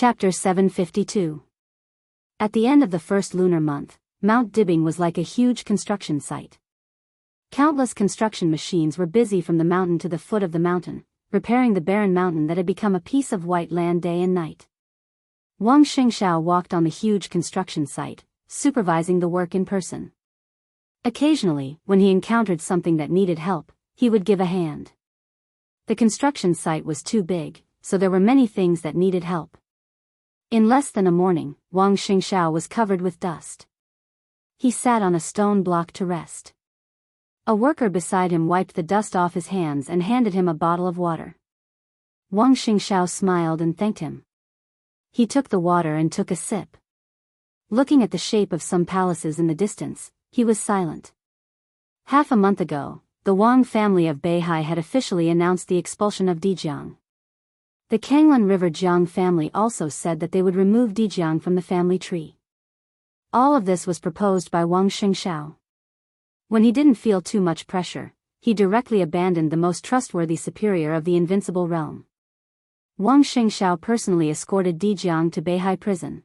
Chapter 752. At the end of the first lunar month, Mount Dibing was like a huge construction site. Countless construction machines were busy from the mountain to the foot of the mountain, repairing the barren mountain that had become a piece of white land day and night. Wuxia Xianxia walked on the huge construction site, supervising the work in person. Occasionally, when he encountered something that needed help, he would give a hand. The construction site was too big, so there were many things that needed help. In less than a morning, Wuxia Xianxia was covered with dust. He sat on a stone block to rest. A worker beside him wiped the dust off his hands and handed him a bottle of water. Wuxia Xianxia smiled and thanked him. He took the water and took a sip. Looking at the shape of some palaces in the distance, he was silent. Half a month ago, the Wang family of Beihai had officially announced the expulsion of Dijiang. The Kanglan River Jiang family also said that they would remove Dijiang from the family tree. All of this was proposed by Wuxia Xianxia. When he didn't feel too much pressure, he directly abandoned the most trustworthy superior of the invincible realm. Wuxia Xianxia personally escorted Dijiang to Beihai prison.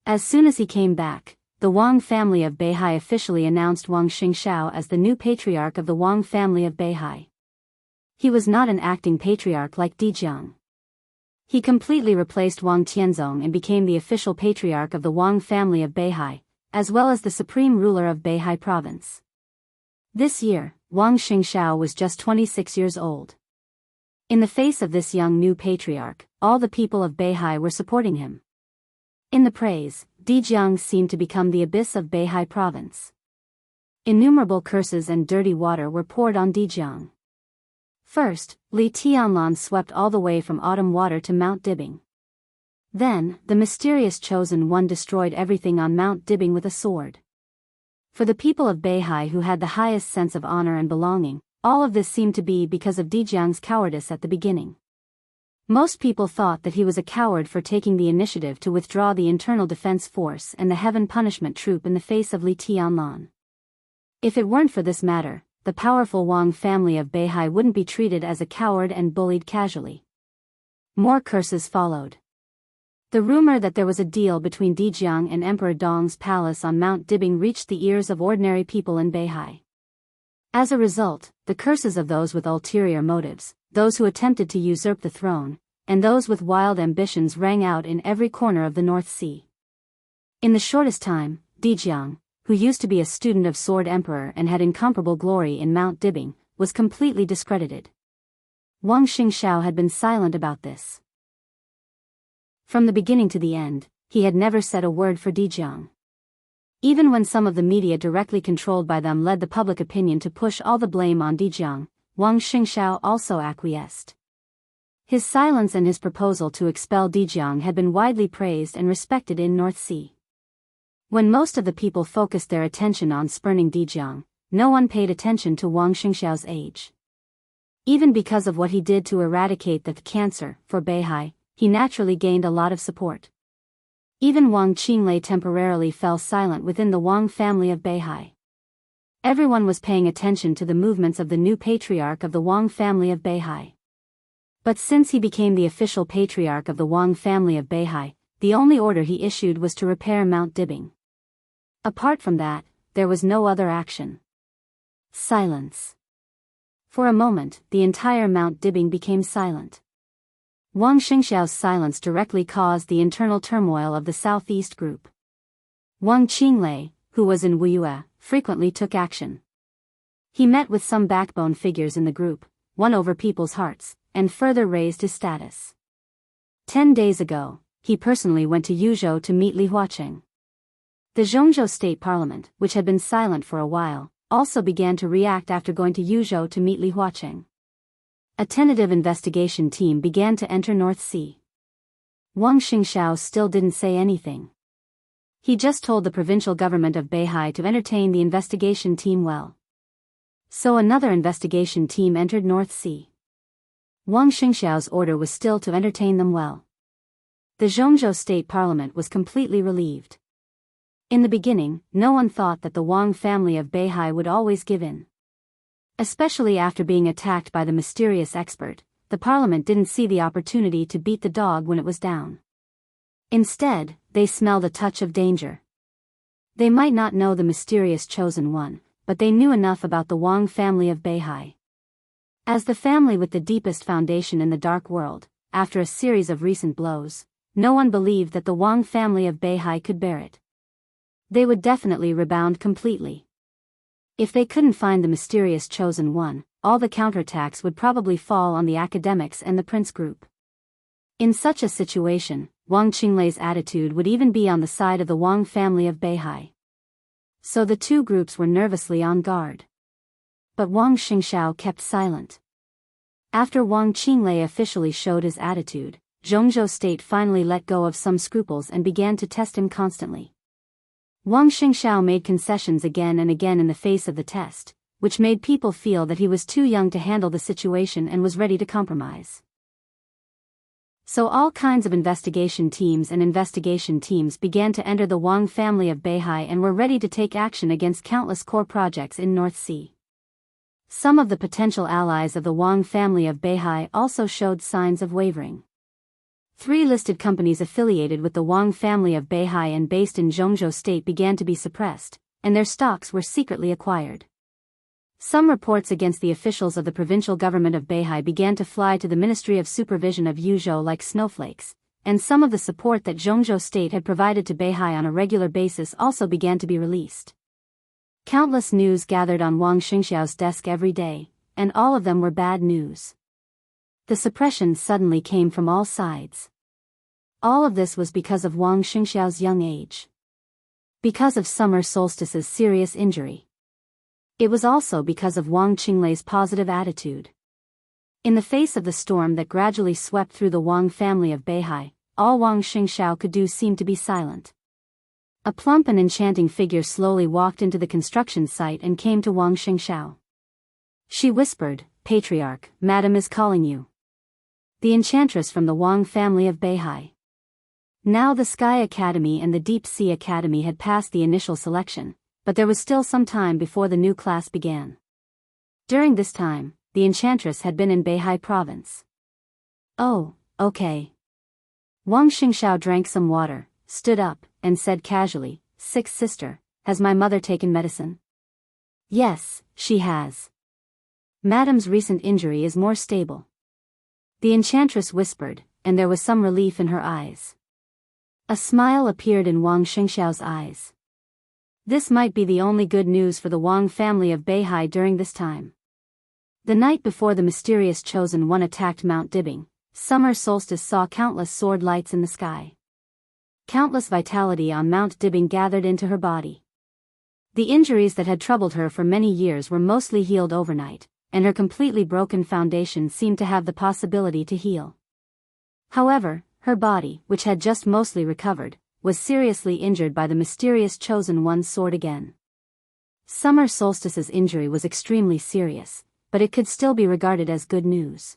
As soon as he came back, the Wang family of Beihai officially announced Wuxia Xianxia as the new patriarch of the Wang family of Beihai. He was not an acting patriarch like Dijiang. He completely replaced Wang Tianzong and became the official patriarch of the Wang family of Beihai, as well as the supreme ruler of Beihai province. This year, Wuxia Xianxia was just 26 years old. In the face of this young new patriarch, all the people of Beihai were supporting him. In the praise, Dijiang seemed to become the abyss of Beihai province. Innumerable curses and dirty water were poured on Dijiang. First, Li Tianlan swept all the way from autumn water to Mount Dibing. Then, the mysterious chosen one destroyed everything on Mount Dibing with a sword. For the people of Beihai who had the highest sense of honor and belonging, all of this seemed to be because of Dijiang's cowardice at the beginning. Most people thought that he was a coward for taking the initiative to withdraw the Internal Defense Force and the Heaven Punishment Troop in the face of Li Tianlan. If it weren't for this matter, the powerful Wang family of Beihai wouldn't be treated as a coward and bullied casually. More curses followed. The rumor that there was a deal between Dijiang and Emperor Dong's palace on Mount Dibing reached the ears of ordinary people in Beihai. As a result, the curses of those with ulterior motives, those who attempted to usurp the throne, and those with wild ambitions rang out in every corner of the North Sea. In the shortest time, Dijiang, who used to be a student of Sword Emperor and had incomparable glory in Mount Dibing, was completely discredited. Wuxia Xianxia had been silent about this. From the beginning to the end, he had never said a word for Dijiang. Even when some of the media directly controlled by them led the public opinion to push all the blame on Dijiang, Wuxia Xianxia also acquiesced. His silence and his proposal to expel Dijiang had been widely praised and respected in North Sea. When most of the people focused their attention on spurning Dijiang, no one paid attention to Wuxia Xianxia's age. Even because of what he did to eradicate the cancer for Beihai, he naturally gained a lot of support. Even Wang Qinglei temporarily fell silent within the Wang family of Beihai. Everyone was paying attention to the movements of the new patriarch of the Wang family of Beihai. But since he became the official patriarch of the Wang family of Beihai, the only order he issued was to repair Mount Dibing. Apart from that, there was no other action. Silence. For a moment, the entire Mount Dibing became silent. Wuxia Xianxia's silence directly caused the internal turmoil of the Southeast group. Wang Qinglei, who was in Wuxia, frequently took action. He met with some backbone figures in the group, won over people's hearts, and further raised his status. 10 days ago, he personally went to Yuzhou to meet Li Huaqing. The Zhongzhou State Parliament, which had been silent for a while, also began to react after going to Yuzhou to meet Li Huaqing. A tentative investigation team began to enter North Sea. Wuxia Xianxia still didn't say anything. He just told the provincial government of Beihai to entertain the investigation team well. So another investigation team entered North Sea. Wuxia Xianxia's order was still to entertain them well. The Zhongzhou State Parliament was completely relieved. In the beginning, no one thought that the Wang family of Beihai would always give in. Especially after being attacked by the mysterious expert, the parliament didn't see the opportunity to beat the dog when it was down. Instead, they smelled a touch of danger. They might not know the mysterious chosen one, but they knew enough about the Wang family of Beihai. As the family with the deepest foundation in the dark world, after a series of recent blows, no one believed that the Wang family of Beihai could bear it. They would definitely rebound completely. If they couldn't find the mysterious chosen one, all the counterattacks would probably fall on the academics and the prince group. In such a situation, Wang Qinglei's attitude would even be on the side of the Wang family of Beihai. So the two groups were nervously on guard. But Wang Xingxiao kept silent. After Wang Qinglei officially showed his attitude, Jianghu state finally let go of some scruples and began to test him constantly. Wang Xingxiao made concessions again and again in the face of the test, which made people feel that he was too young to handle the situation and was ready to compromise. So all kinds of investigation teams began to enter the Wang family of Beihai and were ready to take action against countless core projects in North Sea. Some of the potential allies of the Wang family of Beihai also showed signs of wavering. 3 listed companies affiliated with the Wang family of Beihai and based in Jianghu state began to be suppressed, and their stocks were secretly acquired. Some reports against the officials of the provincial government of Beihai began to fly to the Ministry of Supervision of Yuzhou like snowflakes, and some of the support that Jianghu state had provided to Beihai on a regular basis also began to be released. Countless news gathered on Wang Xingxiao's desk every day, and all of them were bad news. The suppression suddenly came from all sides. All of this was because of Wang Xingxiao's young age. Because of summer solstice's serious injury. It was also because of Wang Qinglei's positive attitude. In the face of the storm that gradually swept through the Wang family of Beihai, all Wang Xingxiao could do seemed to be silent. A plump and enchanting figure slowly walked into the construction site and came to Wang Xingxiao. She whispered, "Patriarch, Madam is calling you." The enchantress from the Wang family of Beihai. Now the Sky Academy and the Deep Sea Academy had passed the initial selection, but there was still some time before the new class began. During this time, the enchantress had been in Beihai province. "Oh, okay." Wang Xingxiao drank some water, stood up, and said casually, "Sixth sister, has my mother taken medicine?" "Yes, she has. Madam's recent injury is more stable." The enchantress whispered, and there was some relief in her eyes. A smile appeared in Wang Xingxiao's eyes. This might be the only good news for the Wang family of Beihai during this time. The night before the mysterious chosen one attacked Mount Dibing, summer solstice saw countless sword lights in the sky. Countless vitality on Mount Dibing gathered into her body. The injuries that had troubled her for many years were mostly healed overnight, and her completely broken foundation seemed to have the possibility to heal. However, her body, which had just mostly recovered, was seriously injured by the mysterious chosen one's sword again. Summer solstice's injury was extremely serious, but it could still be regarded as good news.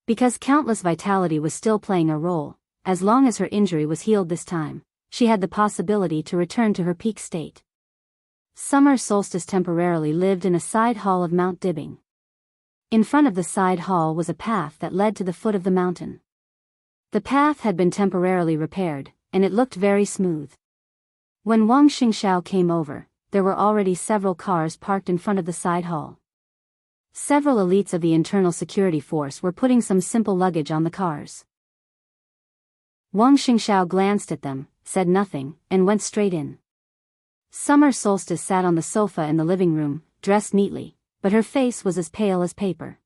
Because countless vitality was still playing a role, as long as her injury was healed this time, she had the possibility to return to her peak state. Summer solstice temporarily lived in a side hall of Mount Dibing. In front of the side hall was a path that led to the foot of the mountain. The path had been temporarily repaired, and it looked very smooth. When Wang Xingxiao came over, there were already several cars parked in front of the side hall. Several elites of the internal security force were putting some simple luggage on the cars. Wang Xingxiao glanced at them, said nothing, and went straight in. Summer solstice sat on the sofa in the living room, dressed neatly, but her face was as pale as paper.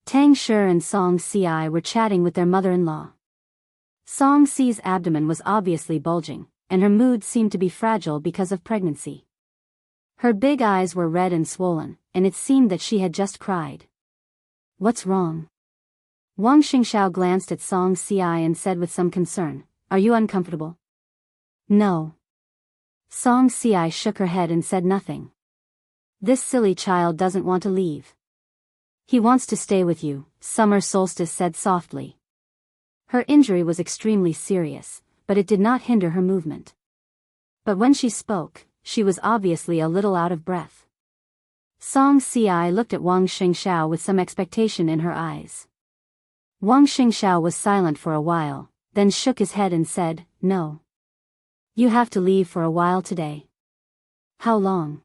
Tang Shi and Song Si were chatting with their mother-in-law. Song Si's abdomen was obviously bulging, and her mood seemed to be fragile because of pregnancy. Her big eyes were red and swollen, and it seemed that she had just cried. "What's wrong?" Wang Xingxiao glanced at Song Si and said with some concern, "Are you uncomfortable?" "No." Song Si shook her head and said nothing. "This silly child doesn't want to leave. He wants to stay with you," Summer Solstice said softly. Her injury was extremely serious, but it did not hinder her movement. But when she spoke, she was obviously a little out of breath. Song Si looked at Wang Xingxiao with some expectation in her eyes. Wang Xingxiao was silent for a while, then shook his head and said, "No. You have to leave for a while today." "How long?"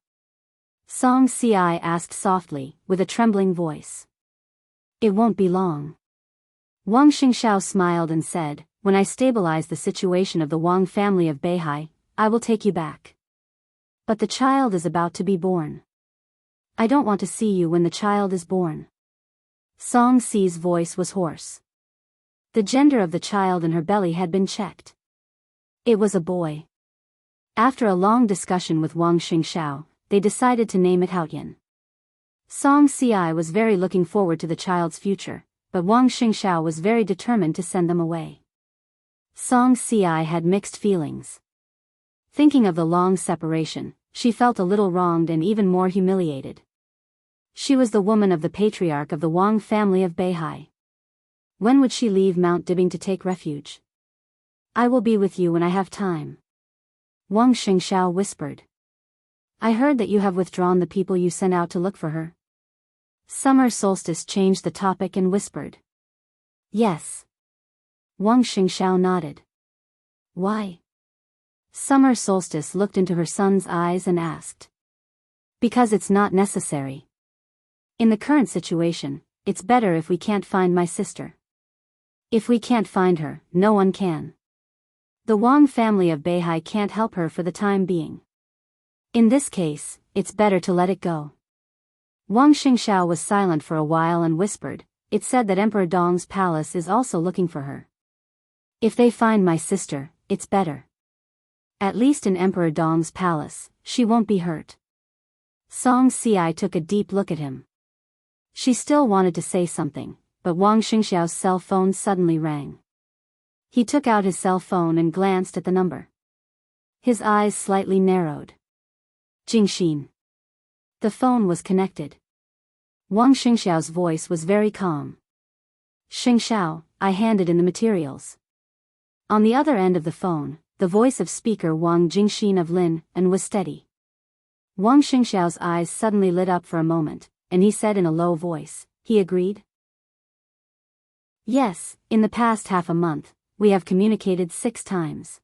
Song Si asked softly, with a trembling voice. "It won't be long." Wang Xingxiao smiled and said, "When I stabilize the situation of the Wang family of Beihai, I will take you back. But the child is about to be born. I don't want to see you when the child is born." Song Si's voice was hoarse. The gender of the child in her belly had been checked. It was a boy. After a long discussion with Wang Xingxiao, they decided to name it Haoyan. Song Si was very looking forward to the child's future, but Wang Xingxiao was very determined to send them away. Song Si had mixed feelings. Thinking of the long separation, she felt a little wronged and even more humiliated. She was the woman of the patriarch of the Wang family of Beihai. When would she leave Mount Dibing to take refuge? "I will be with you when I have time," Wang Xingxiao whispered. "I heard that you have withdrawn the people you sent out to look for her." Summer Solstice changed the topic and whispered. "Yes." Wang Xingxiao nodded. "Why?" Summer Solstice looked into her son's eyes and asked. "Because it's not necessary. In the current situation, it's better if we can't find my sister. If we can't find her, no one can. The Wang family of Beihai can't help her for the time being. In this case, it's better to let it go." Wang Xingxiao was silent for a while and whispered, "It said that Emperor Dong's palace is also looking for her. If they find my sister, it's better. At least in Emperor Dong's palace, she won't be hurt." Song Si took a deep look at him. She still wanted to say something, but Wang Xingxiao's cell phone suddenly rang. He took out his cell phone and glanced at the number. His eyes slightly narrowed. "Jingxin." The phone was connected. Wang Xingxiao's voice was very calm. "Xingxiao, I handed in the materials." On the other end of the phone, the voice of speaker Wang Jingxin of Lin, and was steady. Wang Xingxiao's eyes suddenly lit up for a moment, and he said in a low voice, "He agreed?" "Yes, in the past half a month, we have communicated 6 times.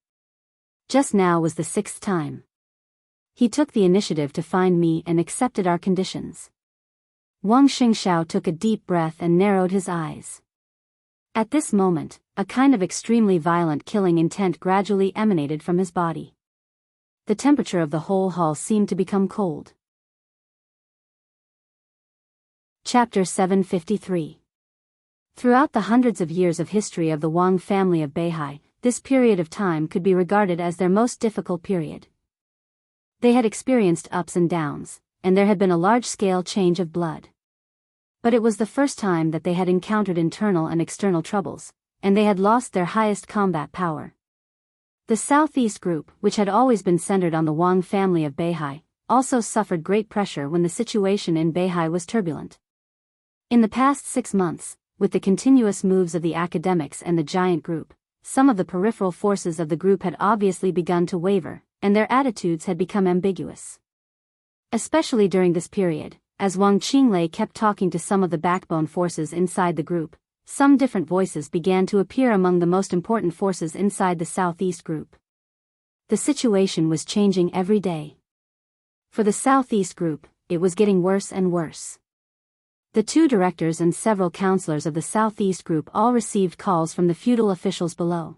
Just now was the 6th time. He took the initiative to find me and accepted our conditions." Wang Xingxiao took a deep breath and narrowed his eyes. At this moment, a kind of extremely violent killing intent gradually emanated from his body. The temperature of the whole hall seemed to become cold. Chapter 753. Throughout the hundreds of years of history of the Wang family of Beihai, this period of time could be regarded as their most difficult period. They had experienced ups and downs, and there had been a large-scale change of blood. But it was the first time that they had encountered internal and external troubles, and they had lost their highest combat power. The Southeast Group, which had always been centered on the Wang family of Beihai, also suffered great pressure when the situation in Beihai was turbulent. In the past 6 months, with the continuous moves of the academics and the giant group, some of the peripheral forces of the group had obviously begun to waver, and their attitudes had become ambiguous. Especially during this period, as Wang Qinglei kept talking to some of the backbone forces inside the group, some different voices began to appear among the most important forces inside the Southeast Group. The situation was changing every day. For the Southeast Group, it was getting worse and worse. The 2 directors and several counselors of the Southeast Group all received calls from the feudal officials below.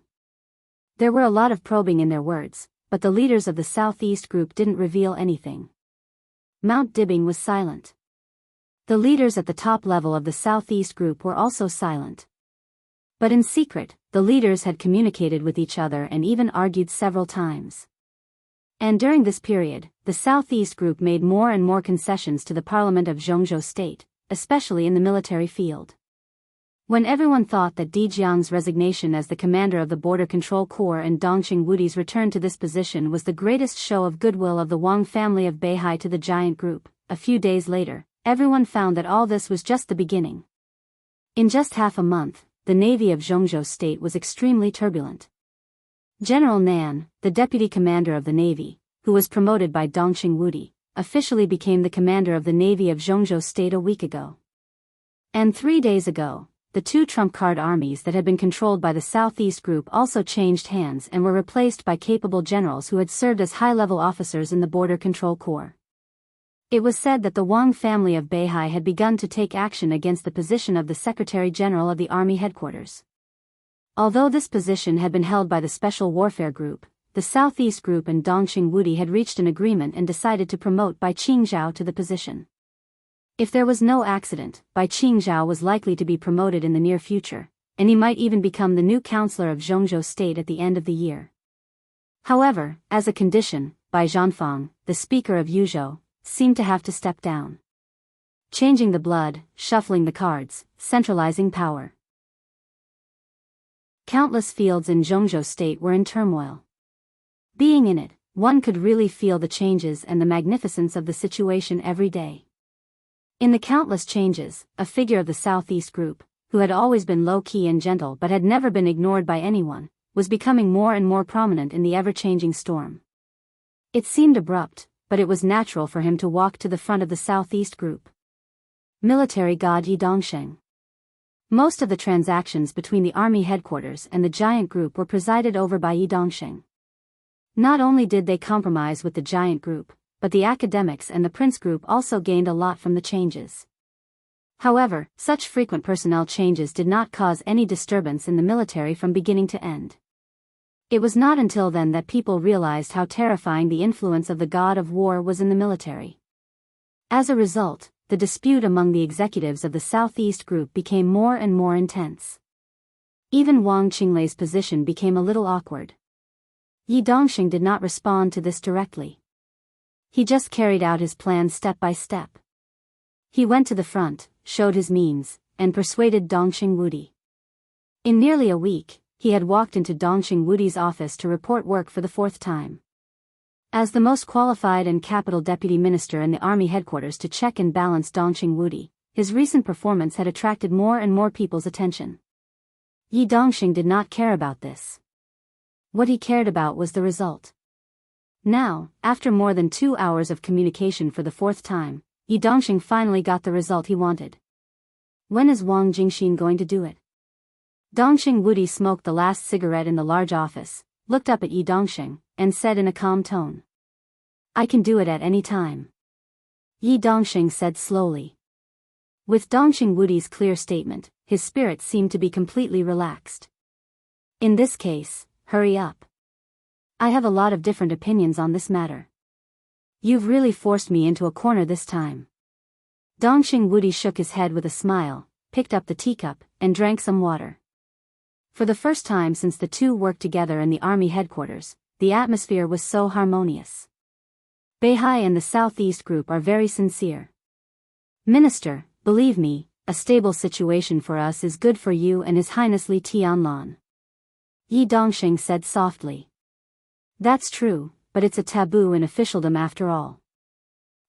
There were a lot of probing in their words, but the leaders of the Southeast Group didn't reveal anything. Mount Dibing was silent. The leaders at the top level of the Southeast Group were also silent. But in secret, the leaders had communicated with each other and even argued several times. And during this period, the Southeast Group made more and more concessions to the Parliament of Jianghu State, especially in the military field. When everyone thought that Di Jiang's resignation as the commander of the Border Control Corps and Dongqing Wudi's return to this position was the greatest show of goodwill of the Wang family of Beihai to the giant group, a few days later, everyone found that all this was just the beginning. In just half a month, the navy of Jianghu State was extremely turbulent. General Nan, the deputy commander of the navy, who was promoted by Dongqing Wudi, officially became the commander of the navy of Jianghu State a week ago. And 3 days ago, the two trump-card armies that had been controlled by the Southeast Group also changed hands and were replaced by capable generals who had served as high-level officers in the Border Control Corps. It was said that the Wang family of Beihai had begun to take action against the position of the Secretary General of the Army Headquarters. Although this position had been held by the Special Warfare Group, the Southeast Group and Dongxing Wudi had reached an agreement and decided to promote Bai Qingzhao to the position. If there was no accident, Bai Qingzhao was likely to be promoted in the near future, and he might even become the new counselor of Zhongzhou State at the end of the year. However, as a condition, Bai Zhanfang, the speaker of Yuzhou, seemed to have to step down. Changing the blood, shuffling the cards, centralizing power. Countless fields in Zhongzhou State were in turmoil. Being in it, one could really feel the changes and the magnificence of the situation every day. In the countless changes, a figure of the Southeast Group, who had always been low-key and gentle but had never been ignored by anyone, was becoming more and more prominent in the ever-changing storm. It seemed abrupt, but it was natural for him to walk to the front of the Southeast Group. Military God Yi Dongsheng. Most of the transactions between the army headquarters and the giant group were presided over by Yi Dongsheng. Not only did they compromise with the giant group, but the academics and the prince group also gained a lot from the changes. However, such frequent personnel changes did not cause any disturbance in the military from beginning to end. It was not until then that people realized how terrifying the influence of the god of war was in the military. As a result, the dispute among the executives of the Southeast Group became more and more intense. Even Wang Qinglei's position became a little awkward. Yi Dongxing did not respond to this directly. He just carried out his plan step by step. He went to the front, showed his means, and persuaded Dongxing Wudi. In nearly a week, he had walked into Dongxing Wudi's office to report work for the fourth time. As the most qualified and capital deputy minister in the army headquarters to check and balance Dongxing Wudi, his recent performance had attracted more and more people's attention. Yi Dongxing did not care about this. What he cared about was the result. Now, after more than 2 hours of communication for the fourth time, Yi Dongxing finally got the result he wanted. When is Wang Jingxin going to do it? Dongxing Wudi smoked the last cigarette in the large office, looked up at Yi Dongxing, and said in a calm tone. I can do it at any time. Yi Dongxing said slowly. With Dongxing Wudi's clear statement, his spirit seemed to be completely relaxed. In this case, hurry up. I have a lot of different opinions on this matter. You've really forced me into a corner this time. Dongxing Wudi shook his head with a smile, picked up the teacup, and drank some water. For the first time since the two worked together in the army headquarters, the atmosphere was so harmonious. Beihai and the Southeast Group are very sincere. Minister, believe me, a stable situation for us is good for you and His Highness Li Tianlan. Yi Dongxing said softly. That's true, but it's a taboo in officialdom after all.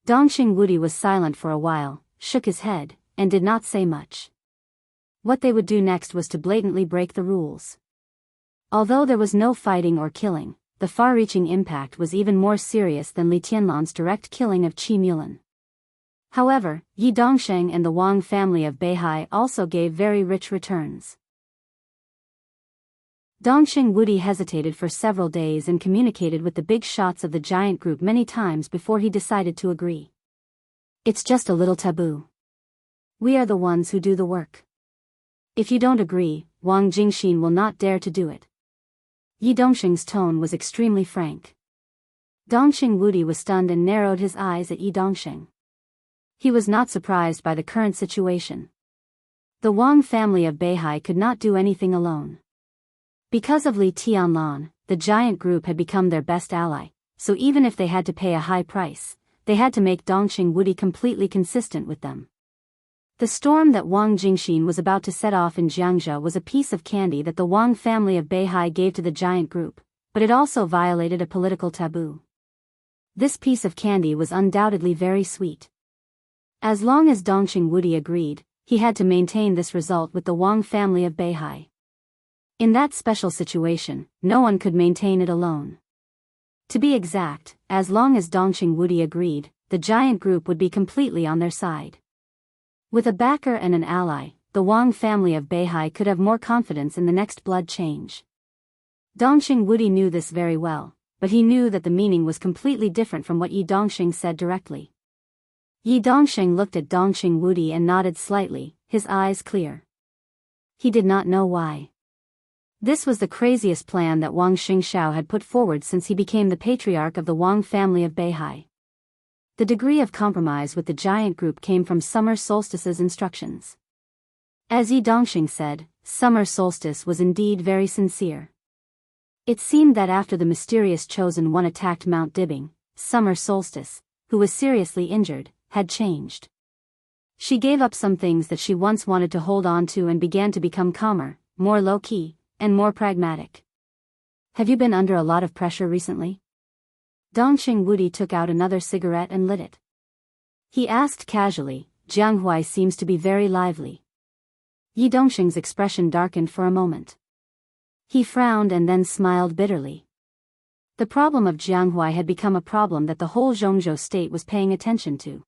Dongxing Wudi was silent for a while, shook his head, and did not say much. What they would do next was to blatantly break the rules. Although there was no fighting or killing, the far-reaching impact was even more serious than Li Tianlan's direct killing of Qi Mulan. However, Yi Dongsheng and the Wang family of Beihai also gave very rich returns. Dongxing Wudi hesitated for several days and communicated with the big shots of the giant group many times before he decided to agree. It's just a little taboo. We are the ones who do the work. If you don't agree, Wang Jingxin will not dare to do it. Yi Dongxing's tone was extremely frank. Dongxing Wudi was stunned and narrowed his eyes at Yi Dongxing. He was not surprised by the current situation. The Wang family of Beihai could not do anything alone. Because of Li Tianlan, the giant group had become their best ally, so even if they had to pay a high price, they had to make Dongxing Wudi completely consistent with them. The storm that Wang Jingxin was about to set off in Jianghu was a piece of candy that the Wang family of Beihai gave to the giant group, but it also violated a political taboo. This piece of candy was undoubtedly very sweet. As long as Dongxing Wudi agreed, he had to maintain this result with the Wang family of Beihai. In that special situation, no one could maintain it alone. To be exact, as long as Dongxing Wudi agreed, the giant group would be completely on their side. With a backer and an ally, the Wang family of Beihai could have more confidence in the next blood change. Dongxing Wudi knew this very well, but he knew that the meaning was completely different from what Yi Dongxing said directly. Yi Dongxing looked at Dongxing Wudi and nodded slightly, his eyes clear. He did not know why. This was the craziest plan that Wang Xingxiao had put forward since he became the patriarch of the Wang family of Beihai. The degree of compromise with the giant group came from Summer Solstice's instructions. As Yi Dongxing said, Summer Solstice was indeed very sincere. It seemed that after the mysterious Chosen One attacked Mount Dibbing, Summer Solstice, who was seriously injured, had changed. She gave up some things that she once wanted to hold on to and began to become calmer, more low-key, and more pragmatic. Have you been under a lot of pressure recently? Dongxing Wudi took out another cigarette and lit it. He asked casually. Jianghu seems to be very lively. Yi Dongxing's expression darkened for a moment. He frowned and then smiled bitterly. The problem of Jianghu had become a problem that the whole Zhongzhou state was paying attention to.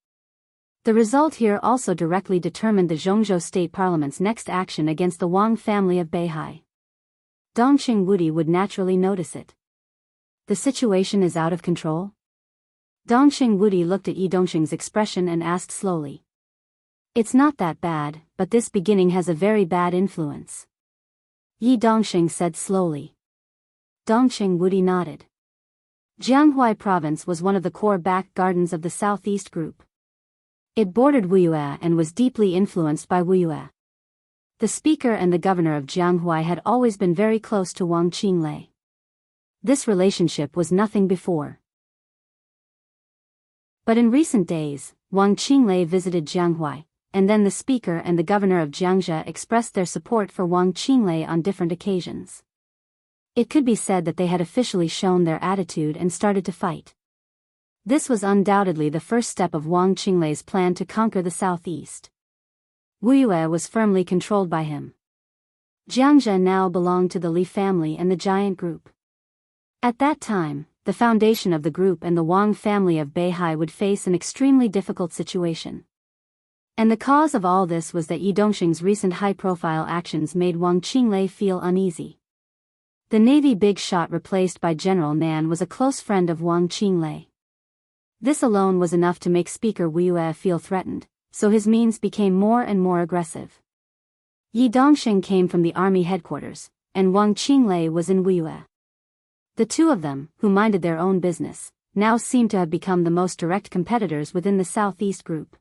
The result here also directly determined the Zhongzhou state parliament's next action against the Wang family of Beihai. Dongxing Wudi would naturally notice it. The situation is out of control? Dongxing Wudi looked at Yi Dongxing's expression and asked slowly. It's not that bad, but this beginning has a very bad influence. Yi Dongxing said slowly. Dongxing Wudi nodded. Jianghu province was one of the core back gardens of the Southeast Group. It bordered Wuxia and was deeply influenced by Wuxia. The speaker and the governor of Jianghu had always been very close to Wang Qinglei. This relationship was nothing before. But in recent days, Wang Qinglei visited Jianghu, and then the speaker and the governor of Jiangxia expressed their support for Wang Qinglei on different occasions. It could be said that they had officially shown their attitude and started to fight. This was undoubtedly the first step of Wang Qinglei's plan to conquer the southeast. Wuxia was firmly controlled by him. Jiangxia now belonged to the Li family and the giant group. At that time, the foundation of the group and the Wang family of Beihai would face an extremely difficult situation. And the cause of all this was that Yi Dongxing's recent high-profile actions made Wang Qinglei feel uneasy. The Navy big shot replaced by General Nan was a close friend of Wang Qinglei. This alone was enough to make Speaker Wuxia feel threatened, so his means became more and more aggressive. Yi Dongxing came from the army headquarters, and Wang Qinglei was in Wuxia. The two of them, who minded their own business, now seemed to have become the most direct competitors within the Southeast Group.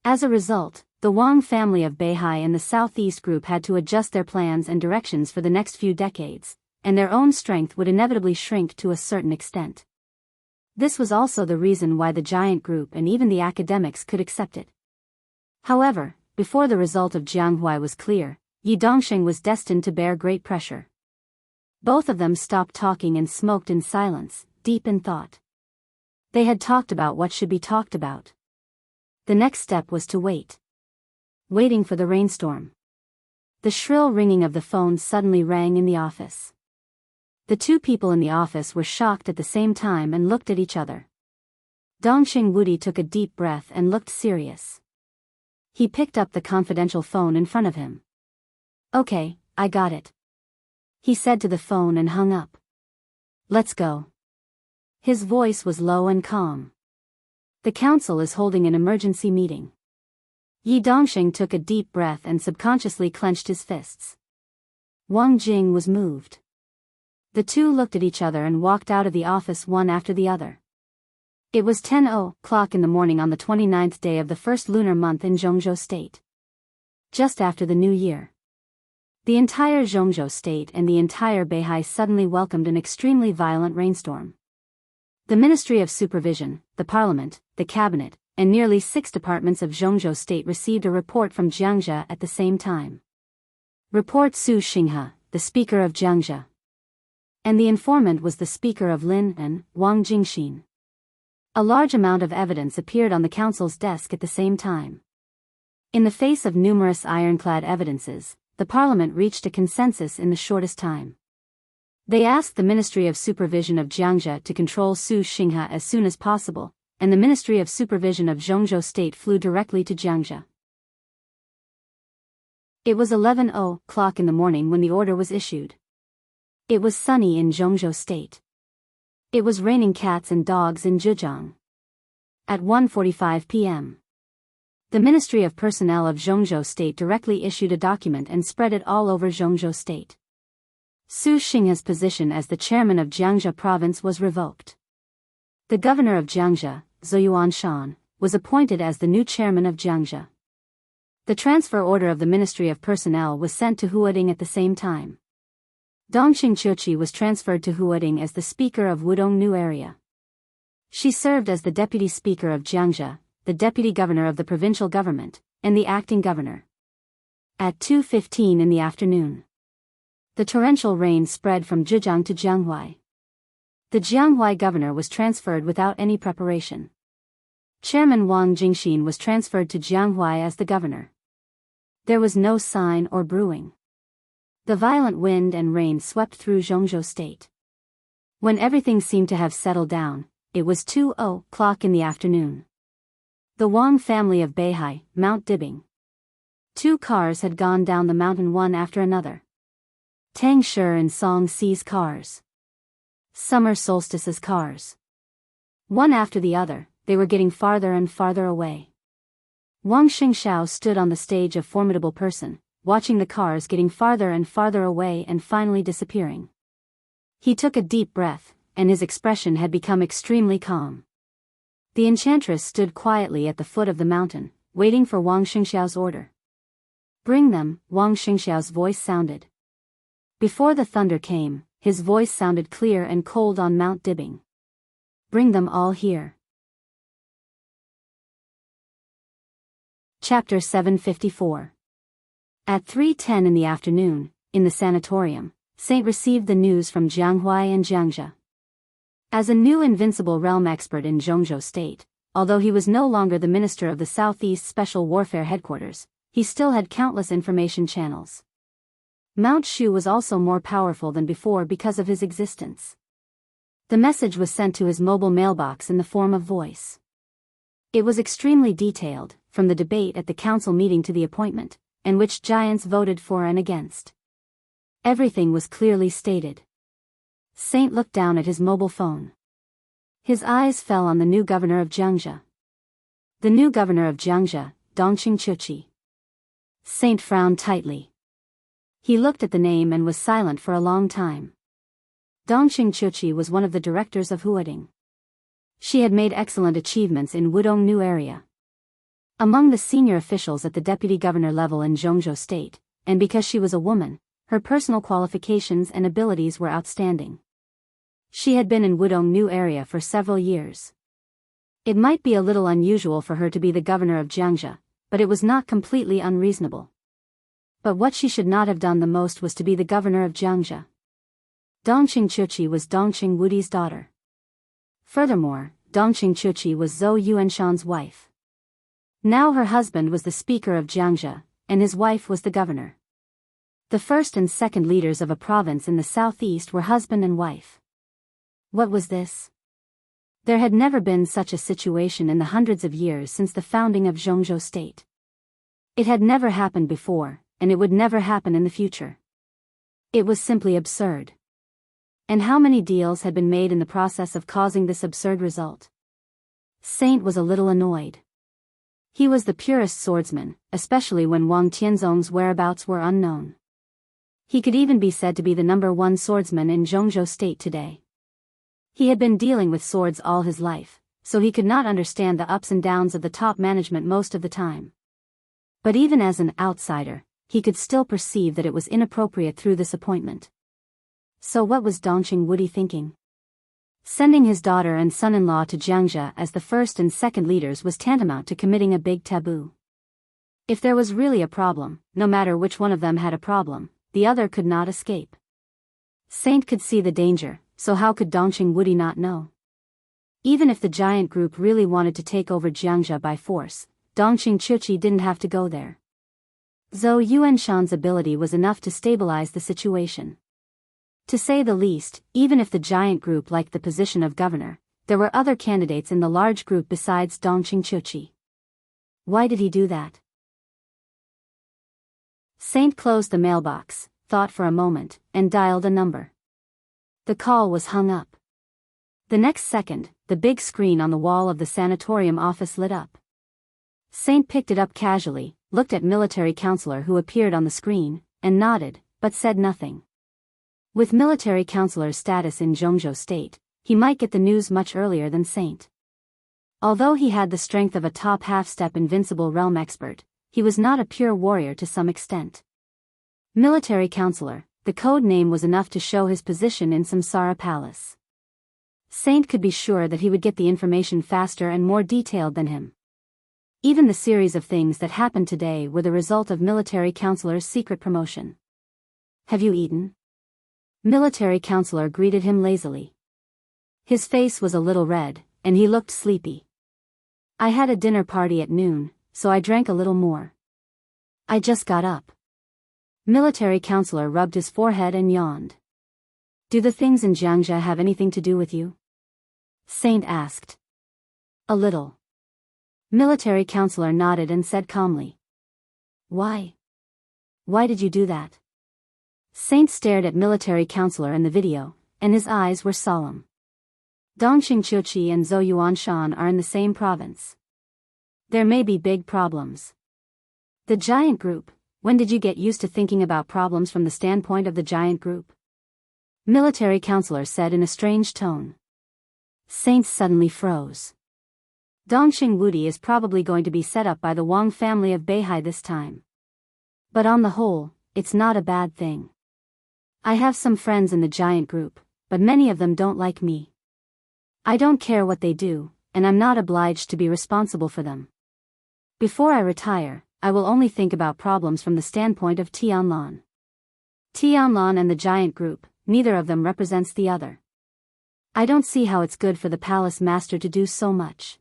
As a result, the Wang family of Beihai and the Southeast Group had to adjust their plans and directions for the next few decades, and their own strength would inevitably shrink to a certain extent. This was also the reason why the giant group and even the academics could accept it. However, before the result of Jianghu was clear, Yi Dongxing was destined to bear great pressure. Both of them stopped talking and smoked in silence, deep in thought. They had talked about what should be talked about. The next step was to wait. Waiting for the rainstorm. The shrill ringing of the phone suddenly rang in the office. The two people in the office were shocked at the same time and looked at each other. Dongxing Wudi took a deep breath and looked serious. He picked up the confidential phone in front of him. Okay, I got it. He said to the phone and hung up. Let's go. His voice was low and calm. The council is holding an emergency meeting. Yi Dongxing took a deep breath and subconsciously clenched his fists. Wang Jing was moved. The two looked at each other and walked out of the office one after the other. It was 10:00 in the morning on the 29th day of the first lunar month in Zhongzhou State. Just after the New Year. The entire Zhongzhou State and the entire Beihai suddenly welcomed an extremely violent rainstorm. The Ministry of Supervision, the Parliament, the Cabinet, and nearly 6 departments of Zhongzhou State received a report from Jiangxia at the same time. Report Su Xinghe, the Speaker of Jiangxia. And the informant was the Speaker of Lin and Wang Jingxin. A large amount of evidence appeared on the council's desk at the same time. In the face of numerous ironclad evidences, the Parliament reached a consensus in the shortest time. They asked the Ministry of Supervision of Jiangxia to control Su Xinghe as soon as possible, and the Ministry of Supervision of Zhongzhou State flew directly to Jiangxia. It was 11:00 in the morning when the order was issued. It was sunny in Jianghu State. It was raining cats and dogs in Zhejiang. At 1:45 p.m. the Ministry of Personnel of Jianghu State directly issued a document and spread it all over Jianghu State. Su Xinghe's position as the chairman of Jianghu province was revoked. The governor of Jianghu, Zhou Yuanshan, was appointed as the new chairman of Jianghu. The transfer order of the Ministry of Personnel was sent to Huading at the same time. Dongqing Chuqi was transferred to Huading as the speaker of Wudong New Area. She served as the deputy speaker of Jianghu, the deputy governor of the provincial government, and the acting governor. At 2:15 in the afternoon, the torrential rain spread from Zhejiang to Jianghu. The Jianghu governor was transferred without any preparation. Chairman Wang Jingxin was transferred to Jianghu as the governor. There was no sign or brewing. The violent wind and rain swept through Jianghu State. When everything seemed to have settled down, it was 2:00 in the afternoon. The Wang family of Beihai, Mount Dibing. 2 cars had gone down the mountain one after another. Tang Shi and Song Si's cars. Summer Solstice's cars. One after the other, they were getting farther and farther away. Wang Xingxiao stood on the stage of formidable person, watching the cars getting farther and farther away and finally disappearing. He took a deep breath, and his expression had become extremely calm. The enchantress stood quietly at the foot of the mountain, waiting for Wang Xingxiao's order. "Bring them," Wang Xingxiao's voice sounded. Before the thunder came, his voice sounded clear and cold on Mount Dibing. "Bring them all here." Chapter 754. At 3:10 in the afternoon, in the sanatorium, Saint received the news from Jianghu and Jiangzhou. As a new invincible realm expert in Jianghu State, although he was no longer the minister of the Southeast Special Warfare Headquarters, he still had countless information channels. Mount Shu was also more powerful than before because of his existence. The message was sent to his mobile mailbox in the form of voice. It was extremely detailed, from the debate at the council meeting to the appointment, and which giants voted for and against. Everything was clearly stated. Saint looked down at his mobile phone. His eyes fell on the new governor of Jiangzhou. The new governor of Jiangzhou, Dongqing Chuqi. Saint frowned tightly. He looked at the name and was silent for a long time. Dongqing Chuqi was one of the directors of Huading. She had made excellent achievements in Wudong New Area. Among the senior officials at the deputy governor level in Jianghu State, and because she was a woman, her personal qualifications and abilities were outstanding. She had been in Wudong New Area for several years. It might be a little unusual for her to be the governor of Jiangzhou, but it was not completely unreasonable. But what she should not have done the most was to be the governor of Jiangzhou. Dongqing Chuqi was Dongqing Wudi's daughter. Furthermore, Dongqing Chuqi was Zhou Yuanshan's wife. Now her husband was the speaker of Jiangzhou, and his wife was the governor. The first and second leaders of a province in the southeast were husband and wife. What was this? There had never been such a situation in the hundreds of years since the founding of Jianghu State. It had never happened before, and it would never happen in the future. It was simply absurd. And how many deals had been made in the process of causing this absurd result? Saint was a little annoyed. He was the purest swordsman, especially when Wang Tianzong's whereabouts were unknown. He could even be said to be the #1 swordsman in Jianghu State today. He had been dealing with swords all his life, so he could not understand the ups and downs of the top management most of the time. But even as an outsider, he could still perceive that it was inappropriate through this appointment. So what was Dongqing Wudi thinking? Sending his daughter and son-in-law to Jiangzhou as the first and second leaders was tantamount to committing a big taboo. If there was really a problem, no matter which one of them had a problem, the other could not escape. Saint could see the danger, so how could Dongqing Wudi not know? Even if the giant group really wanted to take over Jiangzhou by force, Dongqing Chuqi didn't have to go there. Zhou Yuanshan's ability was enough to stabilize the situation. To say the least, even if the giant group liked the position of governor, there were other candidates in the large group besides Dongqing Chuqi. Why did he do that? Saint closed the mailbox, thought for a moment, and dialed a number. The call was hung up. The next second, the big screen on the wall of the sanatorium office lit up. Saint picked it up casually, looked at military counselor who appeared on the screen, and nodded, but said nothing. With military counselor's status in Jianghu state, he might get the news much earlier than Saint. Although he had the strength of a top half-step invincible realm expert, he was not a pure warrior to some extent. Military counselor, the code name was enough to show his position in Samsara Palace. Saint could be sure that he would get the information faster and more detailed than him. Even the series of things that happened today were the result of military counselor's secret promotion. "Have you eaten?" Military counselor greeted him lazily. His face was a little red, and he looked sleepy. "I had a dinner party at noon, so I drank a little more. I just got up." Military counselor rubbed his forehead and yawned. "Do the things in Jianghu have anything to do with you?" Saint asked. "A little." Military counselor nodded and said calmly. "Why? Why did you do that?" Saint stared at military counselor in the video, and his eyes were solemn. Dongxing Chuchi and Zhou Yuanshan are in the same province. There may be big problems. The giant group, when did you get used to thinking about problems from the standpoint of the giant group? Military counselor said in a strange tone. Saint suddenly froze. Dongxing Wudi is probably going to be set up by the Wang family of Beihai this time. But on the whole, it's not a bad thing. I have some friends in the giant group, but many of them don't like me. I don't care what they do, and I'm not obliged to be responsible for them. Before I retire, I will only think about problems from the standpoint of Tianlan. Tianlan and the giant group, neither of them represents the other. I don't see how it's good for the palace master to do so much.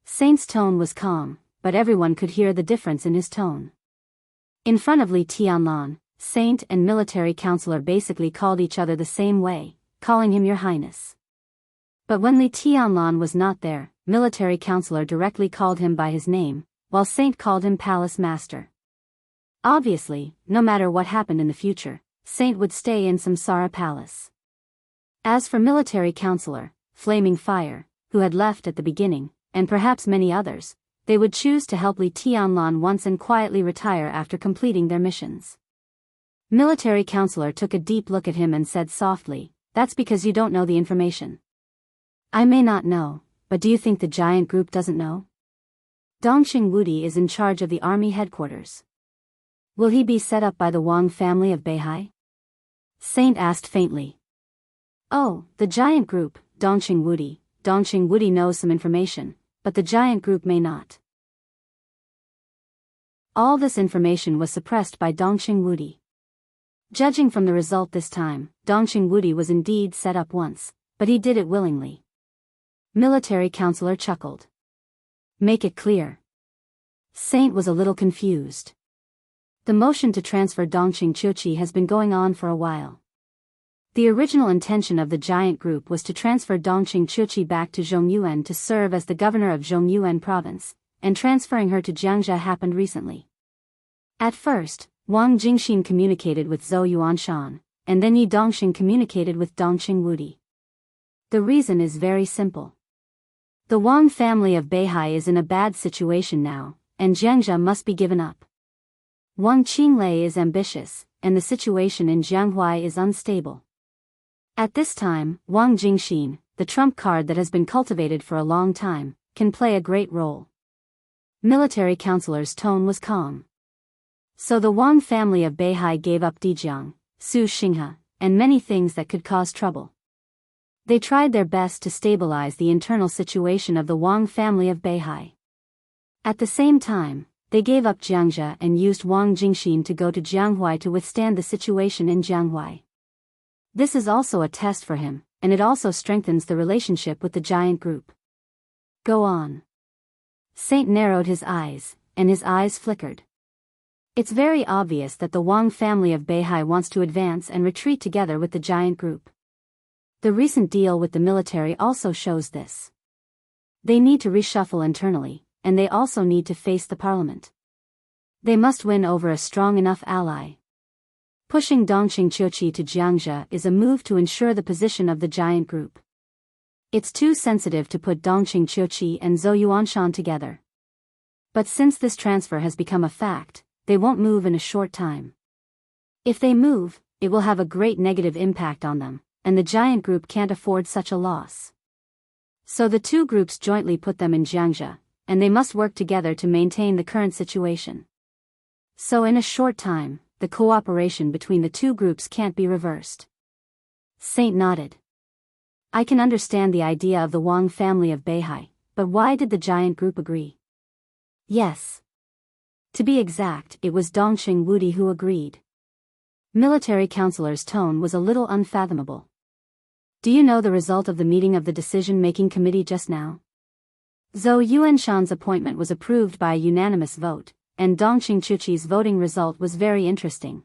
Saint's tone was calm, but everyone could hear the difference in his tone. In front of Li Tianlan, Saint and military counselor basically called each other the same way, calling him Your Highness. But when Li Tianlan was not there, military counselor directly called him by his name, while Saint called him Palace Master. Obviously, no matter what happened in the future, Saint would stay in Samsara Palace. As for military counselor, Flaming Fire, who had left at the beginning, and perhaps many others, they would choose to help Li Tianlan once and quietly retire after completing their missions. Military counselor took a deep look at him and said softly, "That's because you don't know the information." "I may not know, but do you think the giant group doesn't know?" Dongxing Wudi is in charge of the army headquarters. Will he be set up by the Wang family of Beihai? Saint asked faintly. Oh, the giant group, Dongxing Wudi knows some information, but the giant group may not. All this information was suppressed by Dongxing Wudi. Judging from the result this time, Dongxing Wudi was indeed set up once, but he did it willingly. Military counselor chuckled. Make it clear. Saint was a little confused. The motion to transfer Dongxing Chuchi has been going on for a while. The original intention of the giant group was to transfer Dongxing Chuchi back to Zhongyuan to serve as the governor of Zhongyuan province, and transferring her to Jianghu happened recently. At first, Wang Jingxin communicated with Zhou Yuanshan, and then Yi Dongxing communicated with Dongxing Wudi. The reason is very simple. The Wang family of Beihai is in a bad situation now, and Jianghu must be given up. Wang Qinglei is ambitious, and the situation in Jianghu is unstable. At this time, Wang Jingxin, the trump card that has been cultivated for a long time, can play a great role. Military counselor's tone was calm. So the Wang family of Beihai gave up Dijiang, Su Xinghe, and many things that could cause trouble. They tried their best to stabilize the internal situation of the Wang family of Beihai. At the same time, they gave up Jianghu and used Wang Jingxin to go to Jianghu to withstand the situation in Jianghu. This is also a test for him, and it also strengthens the relationship with the giant group. Go on. Saint narrowed his eyes, and his eyes flickered. It's very obvious that the Wang family of Beihai wants to advance and retreat together with the giant group. The recent deal with the military also shows this. They need to reshuffle internally, and they also need to face the parliament. They must win over a strong enough ally. Pushing Dongqing Qiuqi to Jianghu is a move to ensure the position of the giant group. It's too sensitive to put Dongqing Qiuqi and Zhou Yuanshan together. But since this transfer has become a fact, they won't move in a short time. If they move, it will have a great negative impact on them, and the giant group can't afford such a loss. So the two groups jointly put them in Jianghu, and they must work together to maintain the current situation. So in a short time, the cooperation between the two groups can't be reversed. Saint nodded. I can understand the idea of the Wang family of Beihai, but why did the giant group agree? Yes. To be exact, it was Dongqing Wudi who agreed. Military counselor's tone was a little unfathomable. Do you know the result of the meeting of the decision-making committee just now? Zhou Yuanshan's appointment was approved by a unanimous vote, and Dongqing Qiuqi's voting result was very interesting.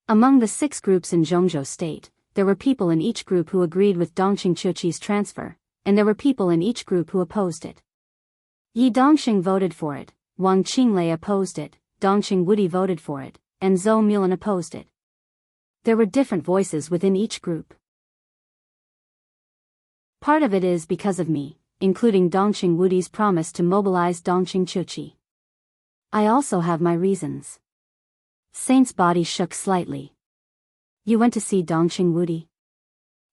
Among the 6 groups in Jianghu State, there were people in each group who agreed with Dongqing Qiuqi's transfer, and there were people in each group who opposed it. Yi Dongqing voted for it, Wang Qinglei opposed it, Dongqing Wudi voted for it, and Zhou Mulan opposed it. There were different voices within each group. Part of it is because of me, including Dongqing Wudi's promise to mobilize Dongqing Qiuqi. I also have my reasons. Saint's body shook slightly. You went to see Dongqing Wudi?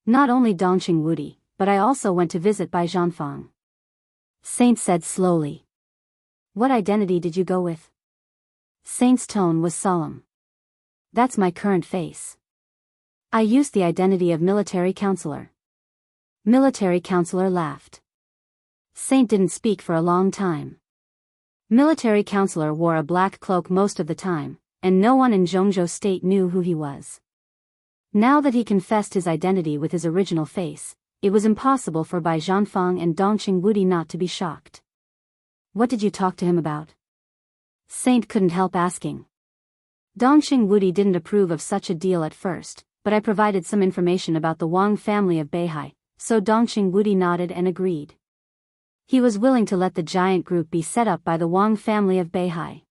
Not only Dongqing Wudi, but I also went to visit Bai Zhanfang. Saint said slowly. What identity did you go with? Saint's tone was solemn. That's my current face. I used the identity of military counselor. Military counselor laughed. Saint didn't speak for a long time. Military counselor wore a black cloak most of the time, and no one in Jianghu State knew who he was. Now that he confessed his identity with his original face, it was impossible for Bai Zhanfang and Dongqing Wudi not to be shocked. What did you talk to him about? Saint couldn't help asking. Dongqing Wudi didn't approve of such a deal at first, but I provided some information about the Wang family of Beihai, so Dongqing Wudi nodded and agreed. He was willing to let the giant group be set up by the Wang family of Beihai.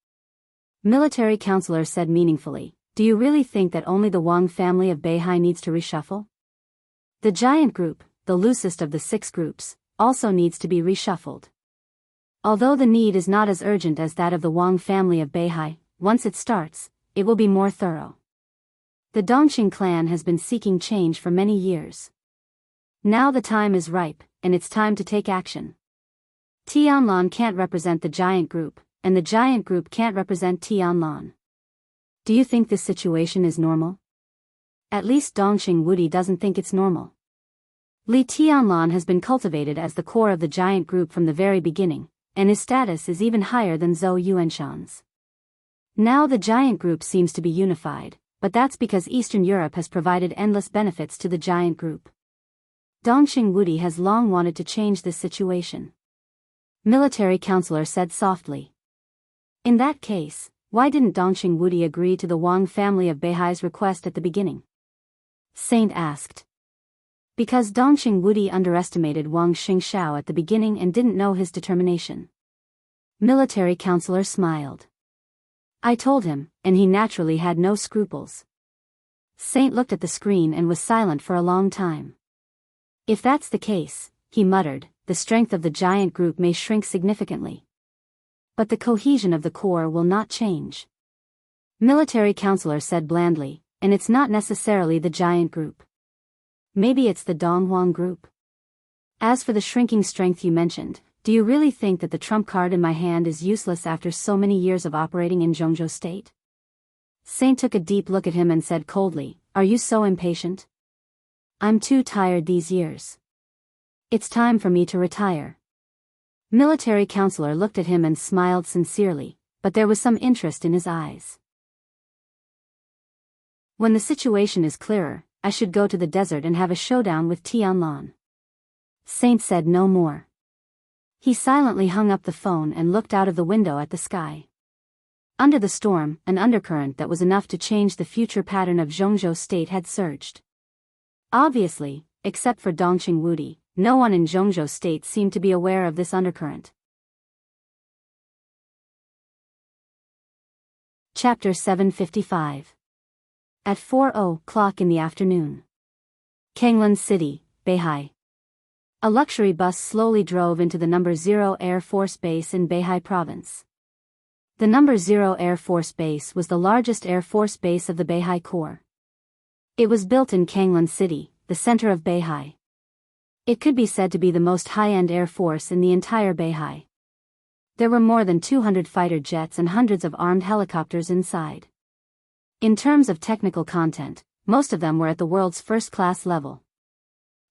Military counselor said meaningfully, do you really think that only the Wang family of Beihai needs to reshuffle? The giant group, the loosest of the 6 groups, also needs to be reshuffled. Although the need is not as urgent as that of the Wang family of Beihai, once it starts, it will be more thorough. The Dongqing clan has been seeking change for many years. Now the time is ripe, and it's time to take action. Tianlan can't represent the giant group, and the giant group can't represent Tianlan. Do you think this situation is normal? At least Dongqing Wudi doesn't think it's normal. Li Tianlan has been cultivated as the core of the giant group from the very beginning, and his status is even higher than Zhou Yuanshan's. Now the giant group seems to be unified, but that's because Eastern Europe has provided endless benefits to the giant group. Dongqing Wudi has long wanted to change this situation. Military counselor said softly. In that case, why didn't Dongqing Wudi agree to the Wang family of Beihai's request at the beginning? Saint asked. Because Dongqing Wudi underestimated Wang Xingxiao at the beginning and didn't know his determination. Military counselor smiled. I told him, and he naturally had no scruples. Saint looked at the screen and was silent for a long time. If that's the case, he muttered, the strength of the giant group may shrink significantly. But the cohesion of the core will not change. Military counselor said blandly, and it's not necessarily the giant group. Maybe it's the Donghuang group. As for the shrinking strength you mentioned, do you really think that the trump card in my hand is useless after so many years of operating in Jianghu State? Saint took a deep look at him and said coldly, are you so impatient? I'm too tired these years. It's time for me to retire. Military counselor looked at him and smiled sincerely, but there was some interest in his eyes. When the situation is clearer, I should go to the desert and have a showdown with Tianlan. Saint said no more. He silently hung up the phone and looked out of the window at the sky. Under the storm, an undercurrent that was enough to change the future pattern of Jianghu State had surged. Obviously, except for Dongqing Wudi, no one in Jianghu State seemed to be aware of this undercurrent. Chapter 755. At 4:00 in the afternoon. Kanglan City, Beihai. A luxury bus slowly drove into the No. 0 Air Force Base in Beihai Province. The No. 0 Air Force Base was the largest Air Force base of the Beihai Corps. It was built in Kanglan City, the center of Beihai. It could be said to be the most high-end Air Force in the entire Beihai. There were more than 200 fighter jets and hundreds of armed helicopters inside. In terms of technical content, most of them were at the world's first-class level.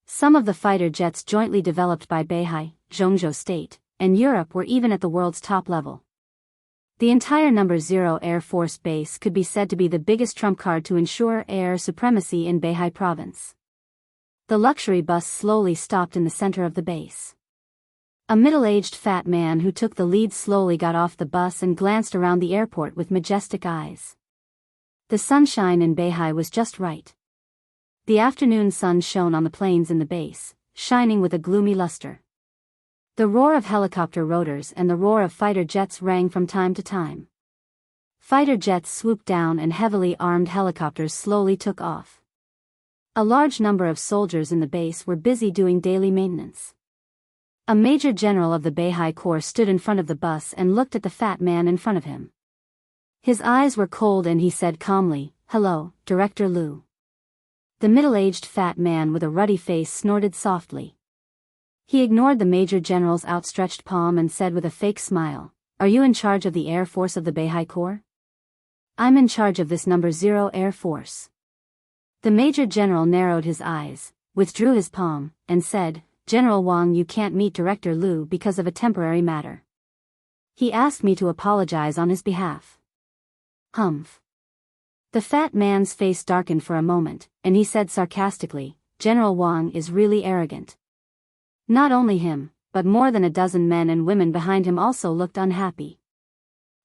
Some of the fighter jets jointly developed by Beihai, Jianghu State, and Europe were even at the world's top level. The entire No. 0 Air Force Base could be said to be the biggest trump card to ensure air supremacy in Beihai Province. The luxury bus slowly stopped in the center of the base. A middle-aged fat man who took the lead slowly got off the bus and glanced around the airport with majestic eyes. The sunshine in Beihai was just right. The afternoon sun shone on the planes in the base, shining with a gloomy luster. The roar of helicopter rotors and the roar of fighter jets rang from time to time. Fighter jets swooped down and heavily armed helicopters slowly took off. A large number of soldiers in the base were busy doing daily maintenance. A major general of the Beihai Corps stood in front of the bus and looked at the fat man in front of him. His eyes were cold and he said calmly, "Hello, Director Liu." The middle-aged fat man with a ruddy face snorted softly. He ignored the Major General's outstretched palm and said with a fake smile, "Are you in charge of the Air Force of the Beihai Corps?" "I'm in charge of this No. 0 Air Force." The Major General narrowed his eyes, withdrew his palm, and said, "General Wang, you can't meet Director Liu because of a temporary matter. He asked me to apologize on his behalf." Humph. The fat man's face darkened for a moment, and he said sarcastically, "General Wang is really arrogant." Not only him, but more than a dozen men and women behind him also looked unhappy.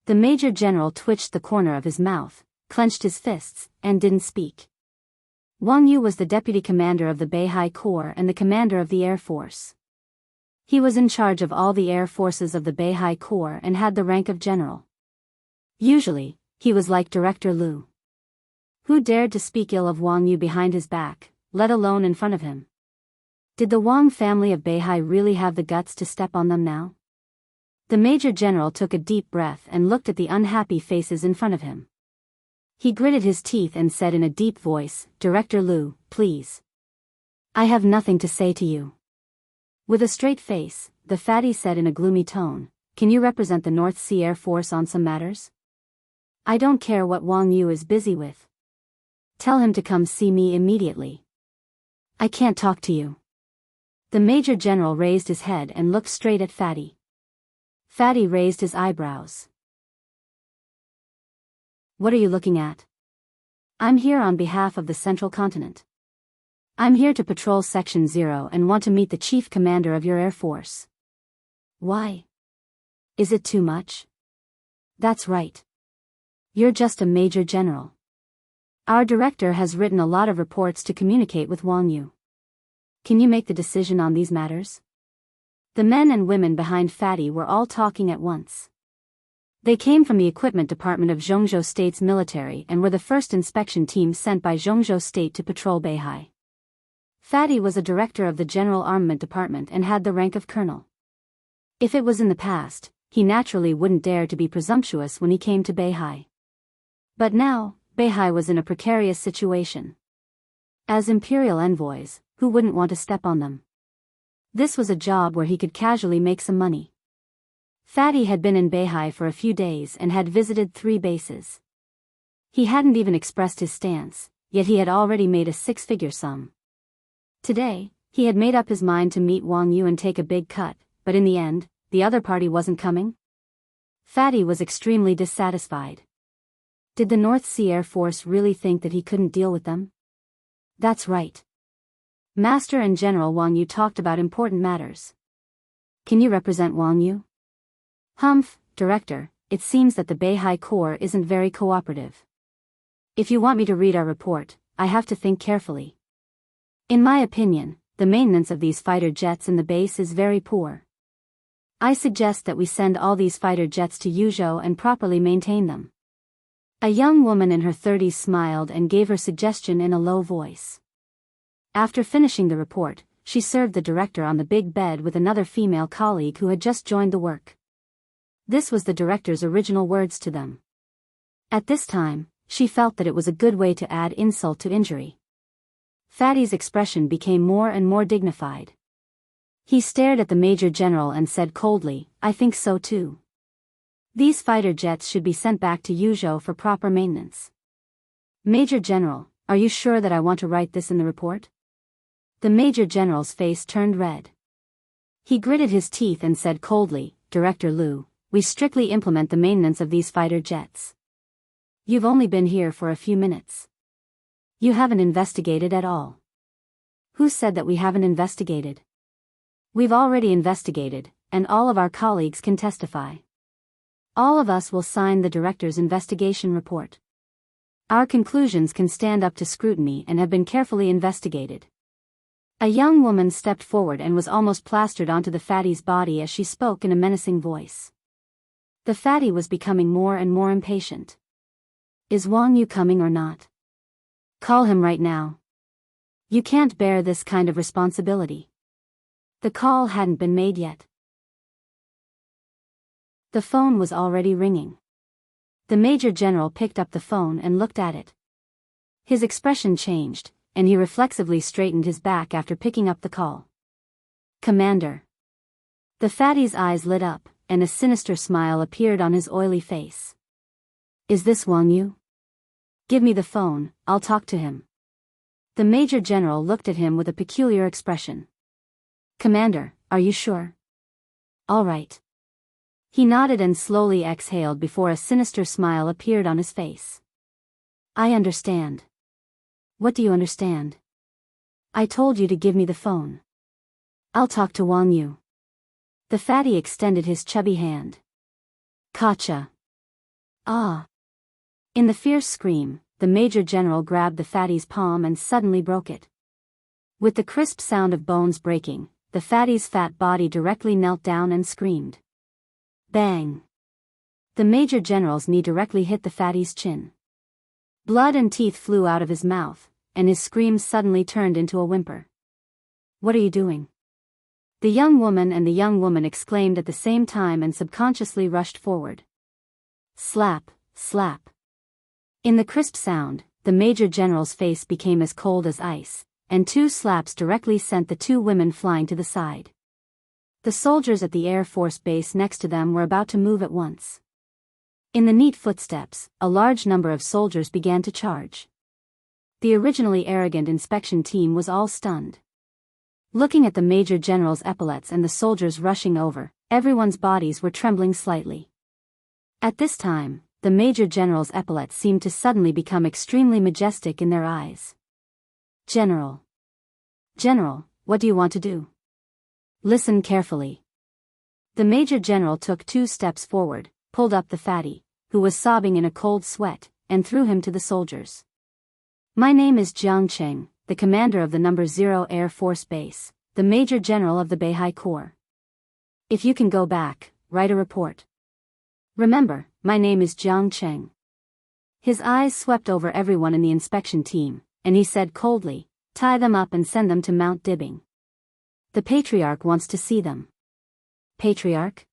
The Major General twitched the corner of his mouth, clenched his fists, and didn't speak. Wang Yu was the deputy commander of the Beihai Corps and the commander of the Air Force. He was in charge of all the air forces of the Beihai Corps and had the rank of general. Usually, he was like Director Liu. Who dared to speak ill of Wang Yu behind his back, let alone in front of him? Did the Wang family of Beihai really have the guts to step on them now? The Major General took a deep breath and looked at the unhappy faces in front of him. He gritted his teeth and said in a deep voice, "Director Liu, please. I have nothing to say to you." With a straight face, the fatty said in a gloomy tone, "Can you represent the North Sea Air Force on some matters? I don't care what Wang Yu is busy with. Tell him to come see me immediately. I can't talk to you." The Major General raised his head and looked straight at Fatty. Fatty raised his eyebrows. "What are you looking at?" "I'm here on behalf of the Central Continent. I'm here to patrol Section 0 and want to meet the Chief Commander of your Air Force." "Why? Is it too much?" "That's right. You're just a Major General. Our director has written a lot of reports to communicate with Wang Yu. Can you make the decision on these matters?" The men and women behind Fatty were all talking at once. They came from the equipment department of Jianghu State's military and were the first inspection team sent by Jianghu State to patrol Beihai. Fatty was a director of the General Armament Department and had the rank of colonel. If it was in the past, he naturally wouldn't dare to be presumptuous when he came to Beihai. But now, Beihai was in a precarious situation. As imperial envoys, who wouldn't want to step on them? This was a job where he could casually make some money. Fatty had been in Beihai for a few days and had visited 3 bases. He hadn't even expressed his stance, yet he had already made a 6-figure sum. Today, he had made up his mind to meet Wang Yu and take a big cut, but in the end, the other party wasn't coming? Fatty was extremely dissatisfied. Did the North Sea Air Force really think that he couldn't deal with them? That's right. Master and General Wang Yu talked about important matters. Can you represent Wang Yu? Humph, Director, it seems that the Beihai Corps isn't very cooperative. If you want me to read our report, I have to think carefully. In my opinion, the maintenance of these fighter jets in the base is very poor. I suggest that we send all these fighter jets to Yuzhou and properly maintain them. A young woman in her 30s smiled and gave her suggestion in a low voice. After finishing the report, she served the director on the big bed with another female colleague who had just joined the work. This was the director's original words to them. At this time, she felt that it was a good way to add insult to injury. Fatty's expression became more and more dignified. He stared at the Major General and said coldly, "I think so too. These fighter jets should be sent back to Yuzhou for proper maintenance." "Major General, are you sure that I want to write this in the report?" The Major General's face turned red. He gritted his teeth and said coldly, "Director Liu, we strictly implement the maintenance of these fighter jets. You've only been here for a few minutes. You haven't investigated at all." "Who said that we haven't investigated?" "We've already investigated, and all of our colleagues can testify. All of us will sign the director's investigation report. Our conclusions can stand up to scrutiny and have been carefully investigated." A young woman stepped forward and was almost plastered onto the fatty's body as she spoke in a menacing voice. The fatty was becoming more and more impatient. "Is Wang Yu coming or not? Call him right now. You can't bear this kind of responsibility." The call hadn't been made yet. The phone was already ringing. The Major General picked up the phone and looked at it. His expression changed, and he reflexively straightened his back after picking up the call. "Commander." The fatty's eyes lit up, and a sinister smile appeared on his oily face. "Is this Wang Yu? Give me the phone, I'll talk to him." The Major General looked at him with a peculiar expression. "Commander, are you sure?" "All right." He nodded and slowly exhaled before a sinister smile appeared on his face. "I understand." "What do you understand?" "I told you to give me the phone. I'll talk to Wang Yu." The fatty extended his chubby hand. "Gotcha." "Ah." In the fierce scream, the Major General grabbed the fatty's palm and suddenly broke it. With the crisp sound of bones breaking, the fatty's fat body directly knelt down and screamed. Bang! The Major General's knee directly hit the fatty's chin. Blood and teeth flew out of his mouth, and his scream suddenly turned into a whimper. "What are you doing?" The young woman exclaimed at the same time and subconsciously rushed forward. Slap, slap. In the crisp sound, the Major General's face became as cold as ice, and two slaps directly sent the two women flying to the side. The soldiers at the Air Force base next to them were about to move at once. In the neat footsteps, a large number of soldiers began to charge. The originally arrogant inspection team was all stunned. Looking at the Major General's epaulets and the soldiers rushing over, everyone's bodies were trembling slightly. At this time, the Major General's epaulets seemed to suddenly become extremely majestic in their eyes. General, what do you want to do? Listen carefully." The Major General took 2 steps forward, pulled up the fatty, who was sobbing in a cold sweat, and threw him to the soldiers. "My name is Jiang Cheng, the commander of the No. 0 Air Force Base, the Major General of the Beihai Corps. If you can go back, write a report. Remember, my name is Jiang Cheng." His eyes swept over everyone in the inspection team, and he said coldly, "Tie them up and send them to Mount Dibbing. The Patriarch wants to see them." "Patriarch?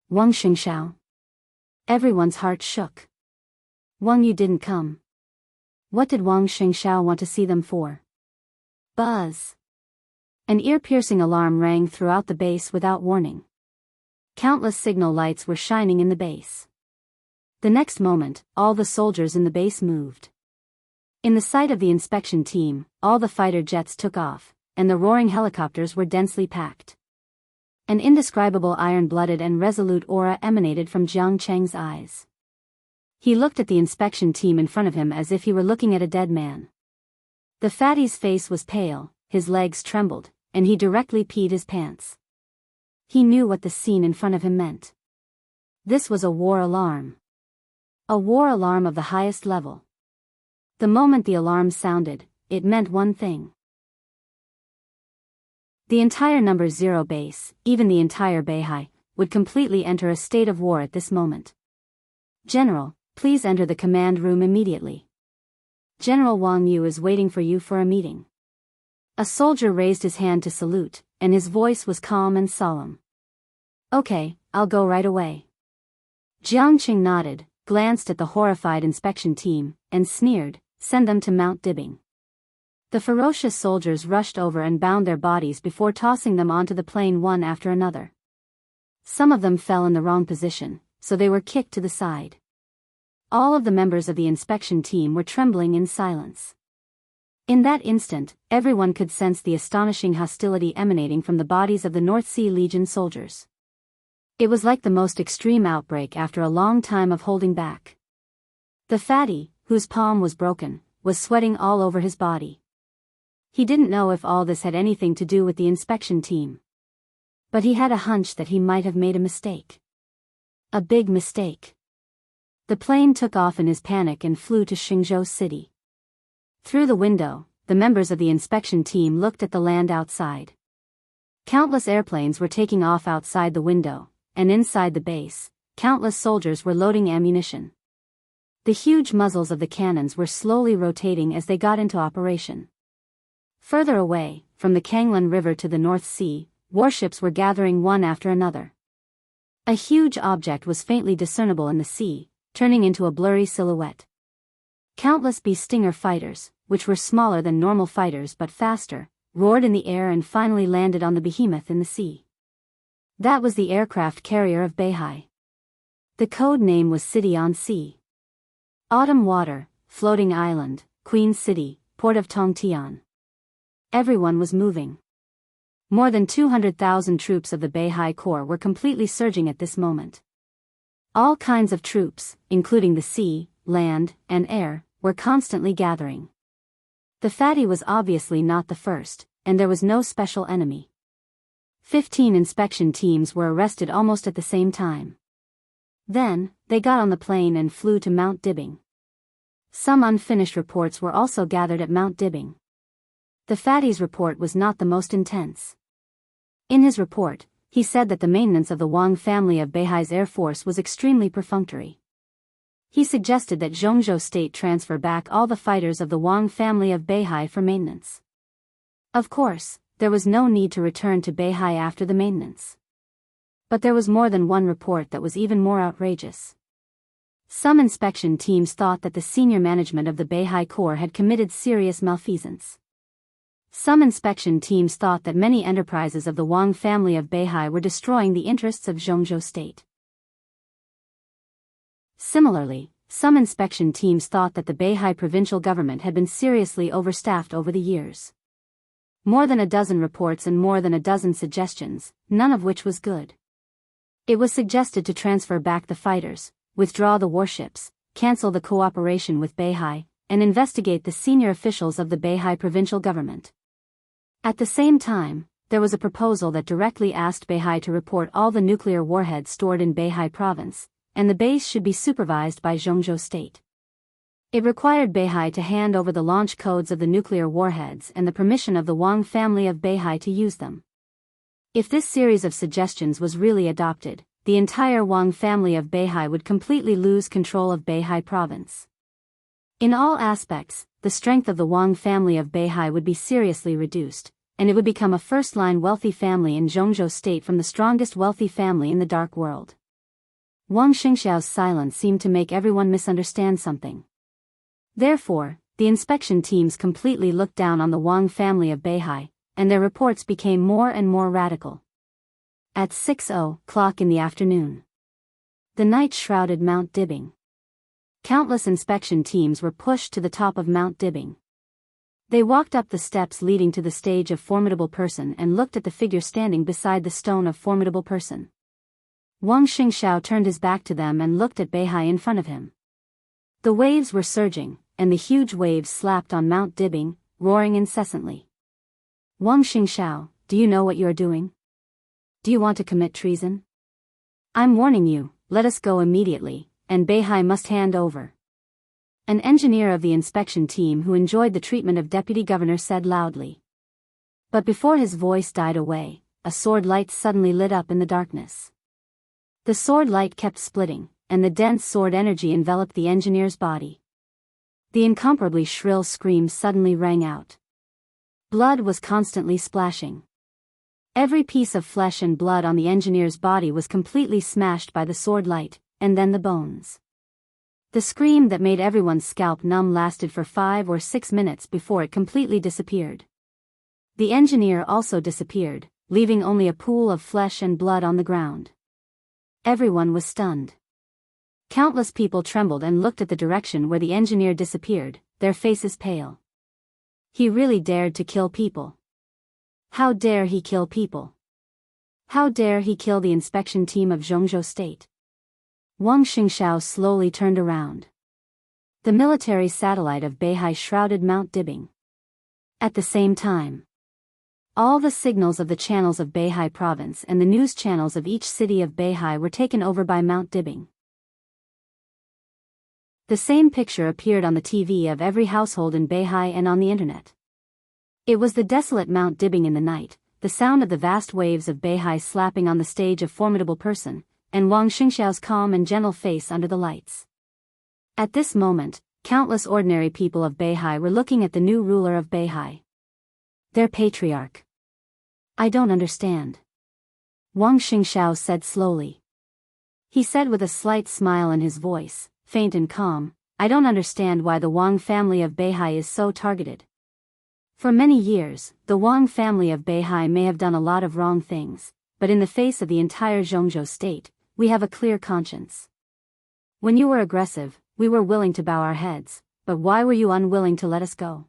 Wang Xingxiao?" Everyone's heart shook. Wang Yu didn't come. What did Wang Xingxiao want to see them for? Buzz! An ear-piercing alarm rang throughout the base without warning. Countless signal lights were shining in the base. The next moment, all the soldiers in the base moved. In the sight of the inspection team, all the fighter jets took off, and the roaring helicopters were densely packed. An indescribable iron-blooded and resolute aura emanated from Jiang Cheng's eyes. He looked at the inspection team in front of him as if he were looking at a dead man. The fatty's face was pale, his legs trembled, and he directly peed his pants. He knew what the scene in front of him meant. This was a war alarm. A war alarm of the highest level. The moment the alarm sounded, it meant one thing. The entire No. 0 base, even the entire Beihai, would completely enter a state of war at this moment. "General, please enter the command room immediately. General Wang Yu is waiting for you for a meeting. A soldier raised his hand to salute, and his voice was calm and solemn. Okay, I'll go right away. Jiang Qing nodded, glanced at the horrified inspection team, and sneered, send them to Mount Dibbing. The ferocious soldiers rushed over and bound their bodies before tossing them onto the plain one after another. Some of them fell in the wrong position, so they were kicked to the side. All of the members of the inspection team were trembling in silence. In that instant, everyone could sense the astonishing hostility emanating from the bodies of the North Sea Legion soldiers. It was like the most extreme outbreak after a long time of holding back. The fatty, whose palm was broken, was sweating all over his body. He didn't know if all this had anything to do with the inspection team. But he had a hunch that he might have made a mistake. A big mistake. The plane took off in his panic and flew to Xingzhou City. Through the window, the members of the inspection team looked at the land outside. Countless airplanes were taking off outside the window, and inside the base, countless soldiers were loading ammunition. The huge muzzles of the cannons were slowly rotating as they got into operation. Further away, from the Kanglan River to the North Sea, warships were gathering one after another. A huge object was faintly discernible in the sea, turning into a blurry silhouette. Countless B-Stinger fighters, which were smaller than normal fighters but faster, roared in the air and finally landed on the behemoth in the sea. That was the aircraft carrier of Beihai. The code name was City on Sea. Autumn Water, Floating Island, Queen City, Port of Tongtian. Everyone was moving. More than 200,000 troops of the Beihai Corps were completely surging at this moment. All kinds of troops, including the sea, land, and air, were constantly gathering. The fatty was obviously not the first, and there was no special enemy. 15 inspection teams were arrested almost at the same time. Then, they got on the plane and flew to Mount Dibbing. Some unfinished reports were also gathered at Mount Dibbing. The fatty's report was not the most intense. In his report, he said that the maintenance of the Wang family of Beihai's Air Force was extremely perfunctory. He suggested that Jianghu State transfer back all the fighters of the Wang family of Beihai for maintenance. Of course, there was no need to return to Beihai after the maintenance. But there was more than one report that was even more outrageous. Some inspection teams thought that the senior management of the Beihai Corps had committed serious malfeasance. Some inspection teams thought that many enterprises of the Wang family of Beihai were destroying the interests of Jianghu State. Similarly, some inspection teams thought that the Beihai provincial government had been seriously overstaffed over the years. More than a dozen reports and more than a dozen suggestions, none of which was good. It was suggested to transfer back the fighters, withdraw the warships, cancel the cooperation with Beihai, and investigate the senior officials of the Beihai provincial government. At the same time, there was a proposal that directly asked Beihai to report all the nuclear warheads stored in Beihai province, and the base should be supervised by Jianghu State. It required Beihai to hand over the launch codes of the nuclear warheads and the permission of the Wang family of Beihai to use them. If this series of suggestions was really adopted, the entire Wang family of Beihai would completely lose control of Beihai province. In all aspects, the strength of the Wang family of Beihai would be seriously reduced, and it would become a first-line wealthy family in Jianghu State from the strongest wealthy family in the dark world. Wang Xingxiao's silence seemed to make everyone misunderstand something. Therefore, the inspection teams completely looked down on the Wang family of Beihai, and their reports became more and more radical. At 6:00 in the afternoon, the night shrouded Mount Dibbing. Countless inspection teams were pushed to the top of Mount Dibbing. They walked up the steps leading to the stage of Formidable Person and looked at the figure standing beside the stone of Formidable Person. Wang Xingxiao turned his back to them and looked at Beihai in front of him. The waves were surging, and the huge waves slapped on Mount Dibbing, roaring incessantly. Wang Xingxiao, do you know what you are doing? Do you want to commit treason? I'm warning you, let us go immediately, and Beihai must hand over. An engineer of the inspection team who enjoyed the treatment of deputy governor said loudly. But before his voice died away, a sword light suddenly lit up in the darkness. The sword light kept splitting, and the dense sword energy enveloped the engineer's body. The incomparably shrill scream suddenly rang out. Blood was constantly splashing. Every piece of flesh and blood on the engineer's body was completely smashed by the sword light, and then the bones. The scream that made everyone's scalp numb lasted for 5 or 6 minutes before it completely disappeared. The engineer also disappeared, leaving only a pool of flesh and blood on the ground. Everyone was stunned. Countless people trembled and looked at the direction where the engineer disappeared, their faces pale. He really dared to kill people. How dare he kill people? How dare he kill the inspection team of Jianghu State? Wuxia Xianxia slowly turned around. The military satellite of Beihai shrouded Mount Dibing. At the same time, all the signals of the channels of Beihai province and the news channels of each city of Beihai were taken over by Mount Dibing. The same picture appeared on the TV of every household in Beihai and on the internet. It was the desolate Mount Dibing in the night, the sound of the vast waves of Beihai slapping on the stage of formidable person, and Wuxia Xianxia's calm and gentle face under the lights. At this moment, countless ordinary people of Beihai were looking at the new ruler of Beihai. Their patriarch. I don't understand. Wuxia Xianxia said slowly. He said with a slight smile in his voice, faint and calm, I don't understand why the Wang family of Beihai is so targeted. For many years, the Wang family of Beihai may have done a lot of wrong things, but in the face of the entire Jianghu state, we have a clear conscience. When you were aggressive, we were willing to bow our heads, but why were you unwilling to let us go?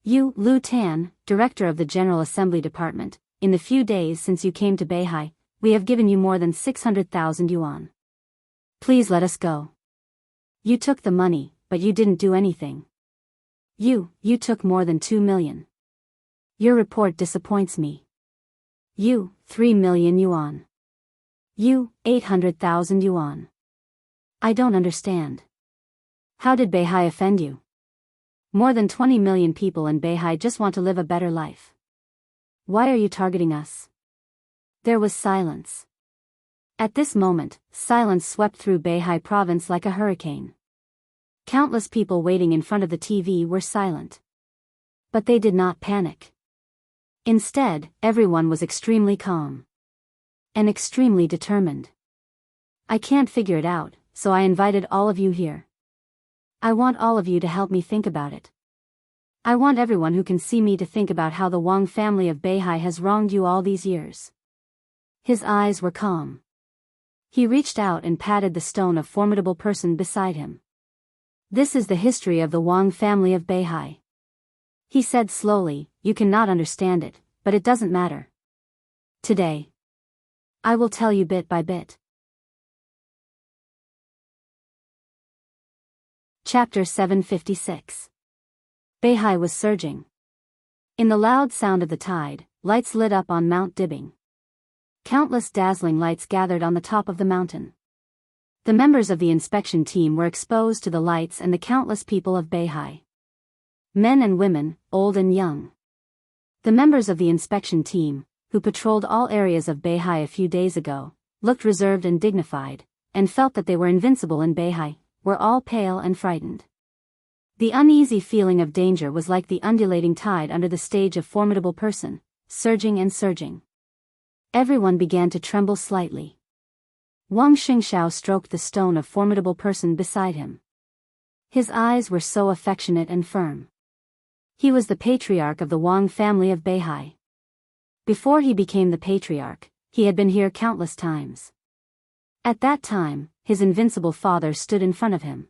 You, Lu Tan, director of the General Assembly Department, in the few days since you came to Beihai, we have given you more than 600,000 yuan. Please let us go. You took the money, but you didn't do anything. You took more than 2 million. Your report disappoints me. You, 3 million yuan. You, 800,000 yuan. I don't understand. How did Beihai offend you? More than 20 million people in Beihai just want to live a better life. Why are you targeting us? There was silence. At this moment, silence swept through Beihai province like a hurricane. Countless people waiting in front of the TV were silent. But they did not panic. Instead, everyone was extremely calm. And extremely determined. I can't figure it out, so I invited all of you here. I want all of you to help me think about it. I want everyone who can see me to think about how the Wang family of Beihai has wronged you all these years. His eyes were calm. He reached out and patted the stone of formidable person beside him. This is the history of the Wang family of Beihai. He said slowly, you cannot understand it, but it doesn't matter. Today, I will tell you bit by bit. Chapter 756. Beihai was surging. In the loud sound of the tide, lights lit up on Mount Dibing. Countless dazzling lights gathered on the top of the mountain. The members of the inspection team were exposed to the lights and the countless people of Beihai. Men and women, old and young. The members of the inspection team, who patrolled all areas of Beihai a few days ago, looked reserved and dignified, and felt that they were invincible in Beihai, were all pale and frightened. The uneasy feeling of danger was like the undulating tide under the stage of formidable person, surging and surging. Everyone began to tremble slightly. Wuxia Xianxia stroked the stone of formidable person beside him. His eyes were so affectionate and firm. He was the patriarch of the Wang family of Beihai. Before he became the patriarch, he had been here countless times. At that time, his invincible father stood in front of him.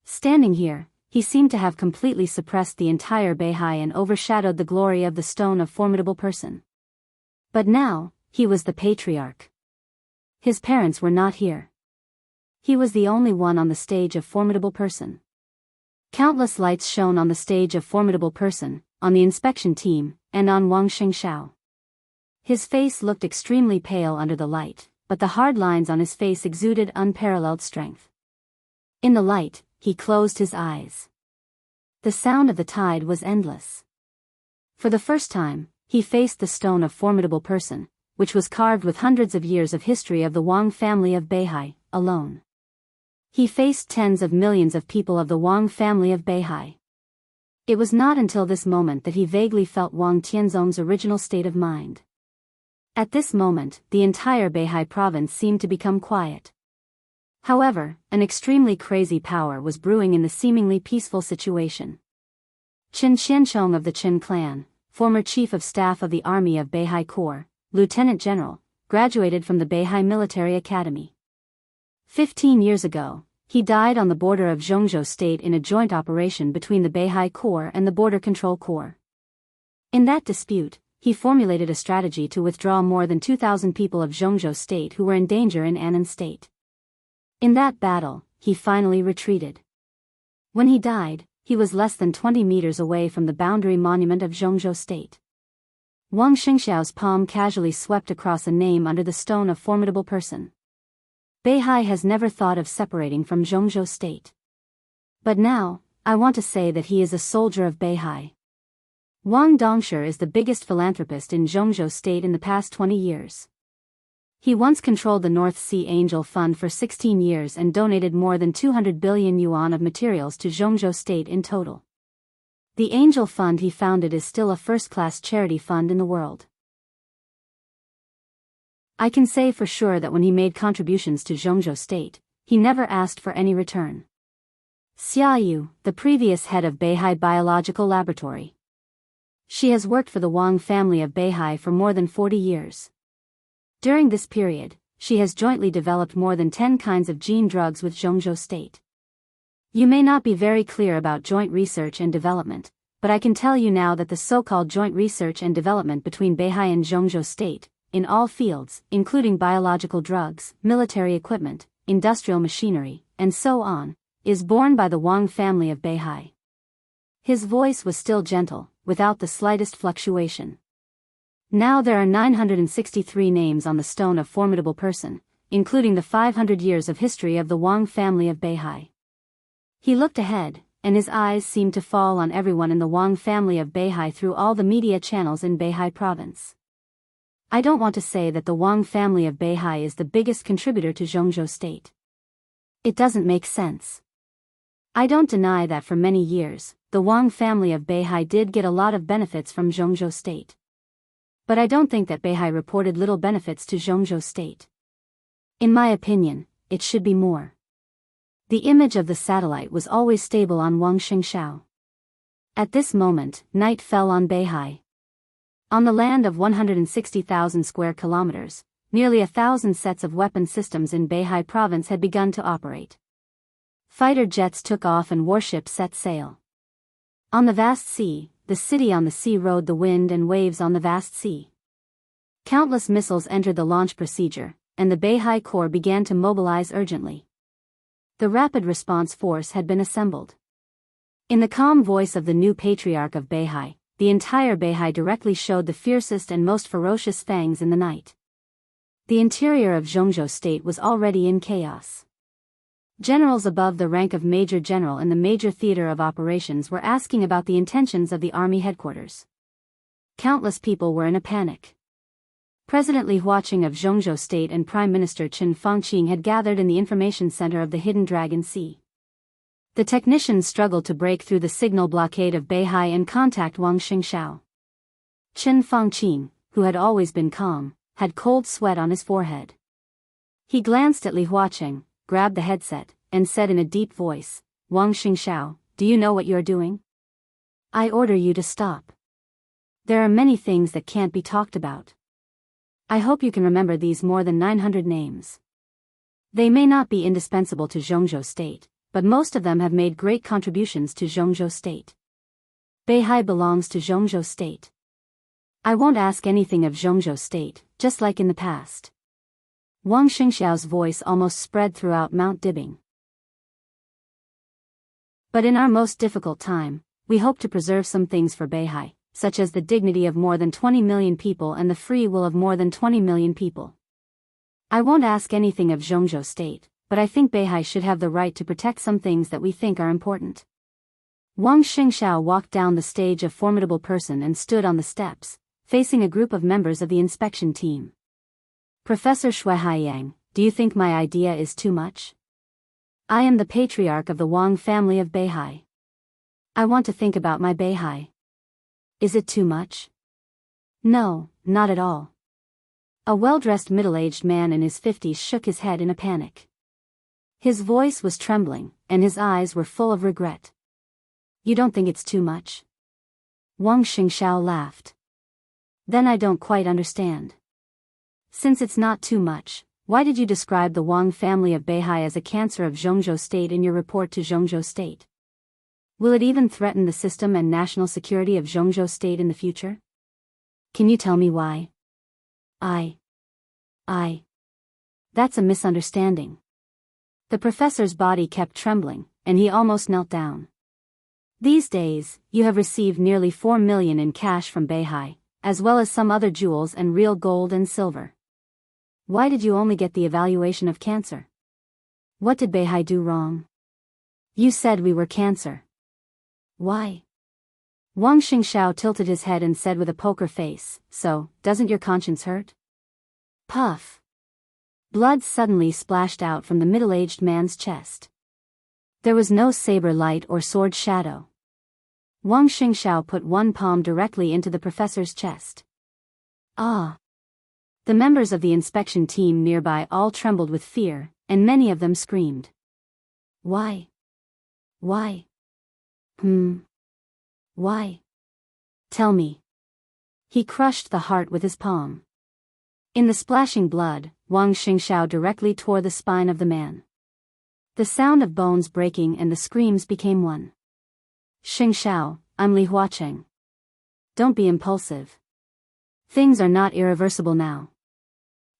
Standing here, he seemed to have completely suppressed the entire Beihai and overshadowed the glory of the stone of formidable person. But now, he was the patriarch. His parents were not here. He was the only one on the stage of formidable person. Countless lights shone on the stage of formidable person, on the inspection team, and on Wuxia Xianxia. His face looked extremely pale under the light, but the hard lines on his face exuded unparalleled strength. In the light, he closed his eyes. The sound of the tide was endless. For the first time, he faced the stone of formidable person, which was carved with hundreds of years of history of the Wang family of Beihai, alone. He faced tens of millions of people of the Wang family of Beihai. It was not until this moment that he vaguely felt Wang Tianzong's original state of mind. At this moment, the entire Beihai province seemed to become quiet. However, an extremely crazy power was brewing in the seemingly peaceful situation. Qin Xianchong of the Qin clan, former chief of staff of the army of Beihai Corps, lieutenant general, graduated from the Beihai Military Academy. 15 years ago, he died on the border of Jianghu State in a joint operation between the Beihai Corps and the Border Control Corps. In that dispute, he formulated a strategy to withdraw more than 2,000 people of Jianghu State who were in danger in Annan State. In that battle, he finally retreated. When he died, he was less than 20 meters away from the boundary monument of Jianghu State. Wang Xingxiao's palm casually swept across a name under the stone of formidable person. Beihai has never thought of separating from Jianghu State. But now, I want to say that he is a soldier of Beihai. Wang Dongshi is the biggest philanthropist in Jianghu State in the past 20 years. He once controlled the North Sea Angel Fund for 16 years and donated more than 200 billion yuan of materials to Jianghu State in total. The Angel Fund he founded is still a first-class charity fund in the world. I can say for sure that when he made contributions to Jianghu State, he never asked for any return. Xia Yu, the previous head of Beihai Biological Laboratory. She has worked for the Wang family of Beihai for more than 40 years. During this period, she has jointly developed more than 10 kinds of gene drugs with Jianghu State. You may not be very clear about joint research and development, but I can tell you now that the so-called joint research and development between Beihai and Jianghu State, in all fields, including biological drugs, military equipment, industrial machinery, and so on, is borne by the Wang family of Beihai. His voice was still gentle, without the slightest fluctuation. Now there are 963 names on the stone of formidable person, including the 500 years of history of the Wang family of Beihai. He looked ahead, and his eyes seemed to fall on everyone in the Wang family of Beihai through all the media channels in Beihai province. I don't want to say that the Wang family of Beihai is the biggest contributor to Jianghu State. It doesn't make sense. I don't deny that for many years, the Wang family of Beihai did get a lot of benefits from Jianghu State. But I don't think that Beihai reported little benefits to Jianghu State. In my opinion, it should be more. The image of the satellite was always stable on Wang Xingxiao. At this moment, night fell on Beihai. On the land of 160,000 square kilometers, nearly 1,000 sets of weapon systems in Beihai province had begun to operate. Fighter jets took off and warships set sail. On the vast sea, the city on the sea rode the wind and waves on the vast sea. Countless missiles entered the launch procedure, and the Beihai Corps began to mobilize urgently. The Rapid Response Force had been assembled. In the calm voice of the new patriarch of Beihai, the entire Beihai directly showed the fiercest and most ferocious fangs in the night. The interior of Jianghu State was already in chaos. Generals above the rank of Major General in the major theater of operations were asking about the intentions of the army headquarters. Countless people were in a panic. President Li Huaqing of Jianghu State and Prime Minister Chen Fangqing had gathered in the information center of the Hidden Dragon Sea. The technicians struggled to break through the signal blockade of Beihai and contact Wang Xingxiao. Chen Fangqing, who had always been calm, had cold sweat on his forehead. He glanced at Li Huaqing, grabbed the headset, and said in a deep voice, "Wang Xingxiao, do you know what you're doing? I order you to stop. There are many things that can't be talked about. I hope you can remember these more than 900 names. They may not be indispensable to Jianghu State, but most of them have made great contributions to Jianghu State. Beihai belongs to Jianghu State. I won't ask anything of Jianghu State, just like in the past." Wang Xingxiao's voice almost spread throughout Mount Dibing. But in our most difficult time, we hope to preserve some things for Beihai, such as the dignity of more than 20 million people and the free will of more than 20 million people. I won't ask anything of Jianghu State, but I think Beihai should have the right to protect some things that we think are important. Wang Xingxiao walked down the stage of formidable person and stood on the steps, facing a group of members of the inspection team. "Professor Shui Haiyang, do you think my idea is too much?" I am the patriarch of the Wang family of Beihai. I want to think about my Beihai. Is it too much? No, not at all. A well-dressed middle-aged man in his 50s shook his head in a panic. His voice was trembling, and his eyes were full of regret. You don't think it's too much? Wang Xianxia laughed. Then I don't quite understand. Since it's not too much, why did you describe the Wang family of Beihai as a cancer of Jianghu State in your report to Jianghu State? Will it even threaten the system and national security of Jianghu State in the future? Can you tell me why? That's a misunderstanding. The professor's body kept trembling, and he almost knelt down. These days, you have received nearly 4 million in cash from Beihai, as well as some other jewels and real gold and silver. Why did you only get the evaluation of cancer? What did Beihai do wrong? You said we were cancer. Why? Wang Xianxia tilted his head and said with a poker face, so, doesn't your conscience hurt? Puff. Blood suddenly splashed out from the middle-aged man's chest. There was no saber light or sword shadow. Wang Xianxia put one palm directly into the professor's chest. Ah! The members of the inspection team nearby all trembled with fear, and many of them screamed. Why? Why? Why? Tell me. He crushed the heart with his palm. In the splashing blood, Wang Xianxia directly tore the spine of the man. The sound of bones breaking and the screams became one. Xianxia, I'm Li Huacheng. Don't be impulsive. Things are not irreversible now.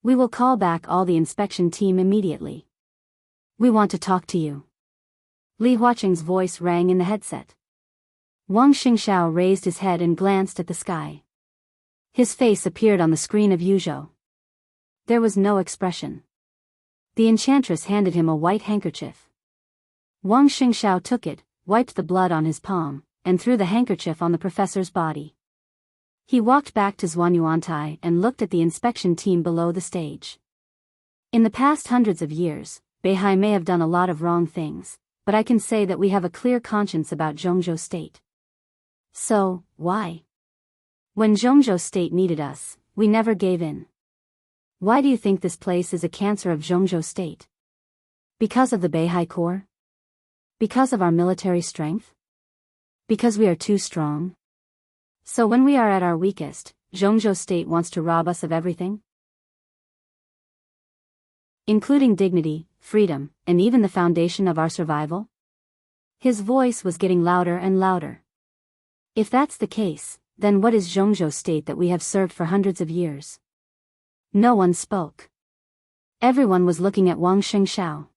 We will call back all the inspection team immediately. We want to talk to you. Li Huacheng's voice rang in the headset. Wang Xianxia raised his head and glanced at the sky. His face appeared on the screen of Yuzhou. There was no expression. The enchantress handed him a white handkerchief. Wang Xianxia took it, wiped the blood on his palm, and threw the handkerchief on the professor's body. He walked back to Zhuanyuantai and looked at the inspection team below the stage. In the past hundreds of years, Beihai may have done a lot of wrong things, but I can say that we have a clear conscience about Jianghu State. So, why? When Jianghu State needed us, we never gave in. Why do you think this place is a cancer of Jianghu State? Because of the Beihai Corps? Because of our military strength? Because we are too strong? So when we are at our weakest, Jianghu State wants to rob us of everything? Including dignity, freedom, and even the foundation of our survival? His voice was getting louder and louder. If that's the case, then what is Jianghu State that we have served for hundreds of years? No one spoke. Everyone was looking at Wang Xianxia.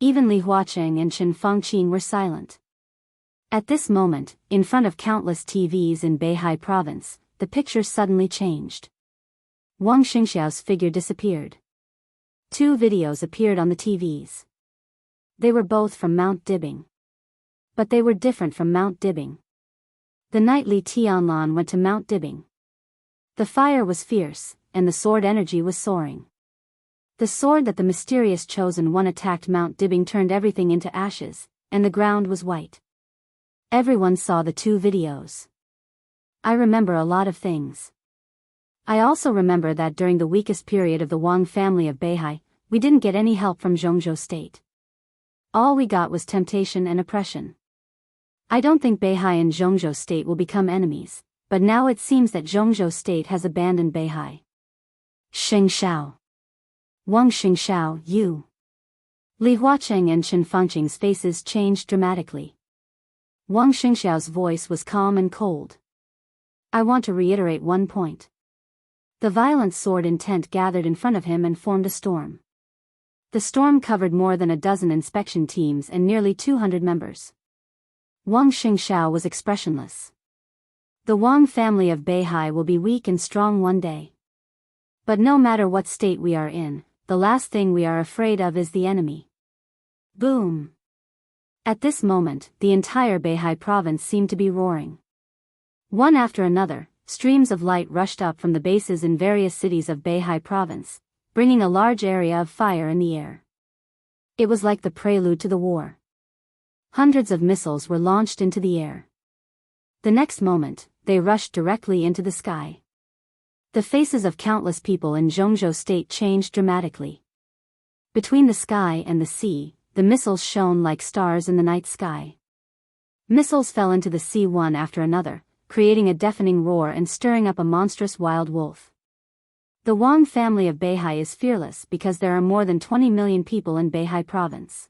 Even Li Huacheng and Chen Fangqing were silent. At this moment, in front of countless TVs in Beihai province, the picture suddenly changed. Wang Xianxia's figure disappeared. 2 videos appeared on the TVs. They were both from Mount Dibing. But they were different from Mount Dibing. The night Li Tianlan went to Mount Dibing. The fire was fierce, and the sword energy was soaring. The sword that the mysterious chosen one attacked Mount Dibing turned everything into ashes, and the ground was white. Everyone saw the 2 videos. I remember a lot of things. I also remember that during the weakest period of the Wang family of Beihai, we didn't get any help from Jianghu State. All we got was temptation and oppression. I don't think Beihai and Jianghu State will become enemies, but now it seems that Jianghu State has abandoned Beihai. Xianxiao. Wang Xianxia, you. Li Huacheng and Chen Fangqing's faces changed dramatically. Wang Xianxiao's voice was calm and cold. I want to reiterate one point. The violent sword intent gathered in front of him and formed a storm. The storm covered more than a dozen inspection teams and nearly 200 members. Wang Xianxia was expressionless. The Wang family of Beihai will be weak and strong one day. But no matter what state we are in, the last thing we are afraid of is the enemy. Boom! At this moment, the entire Beihai province seemed to be roaring. One after another, streams of light rushed up from the bases in various cities of Beihai province, bringing a large area of fire in the air. It was like the prelude to the war. Hundreds of missiles were launched into the air. The next moment, they rushed directly into the sky. The faces of countless people in Jianghu state changed dramatically. Between the sky and the sea, the missiles shone like stars in the night sky. Missiles fell into the sea one after another, creating a deafening roar and stirring up a monstrous wild wolf. The Wang family of Beihai is fearless because there are more than 20 million people in Beihai province.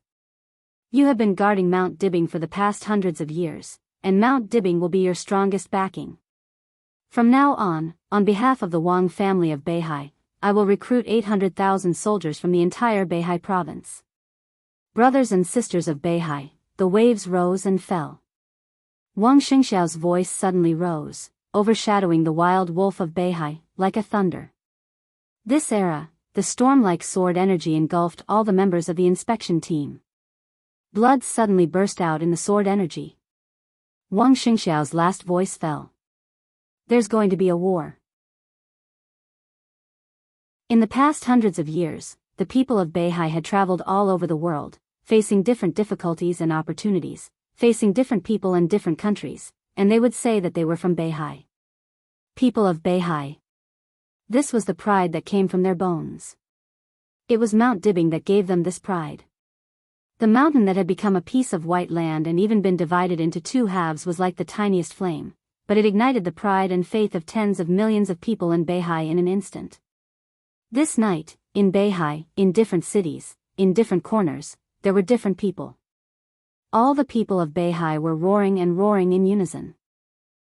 You have been guarding Mount Dibing for the past hundreds of years, and Mount Dibing will be your strongest backing. From now on behalf of the Wang family of Beihai, I will recruit 800,000 soldiers from the entire Beihai province. Brothers and sisters of Beihai, the waves rose and fell. Wang Xianxiao's voice suddenly rose, overshadowing the wild wolf of Beihai, like a thunder. This era, the storm-like sword energy engulfed all the members of the inspection team. Blood suddenly burst out in the sword energy. Wang Xianxiao's last voice fell. There's going to be a war. In the past hundreds of years, the people of Beihai had traveled all over the world, facing different difficulties and opportunities, facing different people in different countries, and they would say that they were from Beihai. People of Beihai. This was the pride that came from their bones. It was Mount Dibing that gave them this pride. The mountain that had become a piece of white land and even been divided into two halves was like the tiniest flame, but it ignited the pride and faith of tens of millions of people in Beihai in an instant. This night, in Beihai, in different cities, in different corners, there were different people. All the people of Beihai were roaring and roaring in unison.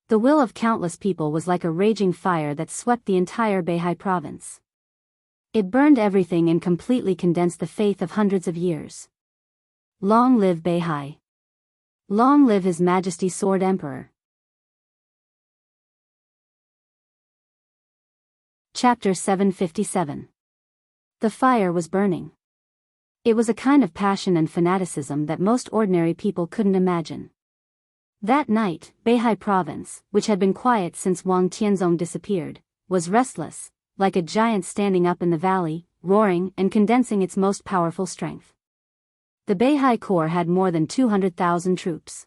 The will of countless people was like a raging fire that swept the entire Beihai province. It burned everything and completely condensed the faith of hundreds of years. Long live Beihai. Long live His Majesty Sword Emperor. Chapter 757. The fire was burning. It was a kind of passion and fanaticism that most ordinary people couldn't imagine. That night, Beihai province, which had been quiet since Wang Tianzong disappeared, was restless, like a giant standing up in the valley, roaring and condensing its most powerful strength. The Beihai Corps had more than 200,000 troops.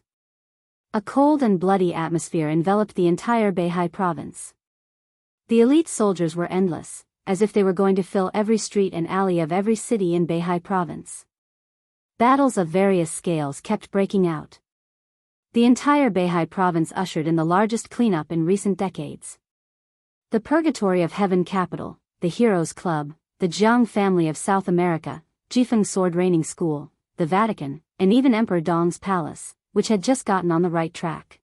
A cold and bloody atmosphere enveloped the entire Beihai province. The elite soldiers were endless, as if they were going to fill every street and alley of every city in Beihai province. Battles of various scales kept breaking out. The entire Beihai province ushered in the largest cleanup in recent decades. The Purgatory of Heaven capital, the Heroes Club, the Jiang family of South America, Jifeng Sword Raining School, the Vatican, and even Emperor Dong's palace, which had just gotten on the right track.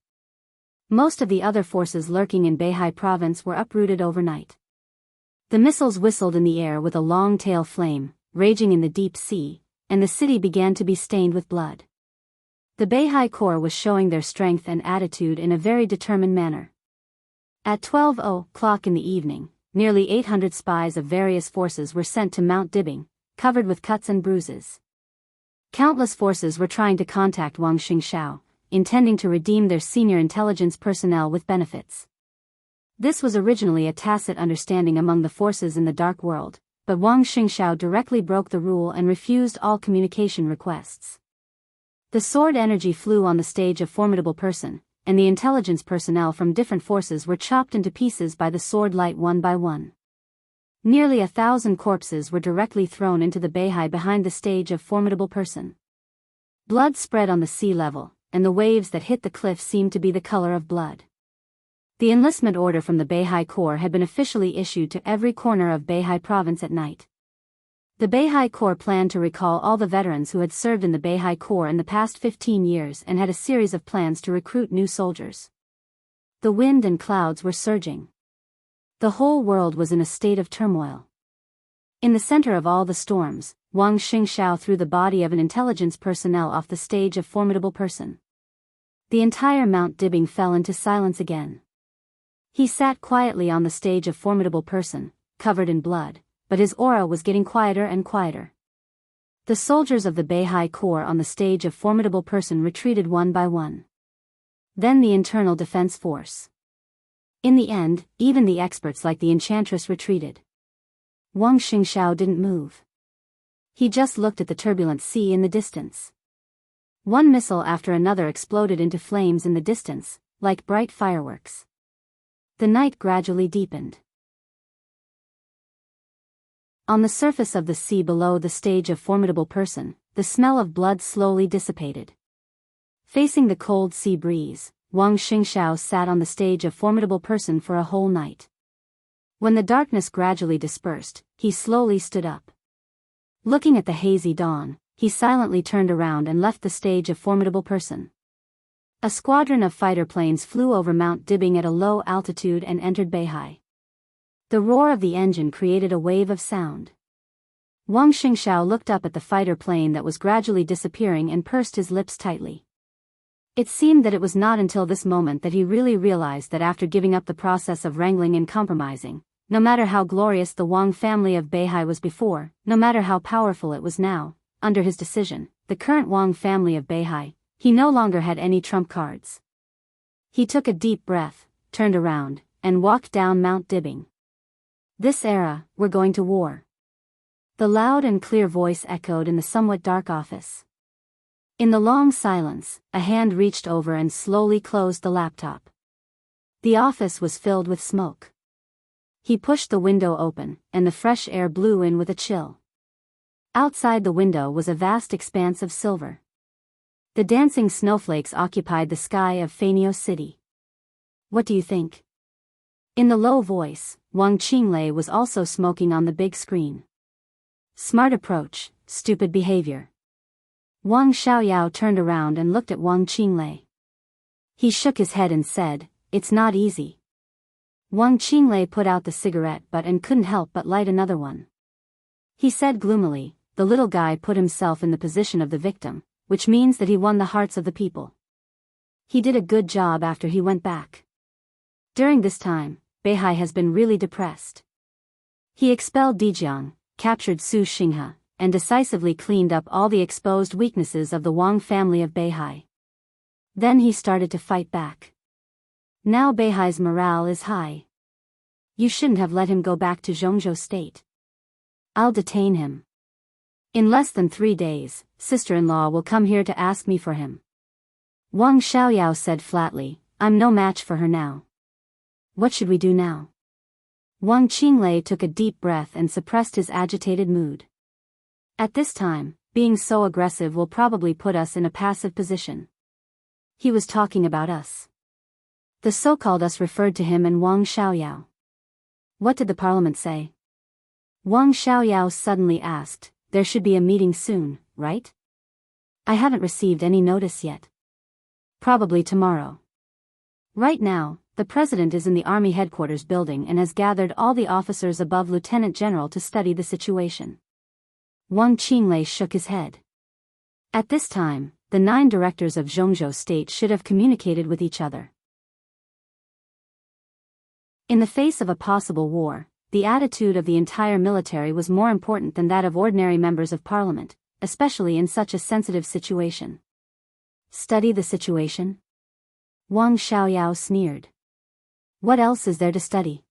Most of the other forces lurking in Beihai province were uprooted overnight. The missiles whistled in the air with a long tail flame, raging in the deep sea, and the city began to be stained with blood. The Beihai Corps was showing their strength and attitude in a very determined manner. At 12:00 in the evening, nearly 800 spies of various forces were sent to Mount Dibing, covered with cuts and bruises. Countless forces were trying to contact Wang Xianxiao, intending to redeem their senior intelligence personnel with benefits. This was originally a tacit understanding among the forces in the Dark World, but Wang Xianxiao directly broke the rule and refused all communication requests. The sword energy flew on the stage of formidable person, and the intelligence personnel from different forces were chopped into pieces by the sword light one by one. Nearly 1,000 corpses were directly thrown into the Beihai behind the stage of formidable person. Blood spread on the sea level, and the waves that hit the cliff seemed to be the color of blood. The enlistment order from the Beihai Corps had been officially issued to every corner of Beihai province at night. The Beihai Corps planned to recall all the veterans who had served in the Beihai Corps in the past 15 years and had a series of plans to recruit new soldiers. The wind and clouds were surging. The whole world was in a state of turmoil. In the center of all the storms, Wang Xianxiao threw the body of an intelligence personnel off the stage of formidable person. The entire Mount Dibing fell into silence again. He sat quietly on the stage of formidable person, covered in blood, but his aura was getting quieter and quieter. The soldiers of the Beihai Corps on the stage of formidable person retreated one by one. Then the internal defense force. In the end, even the experts like the enchantress retreated. Wang Xianxiao didn't move. He just looked at the turbulent sea in the distance. One missile after another exploded into flames in the distance, like bright fireworks. The night gradually deepened. On the surface of the sea below the stage of Formidable Person, the smell of blood slowly dissipated. Facing the cold sea breeze, Wuxia Xianxia sat on the stage of Formidable Person for a whole night. When the darkness gradually dispersed, he slowly stood up. Looking at the hazy dawn, he silently turned around and left the stage of Formidable Person. A squadron of fighter planes flew over Mount Dibing at a low altitude and entered Beihai. The roar of the engine created a wave of sound. Wuxia Xianxia looked up at the fighter plane that was gradually disappearing and pursed his lips tightly. It seemed that it was not until this moment that he really realized that after giving up the process of wrangling and compromising, no matter how glorious the Wang family of Beihai was before, no matter how powerful it was now, under his decision, the current Wang family of Beihai, he no longer had any trump cards. He took a deep breath, turned around, and walked down Mount Dibing. This era, we're going to war. The loud and clear voice echoed in the somewhat dark office. In the long silence, a hand reached over and slowly closed the laptop. The office was filled with smoke. He pushed the window open, and the fresh air blew in with a chill. Outside the window was a vast expanse of silver. The dancing snowflakes occupied the sky of Fanio City. What do you think? In the low voice, Wang Qinglei was also smoking on the big screen. Smart approach, stupid behavior. Wang Xiaoyao turned around and looked at Wang Qinglei. He shook his head and said, "It's not easy." Wang Qinglei put out the cigarette butt and couldn't help but light another one. He said gloomily, "The little guy put himself in the position of the victim, which means that he won the hearts of the people. He did a good job after he went back. During this time, Beihai has been really depressed. He expelled Dijiang, captured Su Xinghe, and decisively cleaned up all the exposed weaknesses of the Wang family of Beihai. Then he started to fight back. Now Beihai's morale is high. You shouldn't have let him go back to Jianghu state. I'll detain him. In less than 3 days, sister-in-law will come here to ask me for him." Wang Xiaoyao said flatly, "I'm no match for her now. What should we do now?" Wang Qinglei took a deep breath and suppressed his agitated mood. At this time, being so aggressive will probably put us in a passive position. He was talking about us. The so-called us referred to him and Wang Xiaoyao. What did the parliament say? Wang Xiaoyao suddenly asked. There should be a meeting soon, right? I haven't received any notice yet. Probably tomorrow. Right now, the president is in the army headquarters building and has gathered all the officers above lieutenant general to study the situation. Wang Qinglei shook his head. At this time, the 9 directors of Jianghu state should have communicated with each other. In the face of a possible war, the attitude of the entire military was more important than that of ordinary members of parliament, especially in such a sensitive situation. Study the situation? Wang Xiaoyao sneered. What else is there to study?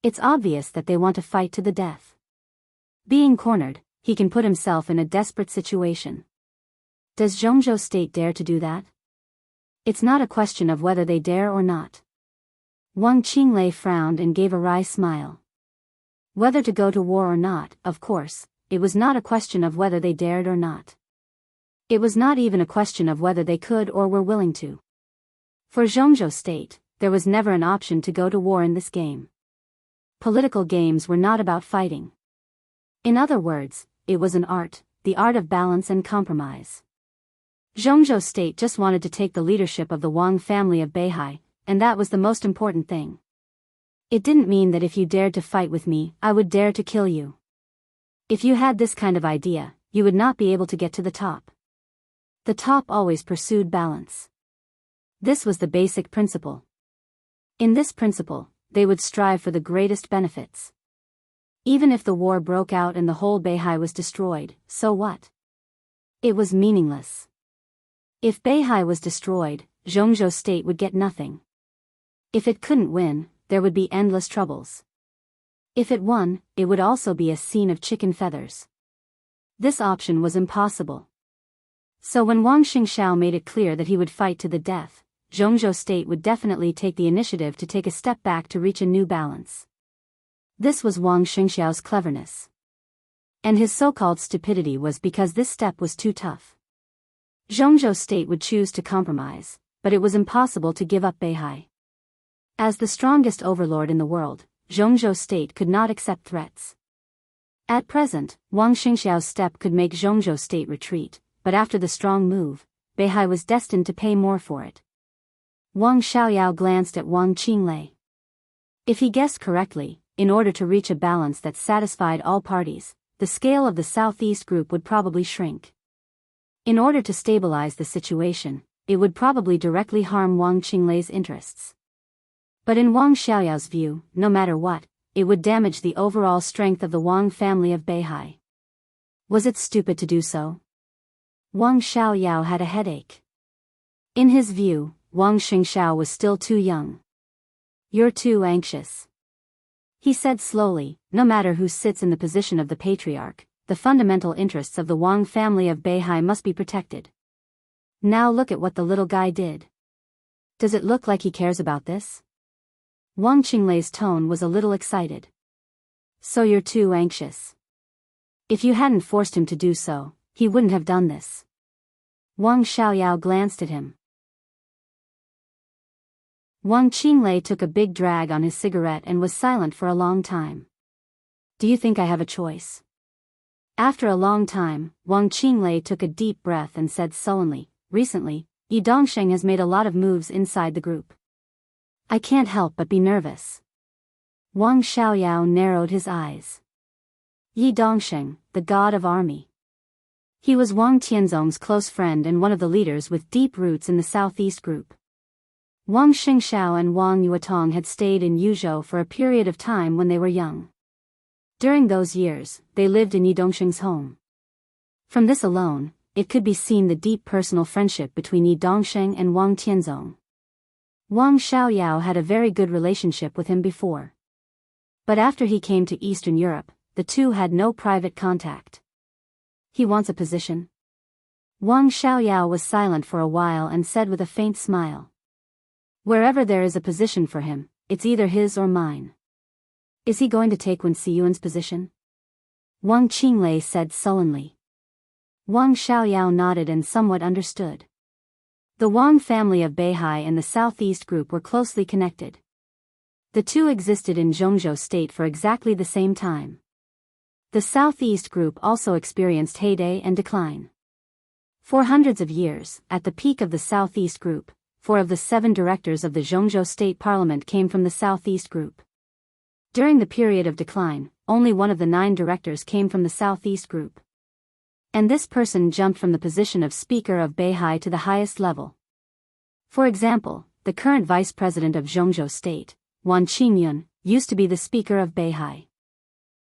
It's obvious that they want to fight to the death. Being cornered, he can put himself in a desperate situation. Does Jianghu state dare to do that? It's not a question of whether they dare or not. Wang Qinglei frowned and gave a wry smile. Whether to go to war or not, of course, it was not a question of whether they dared or not. It was not even a question of whether they could or were willing to. For Jianghu state, there was never an option to go to war in this game. Political games were not about fighting. In other words, it was an art, the art of balance and compromise. Jianghu state just wanted to take the leadership of the Wang family of Beihai, and that was the most important thing. It didn't mean that if you dared to fight with me, I would dare to kill you. If you had this kind of idea, you would not be able to get to the top. The top always pursued balance. This was the basic principle. In this principle, they would strive for the greatest benefits. Even if the war broke out and the whole Beihai was destroyed, so what? It was meaningless. If Beihai was destroyed, Jianghu state would get nothing. If it couldn't win, there would be endless troubles. If it won, it would also be a scene of chicken feathers. This option was impossible. So when Wang Xingxiao made it clear that he would fight to the death, Jianghu state would definitely take the initiative to take a step back to reach a new balance. This was Wang Xingxiao's cleverness. And his so-called stupidity was because this step was too tough. Jianghu state would choose to compromise, but it was impossible to give up Beihai. As the strongest overlord in the world, Jianghu state could not accept threats. At present, Wang Xingxiao's step could make Jianghu state retreat, but after the strong move, Beihai was destined to pay more for it. Wang Xiaoyao glanced at Wang Qinglei. If he guessed correctly, in order to reach a balance that satisfied all parties, the scale of the Southeast group would probably shrink. In order to stabilize the situation, it would probably directly harm Wang Qinglei's interests. But in Wang Xiaoyao's view, no matter what, it would damage the overall strength of the Wang family of Beihai. Was it stupid to do so? Wang Xiaoyao had a headache. In his view, Wang Xingxiao was still too young. "You're too anxious," he said slowly. No matter who sits in the position of the patriarch, the fundamental interests of the Wang family of Beihai must be protected. Now look at what the little guy did. Does it look like he cares about this? Wang Qinglei's tone was a little excited. So you're too anxious. If you hadn't forced him to do so, he wouldn't have done this. Wang Xiaoyao glanced at him. Wang Qinglei took a big drag on his cigarette and was silent for a long time. Do you think I have a choice? After a long time, Wang Qinglei took a deep breath and said sullenly, recently, Yi Dongsheng has made a lot of moves inside the group. I can't help but be nervous. Wang Xiaoyao narrowed his eyes. Yi Dongsheng, the god of army. He was Wang Tianzong's close friend and one of the leaders with deep roots in the Southeast group. Wang Xingxiao and Wang Yuetong had stayed in Yuzhou for a period of time when they were young. During those years, they lived in Yi Dongsheng's home. From this alone, it could be seen the deep personal friendship between Yi Dongsheng and Wang Tianzong. Wang Xiaoyao had a very good relationship with him before. But after he came to Eastern Europe, the two had no private contact. He wants a position? Wang Xiaoyao was silent for a while and said with a faint smile. Wherever there is a position for him, it's either his or mine. Is he going to take Wen Siyuan's position? Wang Qinglei said sullenly. Wang Xiaoyao nodded and somewhat understood. The Wang family of Beihai and the Southeast group were closely connected. The two existed in Jianghu state for exactly the same time. The Southeast group also experienced heyday and decline. For hundreds of years, at the peak of the Southeast group, 4 of the 7 directors of the Jianghu state parliament came from the Southeast group. During the period of decline, only 1 of the 9 directors came from the Southeast group. And this person jumped from the position of Speaker of Beihai to the highest level. For example, the current Vice President of Jianghu State, Wan Qingyun, used to be the Speaker of Beihai.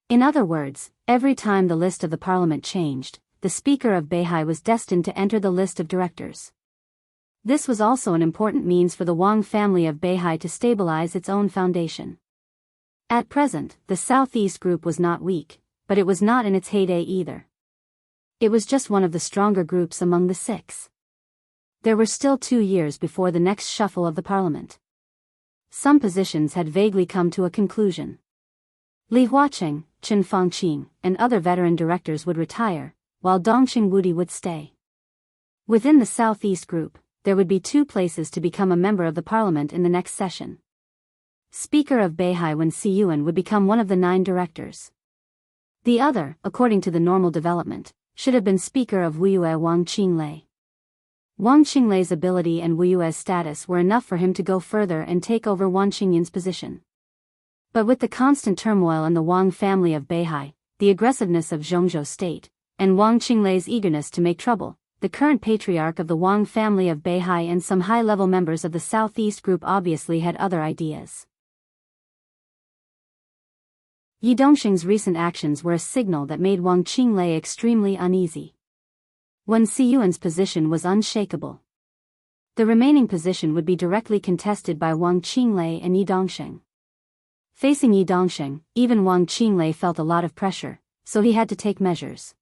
In other words, every time the list of the parliament changed, the Speaker of Beihai was destined to enter the list of directors. This was also an important means for the Wang family of Beihai to stabilize its own foundation. At present, the Southeast group was not weak, but it was not in its heyday either. It was just one of the stronger groups among the 6. There were still 2 years before the next shuffle of the parliament. Some positions had vaguely come to a conclusion. Li Huaqing, Chen Fangqing, and other veteran directors would retire, while Dongqing Wudi would stay. Within the Southeast group, there would be 2 places to become a member of the parliament in the next session. Speaker of Beihai Wen Siyuan would become one of the 9 directors. The other, according to the normal development, should have been Speaker of Wuyue Wang Qinglei. Wang Qinglei's ability and Wuyue's status were enough for him to go further and take over Wang Qingyun's position. But with the constant turmoil in the Wang family of Beihai, the aggressiveness of Jianghu state, and Wang Qinglei's eagerness to make trouble, the current patriarch of the Wang family of Beihai and some high-level members of the Southeast group obviously had other ideas. Yi Dongsheng's recent actions were a signal that made Wang Qinglei extremely uneasy. Wen Siyuan's position was unshakable. The remaining position would be directly contested by Wang Qinglei and Yi Dongsheng. Facing Yi Dongsheng, even Wang Qinglei felt a lot of pressure, so he had to take measures.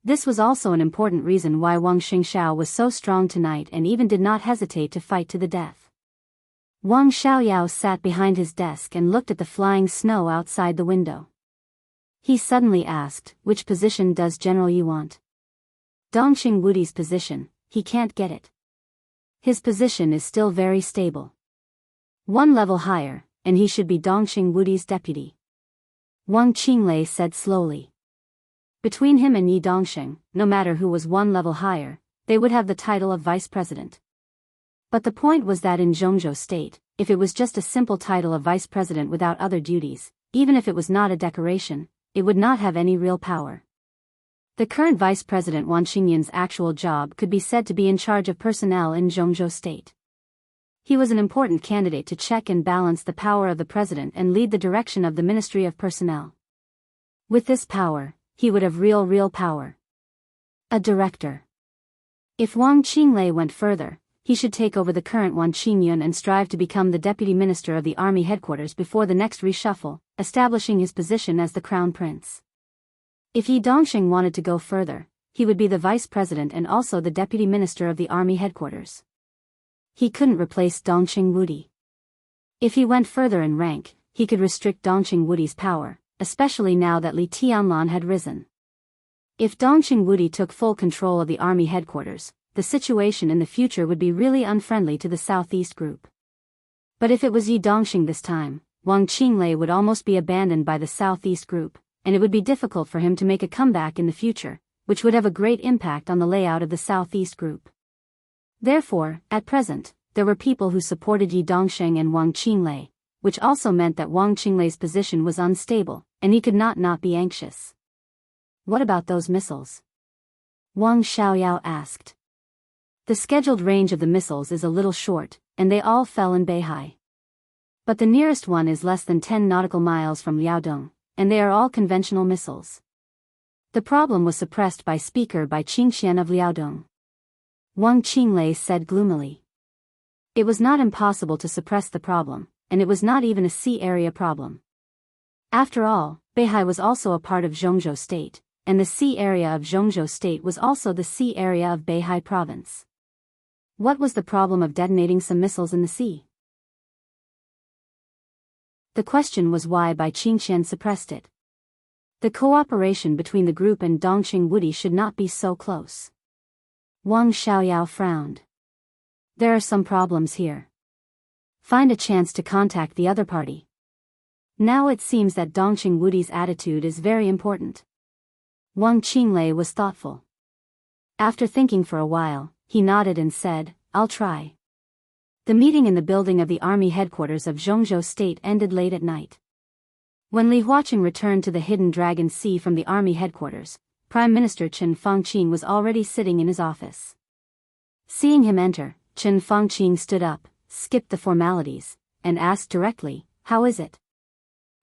This was also an important reason why Wang Xingxiao was so strong tonight and even did not hesitate to fight to the death. Wang Xiaoyao sat behind his desk and looked at the flying snow outside the window. He suddenly asked, "Which position does General Yi want?" Dongxing Wudi's position. He can't get it. His position is still very stable. One level higher, and he should be Dongxing Wudi's deputy. Wang Qinglei said slowly. Between him and Yi Dongxing, no matter who was one level higher, they would have the title of vice president. But the point was that in Jianghu state, if it was just a simple title of vice president without other duties, even if it was not a decoration, it would not have any real power. The current vice president Wan Xingyan's actual job could be said to be in charge of personnel in Jianghu state. He was an important candidate to check and balance the power of the president and lead the direction of the Ministry of Personnel. With this power, he would have real power. A director. If Wang Qinglei went further, he should take over the current Wan Qingyun and strive to become the deputy minister of the army headquarters before the next reshuffle, establishing his position as the crown prince. If Yi Dongxing wanted to go further, he would be the vice president and also the deputy minister of the army headquarters. He couldn't replace Dongxing Wudi. If he went further in rank, he could restrict Dongxing Wudi's power, especially now that Li Tianlan had risen. If Dongxing Wudi took full control of the army headquarters, the situation in the future would be really unfriendly to the Southeast group. But if it was Yi Dongxing this time, Wang Qinglei would almost be abandoned by the Southeast group, and it would be difficult for him to make a comeback in the future, which would have a great impact on the layout of the Southeast group. Therefore, at present, there were people who supported Yi Dongxing and Wang Qinglei, which also meant that Wang Qinglei's position was unstable, and he could not be anxious. What about those missiles? Wang Xiaoyao asked. The scheduled range of the missiles is a little short, and they all fell in Beihai. But the nearest one is less than 10 nautical miles from Liaodong, and they are all conventional missiles. The problem was suppressed by Qingxian of Liaodong. Wang Qinglei said gloomily. It was not impossible to suppress the problem, and it was not even a sea area problem. After all, Beihai was also a part of Jianghu state, and the sea area of Jianghu state was also the sea area of Beihai province. What was the problem of detonating some missiles in the sea? The question was why Qingxian suppressed it. The cooperation between the group and Dongxing Wudi should not be so close. Wang Xiaoyao frowned. There are some problems here. Find a chance to contact the other party. Now it seems that Dongxing Wudi's attitude is very important. Wang Qinglei was thoughtful. After thinking for a while, he nodded and said, "I'll try." The meeting in the building of the army headquarters of Jianghu state ended late at night. When Li Huaqing returned to the Hidden Dragon Sea from the army headquarters, Prime Minister Chen Fangqing was already sitting in his office. Seeing him enter, Chen Fangqing stood up, skipped the formalities, and asked directly, "How is it?"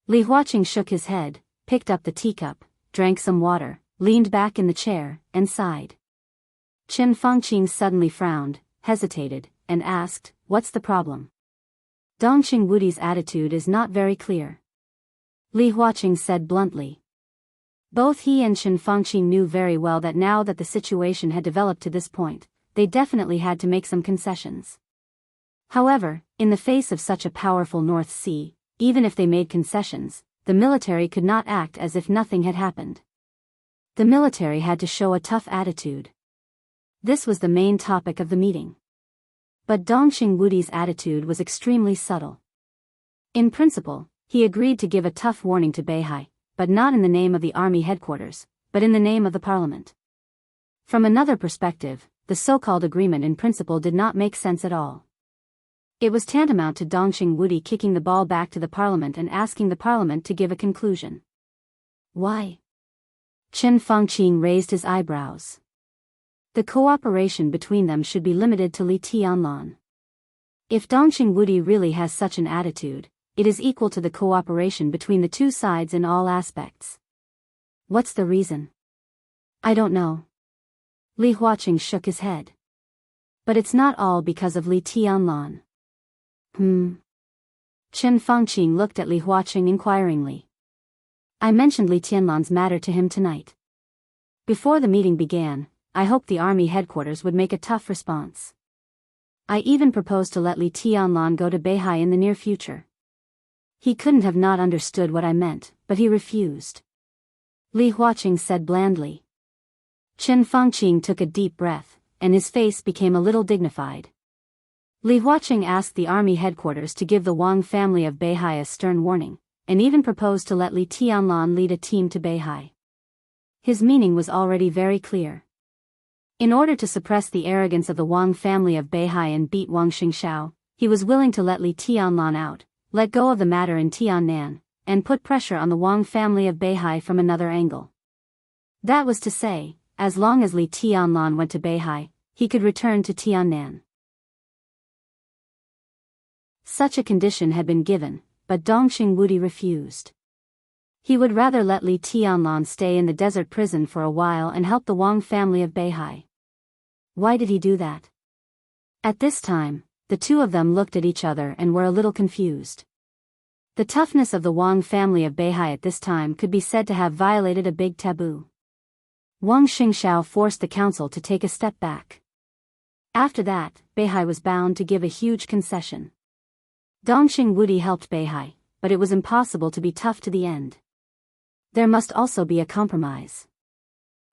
Li Huaqing shook his head, picked up the teacup, drank some water, leaned back in the chair, and sighed. Chen Fangqing suddenly frowned, hesitated, and asked, "What's the problem?" Dongxing Wudi's attitude is not very clear. Li Huaqing said bluntly. Both he and Chen Fangqing knew very well that now that the situation had developed to this point, they definitely had to make some concessions. However, in the face of such a powerful North Sea, even if they made concessions, the military could not act as if nothing had happened. The military had to show a tough attitude. This was the main topic of the meeting. But Dongxing Wudi's attitude was extremely subtle. In principle, he agreed to give a tough warning to Beihai, but not in the name of the army headquarters, but in the name of the parliament. From another perspective, the so-called agreement in principle did not make sense at all. It was tantamount to Dongxing Wudi kicking the ball back to the parliament and asking the parliament to give a conclusion. Why? Chen Fangqing raised his eyebrows. The cooperation between them should be limited to Li Tianlan. If Dongxing Wudi really has such an attitude, it is equal to the cooperation between the two sides in all aspects. What's the reason? I don't know. Li Huaqing shook his head. But it's not all because of Li Tianlan. Chen Fangqing looked at Li Huaqing inquiringly. I mentioned Li Tianlan's matter to him tonight. Before the meeting began, I hoped the army headquarters would make a tough response. I even proposed to let Li Tianlan go to Beihai in the near future. He couldn't have not understood what I meant, but he refused. Li Huaqing said blandly. Chen Fangqing took a deep breath, and his face became a little dignified. Li Huaqing asked the army headquarters to give the Wang family of Beihai a stern warning, and even proposed to let Li Tianlan lead a team to Beihai. His meaning was already very clear. In order to suppress the arrogance of the Wang family of Beihai and beat Wang Xingxiao, he was willing to let Li Tianlan out, let go of the matter in Tiannan, and put pressure on the Wang family of Beihai from another angle. That was to say, as long as Li Tianlan went to Beihai, he could return to Tiannan. Such a condition had been given, but Dongxing Wudi refused. He would rather let Li Tianlan stay in the desert prison for a while and help the Wang family of Beihai. Why did he do that? At this time, the two of them looked at each other and were a little confused. The toughness of the Wang family of Beihai at this time could be said to have violated a big taboo. Wang Xingxiao forced the council to take a step back. After that, Beihai was bound to give a huge concession. Dongxing Wudi helped Beihai, but it was impossible to be tough to the end. There must also be a compromise.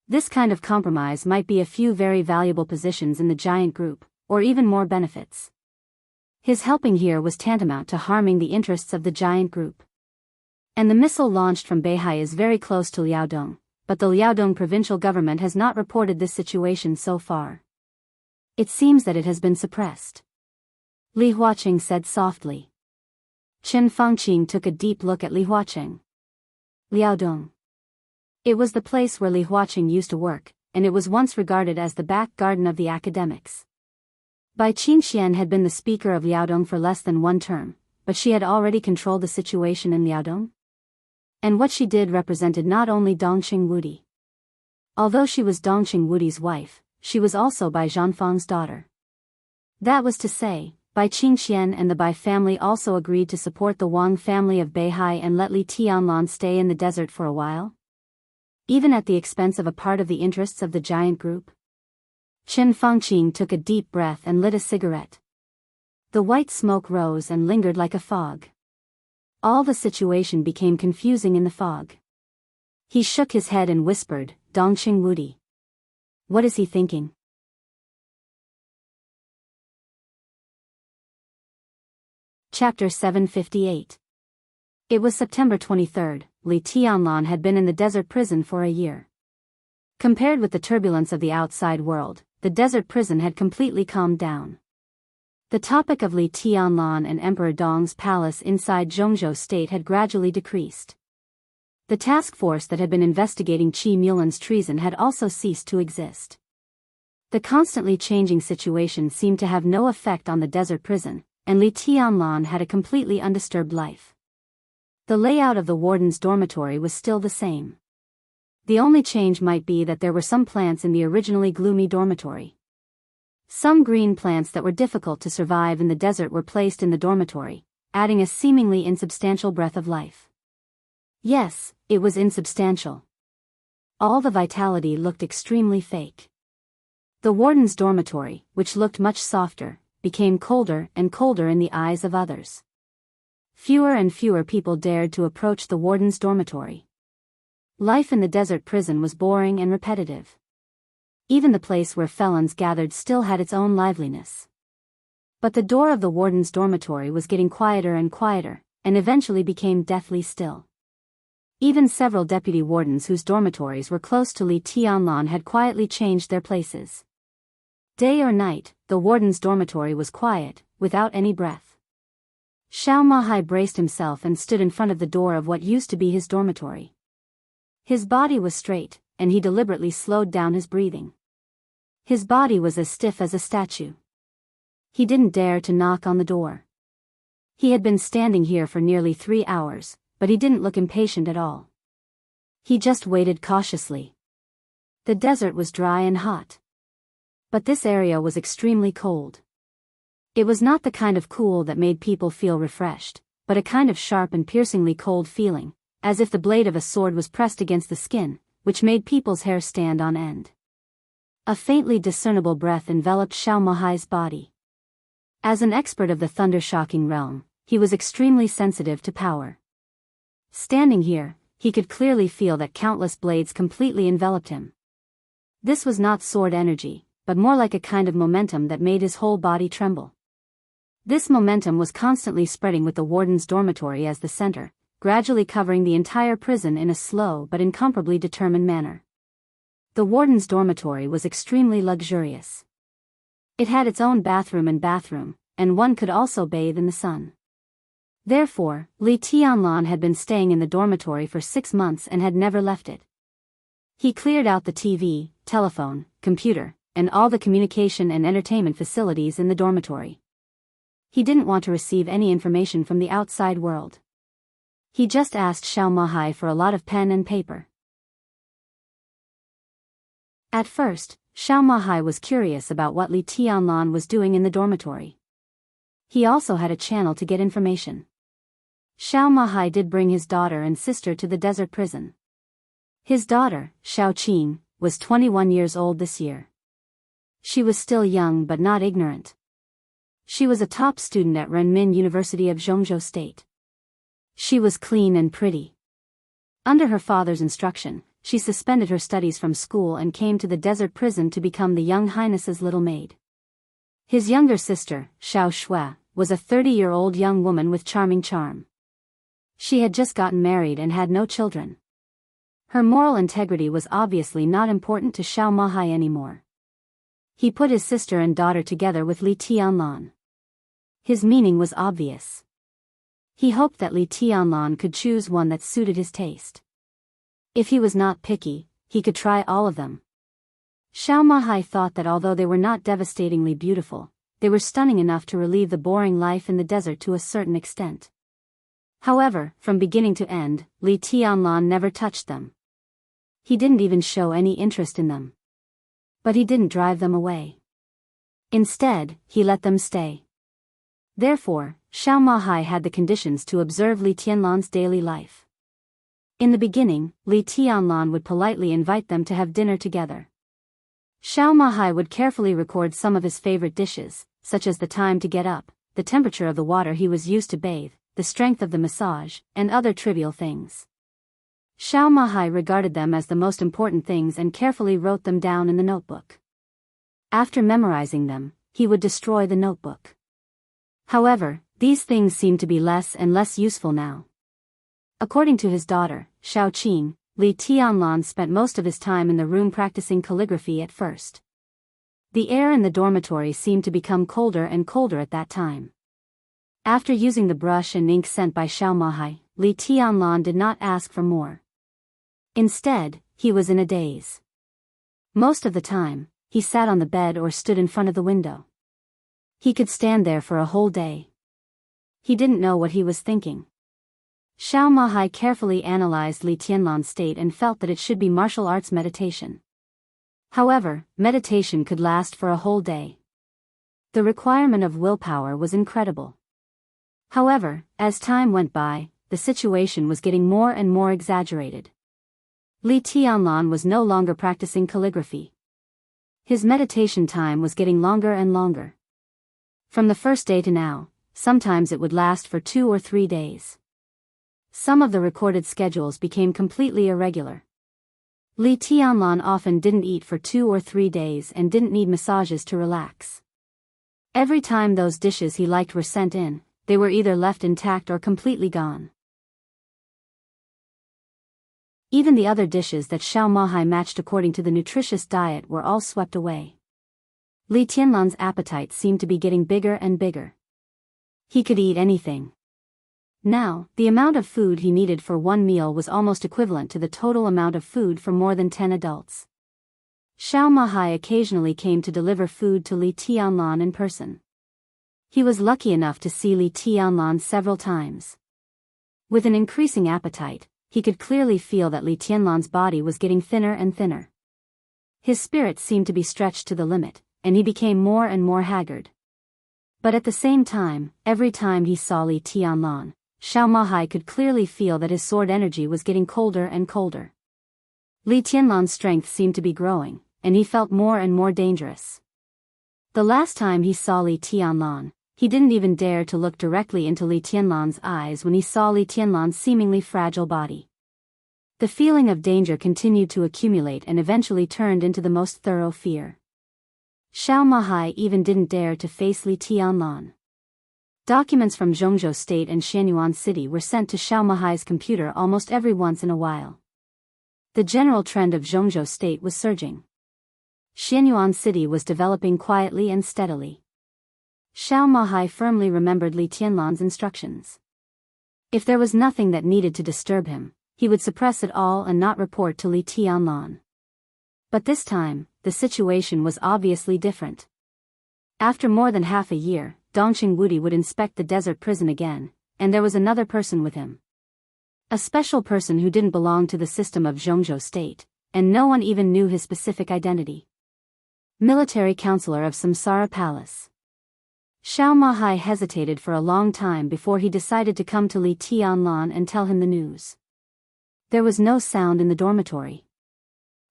This kind of compromise might be a few very valuable positions in the giant group, or even more benefits. His helping here was tantamount to harming the interests of the giant group. And the missile launched from Beihai is very close to Liaodong, but the Liaodong provincial government has not reported this situation so far. It seems that it has been suppressed. Li Huaqing said softly. Chen Fangqing took a deep look at Li Huaqing. Liaodong. It was the place where Li Huaqing used to work, and it was once regarded as the back garden of the academics. Bai Qingxian had been the speaker of Liaodong for less than one term, but she had already controlled the situation in Liaodong. And what she did represented not only Dongxing Wudi. Although she was Dongxing Wudi's wife, she was also Bai Zhanfang's daughter. That was to say, Bai Qingxian and the Bai family also agreed to support the Wang family of Beihai and let Li Tianlan stay in the desert for a while? Even at the expense of a part of the interests of the giant group? Chen Fangqing took a deep breath and lit a cigarette. The white smoke rose and lingered like a fog. All the situation became confusing in the fog. He shook his head and whispered, Dongxing Wudi. What is he thinking? Chapter 758. It was September 23. Li Tianlan had been in the desert prison for a year. Compared with the turbulence of the outside world, the desert prison had completely calmed down. The topic of Li Tianlan and Emperor Dong's palace inside Zhongzhou state had gradually decreased. The task force that had been investigating Qi Mulan's treason had also ceased to exist. The constantly changing situation seemed to have no effect on the desert prison, and Li Tianlan had a completely undisturbed life. The layout of the warden's dormitory was still the same. The only change might be that there were some plants in the originally gloomy dormitory. Some green plants that were difficult to survive in the desert were placed in the dormitory, adding a seemingly insubstantial breath of life. Yes, it was insubstantial. All the vitality looked extremely fake. The warden's dormitory, which looked much softer, became colder and colder in the eyes of others. Fewer and fewer people dared to approach the warden's dormitory. Life in the desert prison was boring and repetitive. Even the place where felons gathered still had its own liveliness. But the door of the warden's dormitory was getting quieter and quieter, and eventually became deathly still. Even several deputy wardens whose dormitories were close to Li Tianlan had quietly changed their places. Day or night, the warden's dormitory was quiet, without any breath. Xiao Mahai braced himself and stood in front of the door of what used to be his dormitory. His body was straight, and he deliberately slowed down his breathing. His body was as stiff as a statue. He didn't dare to knock on the door. He had been standing here for nearly 3 hours, but he didn't look impatient at all. He just waited cautiously. The desert was dry and hot. But this area was extremely cold. It was not the kind of cool that made people feel refreshed, but a kind of sharp and piercingly cold feeling, as if the blade of a sword was pressed against the skin, which made people's hair stand on end. A faintly discernible breath enveloped Xiao Mahai's body. As an expert of the thunder-shocking realm, he was extremely sensitive to power. Standing here, he could clearly feel that countless blades completely enveloped him. This was not sword energy, but more like a kind of momentum that made his whole body tremble. This momentum was constantly spreading with the warden's dormitory as the center, gradually covering the entire prison in a slow but incomparably determined manner. The warden's dormitory was extremely luxurious. It had its own bathroom, and one could also bathe in the sun. Therefore, Li Tianlan had been staying in the dormitory for 6 months and had never left it. He cleared out the TV, telephone, computer, and all the communication and entertainment facilities in the dormitory. He didn't want to receive any information from the outside world. He just asked Xiao Mahai for a lot of pen and paper. At first, Xiao Mahai was curious about what Li Tianlan was doing in the dormitory. He also had a channel to get information. Xiao Mahai did bring his daughter and sister to the desert prison. His daughter, Xiao Qin, was 21 years old this year. She was still young but not ignorant. She was a top student at Renmin University of Zhongzhou State. She was clean and pretty. Under her father's instruction, she suspended her studies from school and came to the desert prison to become the young highness's little maid. His younger sister, Xiao Shui, was a 30-year-old young woman with charming charm. She had just gotten married and had no children. Her moral integrity was obviously not important to Xiao Mahai anymore. He put his sister and daughter together with Li Tianlan. His meaning was obvious. He hoped that Li Tianlan could choose one that suited his taste. If he was not picky, he could try all of them. Xiao Mahai thought that although they were not devastatingly beautiful, they were stunning enough to relieve the boring life in the desert to a certain extent. However, from beginning to end, Li Tianlan never touched them. He didn't even show any interest in them. But he didn't drive them away. Instead, he let them stay. Therefore, Xiao Mahai had the conditions to observe Li Tianlan's daily life. In the beginning, Li Tianlan would politely invite them to have dinner together. Xiao Mahai would carefully record some of his favorite dishes, such as the time to get up, the temperature of the water he was used to bathe, the strength of the massage, and other trivial things. Xiao Mahai regarded them as the most important things and carefully wrote them down in the notebook. After memorizing them, he would destroy the notebook. However, these things seemed to be less and less useful now. According to his daughter, Xiao Qin, Li Tianlan spent most of his time in the room practicing calligraphy at first. The air in the dormitory seemed to become colder and colder at that time. After using the brush and ink sent by Xiao Mahai, Li Tianlan did not ask for more. Instead, he was in a daze. Most of the time, he sat on the bed or stood in front of the window. He could stand there for a whole day. He didn't know what he was thinking. Xiao Mahai carefully analyzed Li Tianlan's state and felt that it should be martial arts meditation. However, meditation could last for a whole day. The requirement of willpower was incredible. However, as time went by, the situation was getting more and more exaggerated. Li Tianlan was no longer practicing calligraphy. His meditation time was getting longer and longer. From the first day to now, sometimes it would last for 2 or 3 days. Some of the recorded schedules became completely irregular. Li Tianlan often didn't eat for 2 or 3 days and didn't need massages to relax. Every time those dishes he liked were sent in, they were either left intact or completely gone. Even the other dishes that Xiao Mahai matched according to the nutritious diet were all swept away. Li Tianlan's appetite seemed to be getting bigger and bigger. He could eat anything. Now, the amount of food he needed for one meal was almost equivalent to the total amount of food for more than 10 adults. Xiao Mahai occasionally came to deliver food to Li Tianlan in person. He was lucky enough to see Li Tianlan several times. With an increasing appetite, he could clearly feel that Li Tianlan's body was getting thinner and thinner. His spirit seemed to be stretched to the limit, and he became more and more haggard. But at the same time, every time he saw Li Tianlan, Xiao Mahai could clearly feel that his sword energy was getting colder and colder. Li Tianlan's strength seemed to be growing, and he felt more and more dangerous. The last time he saw Li Tianlan, he didn't even dare to look directly into Li Tianlan's eyes when he saw Li Tianlan's seemingly fragile body. The feeling of danger continued to accumulate and eventually turned into the most thorough fear. Xiao Mahai even didn't dare to face Li Tianlan. Documents from Jianghu State and Xianyuan City were sent to Xiao Mahai's computer almost every once in a while. The general trend of Jianghu State was surging. Xianyuan City was developing quietly and steadily. Xiao Mahai firmly remembered Li Tianlan's instructions. If there was nothing that needed to disturb him, he would suppress it all and not report to Li Tianlan. But this time, the situation was obviously different. After more than half a year, Dongqing Wudi would inspect the desert prison again, and there was another person with him. A special person who didn't belong to the system of Jianghu State, and no one even knew his specific identity. Military counselor of Samsara Palace. Xiao Mahai hesitated for a long time before he decided to come to Li Tianlan and tell him the news. There was no sound in the dormitory.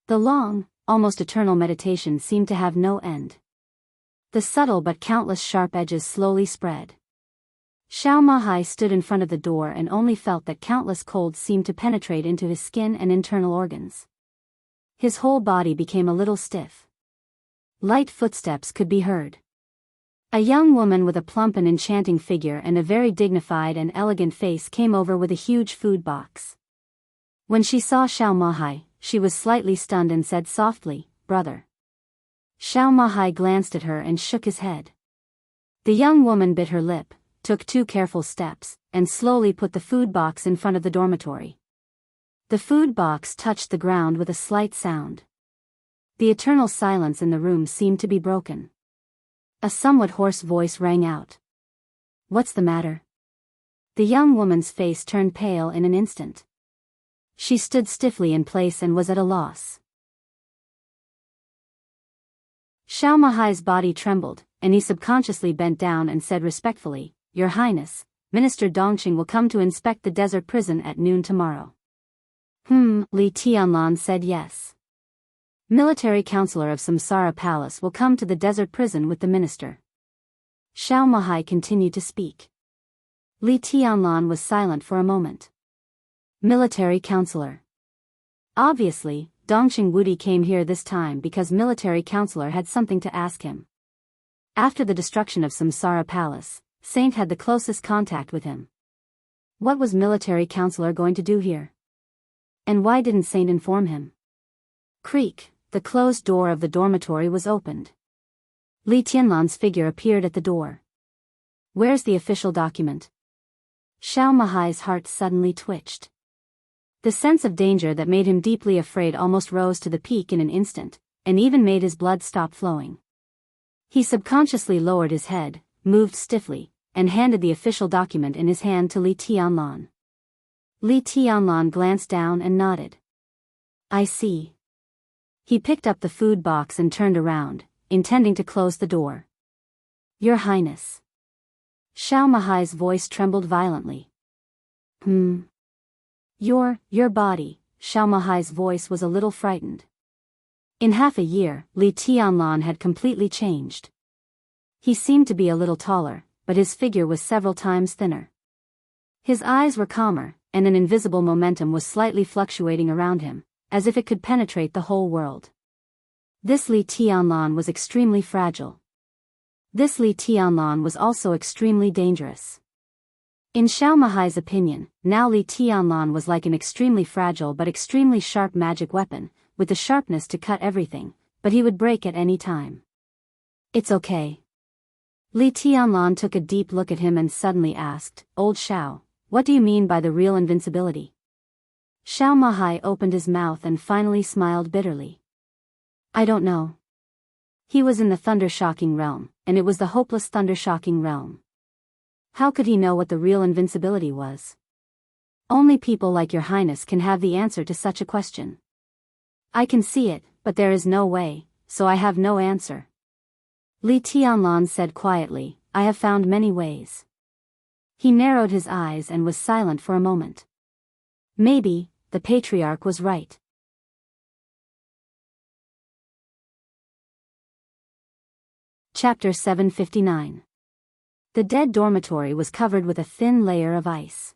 The long, almost eternal meditation seemed to have no end. The subtle but countless sharp edges slowly spread. Xiao Mahai stood in front of the door and only felt that countless colds seemed to penetrate into his skin and internal organs. His whole body became a little stiff. Light footsteps could be heard. A young woman with a plump and enchanting figure and a very dignified and elegant face came over with a huge food box. When she saw Xiao Mahai, she was slightly stunned and said softly, "Brother." Xiao Mahai glanced at her and shook his head. The young woman bit her lip, took 2 careful steps, and slowly put the food box in front of the dormitory. The food box touched the ground with a slight sound. The eternal silence in the room seemed to be broken. A somewhat hoarse voice rang out. "What's the matter?" The young woman's face turned pale in an instant. She stood stiffly in place and was at a loss. Xiao Mahai's body trembled, and he subconsciously bent down and said respectfully, "Your Highness, Minister Dongqing will come to inspect the desert prison at noon tomorrow." Li Tianlan said yes. Military counselor of Samsara Palace will come to the desert prison with the minister. Xiao Mahai continued to speak. Li Tianlan was silent for a moment. Military counselor. Obviously, Dongqing Wudi came here this time because military counselor had something to ask him. After the destruction of Samsara Palace, Saint had the closest contact with him. What was military counselor going to do here? And why didn't Saint inform him? Creak, the closed door of the dormitory was opened. Li Tianlan's figure appeared at the door. "Where's the official document?" Xiao Mahai's heart suddenly twitched. The sense of danger that made him deeply afraid almost rose to the peak in an instant, and even made his blood stop flowing. He subconsciously lowered his head, moved stiffly, and handed the official document in his hand to Li Tianlan. Li Tianlan glanced down and nodded. "I see." He picked up the food box and turned around, intending to close the door. "Your Highness." Xiao Mahai's voice trembled violently. Your body," Xiao Mahai's voice was a little frightened. In half a year, Li Tianlan had completely changed. He seemed to be a little taller, but his figure was several times thinner. His eyes were calmer, and an invisible momentum was slightly fluctuating around him, as if it could penetrate the whole world. This Li Tianlan was extremely fragile. This Li Tianlan was also extremely dangerous. In Xiao Mahai's opinion, now Li Tianlan was like an extremely fragile but extremely sharp magic weapon, with the sharpness to cut everything, but he would break at any time. "It's okay." Li Tianlan took a deep look at him and suddenly asked, "Old Xiao, what do you mean by the real invincibility?" Xiao Mahai opened his mouth and finally smiled bitterly. "I don't know." He was in the thunder-shocking realm, and it was the hopeless thunder-shocking realm. How could he know what the real invincibility was? Only people like your Highness can have the answer to such a question. "I can see it, but there is no way, so I have no answer." Li Tianlan said quietly, "I have found many ways." He narrowed his eyes and was silent for a moment. Maybe, the patriarch was right. Chapter 759. The dead dormitory was covered with a thin layer of ice.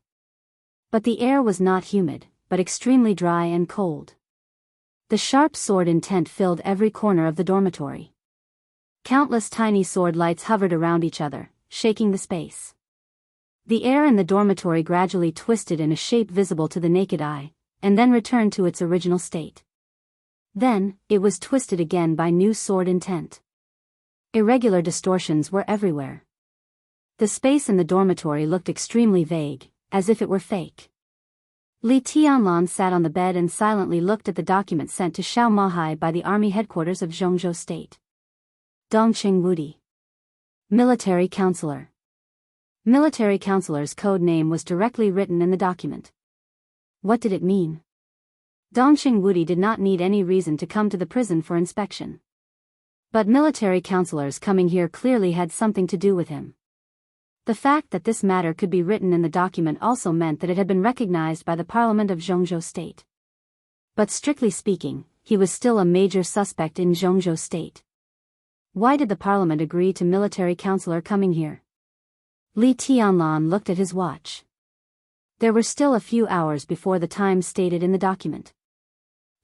But the air was not humid, but extremely dry and cold. The sharp sword intent filled every corner of the dormitory. Countless tiny sword lights hovered around each other, shaking the space. The air in the dormitory gradually twisted in a shape visible to the naked eye, and then returned to its original state. Then, it was twisted again by new sword intent. Irregular distortions were everywhere. The space in the dormitory looked extremely vague, as if it were fake. Li Tianlan sat on the bed and silently looked at the document sent to Xiao Mahai by the army headquarters of Jianghu State. Dongqing Wudi. Military Counselor. Military Counselor's code name was directly written in the document. What did it mean? Dongqing Wudi did not need any reason to come to the prison for inspection. But military counselors coming here clearly had something to do with him. The fact that this matter could be written in the document also meant that it had been recognized by the Parliament of Jianghu State. But strictly speaking, he was still a major suspect in Jianghu State. Why did the Parliament agree to military counselor coming here? Li Tianlan looked at his watch. There were still a few hours before the time stated in the document.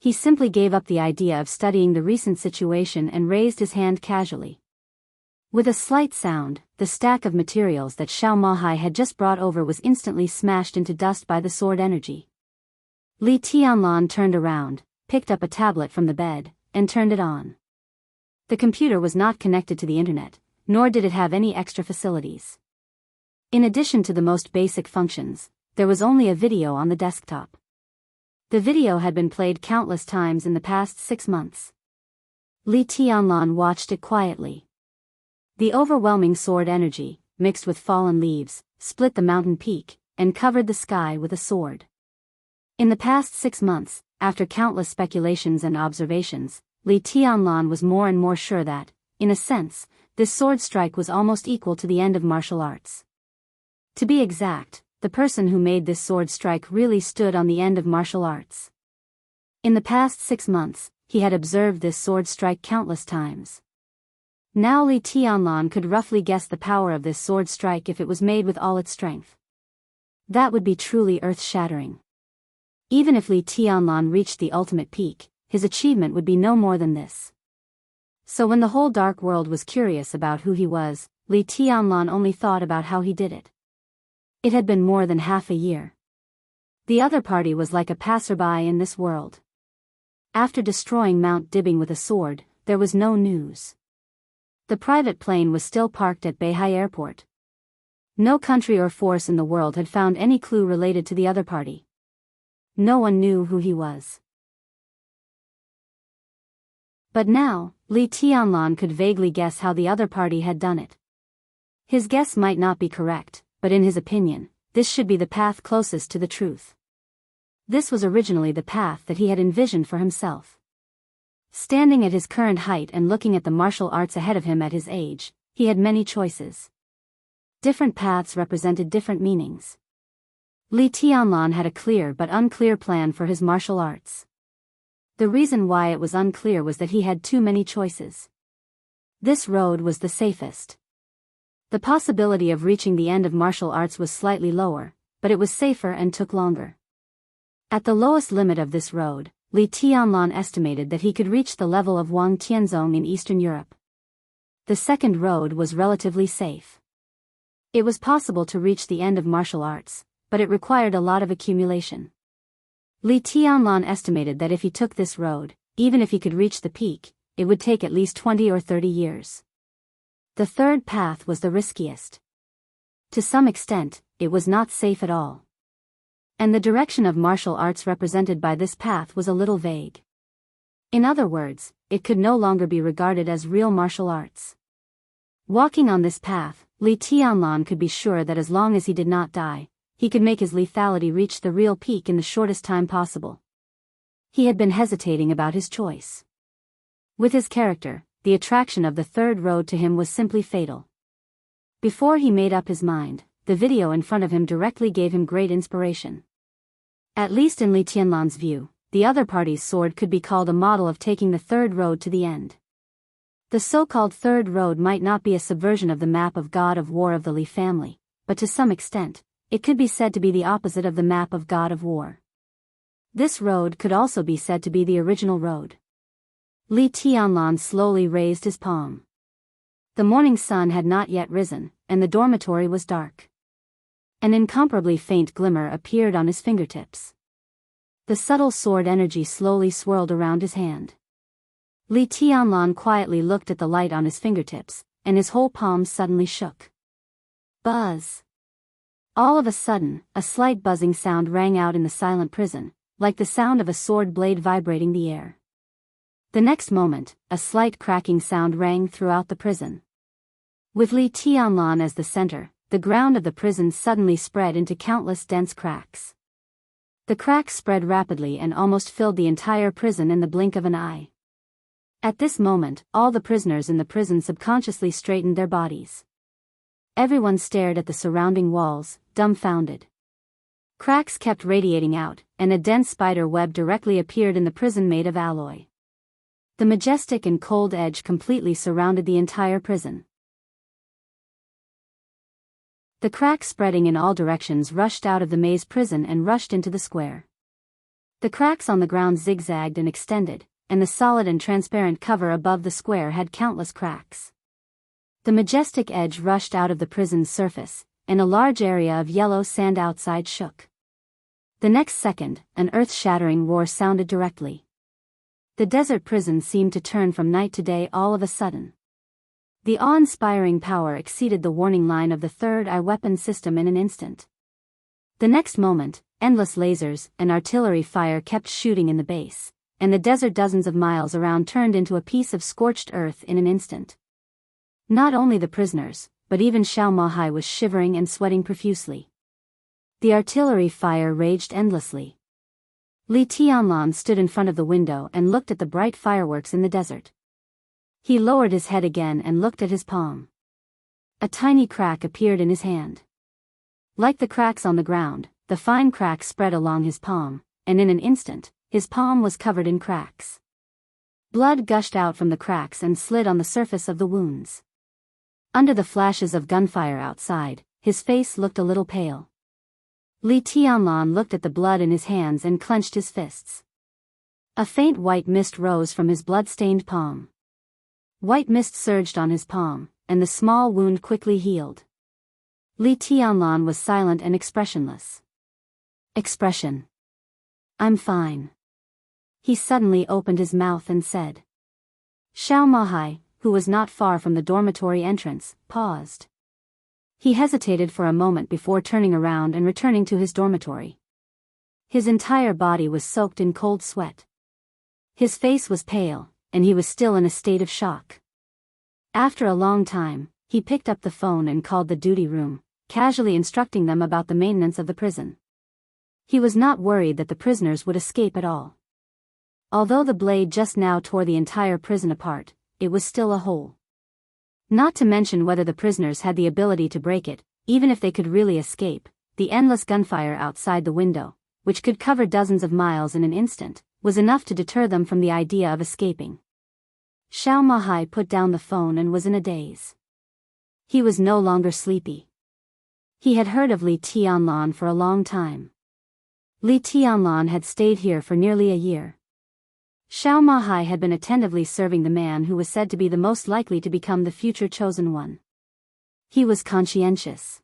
He simply gave up the idea of studying the recent situation and raised his hand casually. With a slight sound, the stack of materials that Xiao Mahai had just brought over was instantly smashed into dust by the sword energy. Li Tianlan turned around, picked up a tablet from the bed, and turned it on. The computer was not connected to the internet, nor did it have any extra facilities. In addition to the most basic functions, there was only a video on the desktop. The video had been played countless times in the past 6 months. Li Tianlan watched it quietly. The overwhelming sword energy, mixed with fallen leaves, split the mountain peak, and covered the sky with a sword. In the past 6 months, after countless speculations and observations, Li Tianlan was more and more sure that, in a sense, this sword strike was almost equal to the end of martial arts. To be exact, the person who made this sword strike really stood on the end of martial arts. In the past 6 months, he had observed this sword strike countless times. Now Li Tianlan could roughly guess the power of this sword strike if it was made with all its strength. That would be truly earth-shattering. Even if Li Tianlan reached the ultimate peak, his achievement would be no more than this. So when the whole dark world was curious about who he was, Li Tianlan only thought about how he did it. It had been more than half a year. The other party was like a passerby in this world. After destroying Mount Dibbing with a sword, there was no news. The private plane was still parked at Beihai Airport. No country or force in the world had found any clue related to the other party. No one knew who he was. But now, Li Tianlan could vaguely guess how the other party had done it. His guess might not be correct, but in his opinion, this should be the path closest to the truth. This was originally the path that he had envisioned for himself. Standing at his current height and looking at the martial arts ahead of him at his age, he had many choices. Different paths represented different meanings. Li Tianlan had a clear but unclear plan for his martial arts. The reason why it was unclear was that he had too many choices. This road was the safest. The possibility of reaching the end of martial arts was slightly lower, but it was safer and took longer. At the lowest limit of this road, Li Tianlan estimated that he could reach the level of Wang Tianzong in Eastern Europe. The second road was relatively safe. It was possible to reach the end of martial arts, but it required a lot of accumulation. Li Tianlan estimated that if he took this road, even if he could reach the peak, it would take at least 20 or 30 years. The third path was the riskiest. To some extent, it was not safe at all. And the direction of martial arts represented by this path was a little vague. In other words, it could no longer be regarded as real martial arts. Walking on this path, Li Tianlan could be sure that as long as he did not die, he could make his lethality reach the real peak in the shortest time possible. He had been hesitating about his choice. With his character, the attraction of the third road to him was simply fatal. Before he made up his mind, the video in front of him directly gave him great inspiration. At least in Li Tianlan's view, the other party's sword could be called a model of taking the third road to the end. The so-called Third Road might not be a subversion of the map of God of War of the Li family, but to some extent, it could be said to be the opposite of the map of God of War. This road could also be said to be the original road. Li Tianlan slowly raised his palm. The morning sun had not yet risen, and the dormitory was dark. An incomparably faint glimmer appeared on his fingertips. The subtle sword energy slowly swirled around his hand. Li Tianlan quietly looked at the light on his fingertips, and his whole palm suddenly shook. Buzz! All of a sudden, a slight buzzing sound rang out in the silent prison, like the sound of a sword blade vibrating the air. The next moment, a slight cracking sound rang throughout the prison. With Li Tianlan as the center, the ground of the prison suddenly spread into countless dense cracks. The cracks spread rapidly and almost filled the entire prison in the blink of an eye. At this moment, all the prisoners in the prison subconsciously straightened their bodies. Everyone stared at the surrounding walls, dumbfounded. Cracks kept radiating out, and a dense spider web directly appeared in the prison made of alloy. The majestic and cold edge completely surrounded the entire prison. The cracks spreading in all directions rushed out of the maze prison and rushed into the square. The cracks on the ground zigzagged and extended, and the solid and transparent cover above the square had countless cracks. The majestic edge rushed out of the prison's surface, and a large area of yellow sand outside shook. The next second, an earth-shattering roar sounded directly. The desert prison seemed to turn from night to day all of a sudden. The awe-inspiring power exceeded the warning line of the third eye weapon system in an instant. The next moment, endless lasers and artillery fire kept shooting in the base, and the desert dozens of miles around turned into a piece of scorched earth in an instant. Not only the prisoners, but even Xiao Mahai was shivering and sweating profusely. The artillery fire raged endlessly. Li Tianlan stood in front of the window and looked at the bright fireworks in the desert. He lowered his head again and looked at his palm. A tiny crack appeared in his hand. Like the cracks on the ground, the fine crack spread along his palm, and in an instant, his palm was covered in cracks. Blood gushed out from the cracks and slid on the surface of the wounds. Under the flashes of gunfire outside, his face looked a little pale. Li Tianlan looked at the blood in his hands and clenched his fists. A faint white mist rose from his blood-stained palm. White mist surged on his palm, and the small wound quickly healed. Li Tianlan was silent and expressionless. Expression. I'm fine. He suddenly opened his mouth and said. Xiao Mahai, who was not far from the dormitory entrance, paused. He hesitated for a moment before turning around and returning to his dormitory. His entire body was soaked in cold sweat. His face was pale, and he was still in a state of shock. After a long time, he picked up the phone and called the duty room, casually instructing them about the maintenance of the prison. He was not worried that the prisoners would escape at all. Although the blade just now tore the entire prison apart, it was still a hole. Not to mention whether the prisoners had the ability to break it, even if they could really escape, the endless gunfire outside the window, which could cover dozens of miles in an instant, was enough to deter them from the idea of escaping. Xiao Mahai put down the phone and was in a daze. He was no longer sleepy. He had heard of Li Tianlan for a long time. Li Tianlan had stayed here for nearly a year. Xiao Mahai had been attentively serving the man who was said to be the most likely to become the future chosen one. He was conscientious.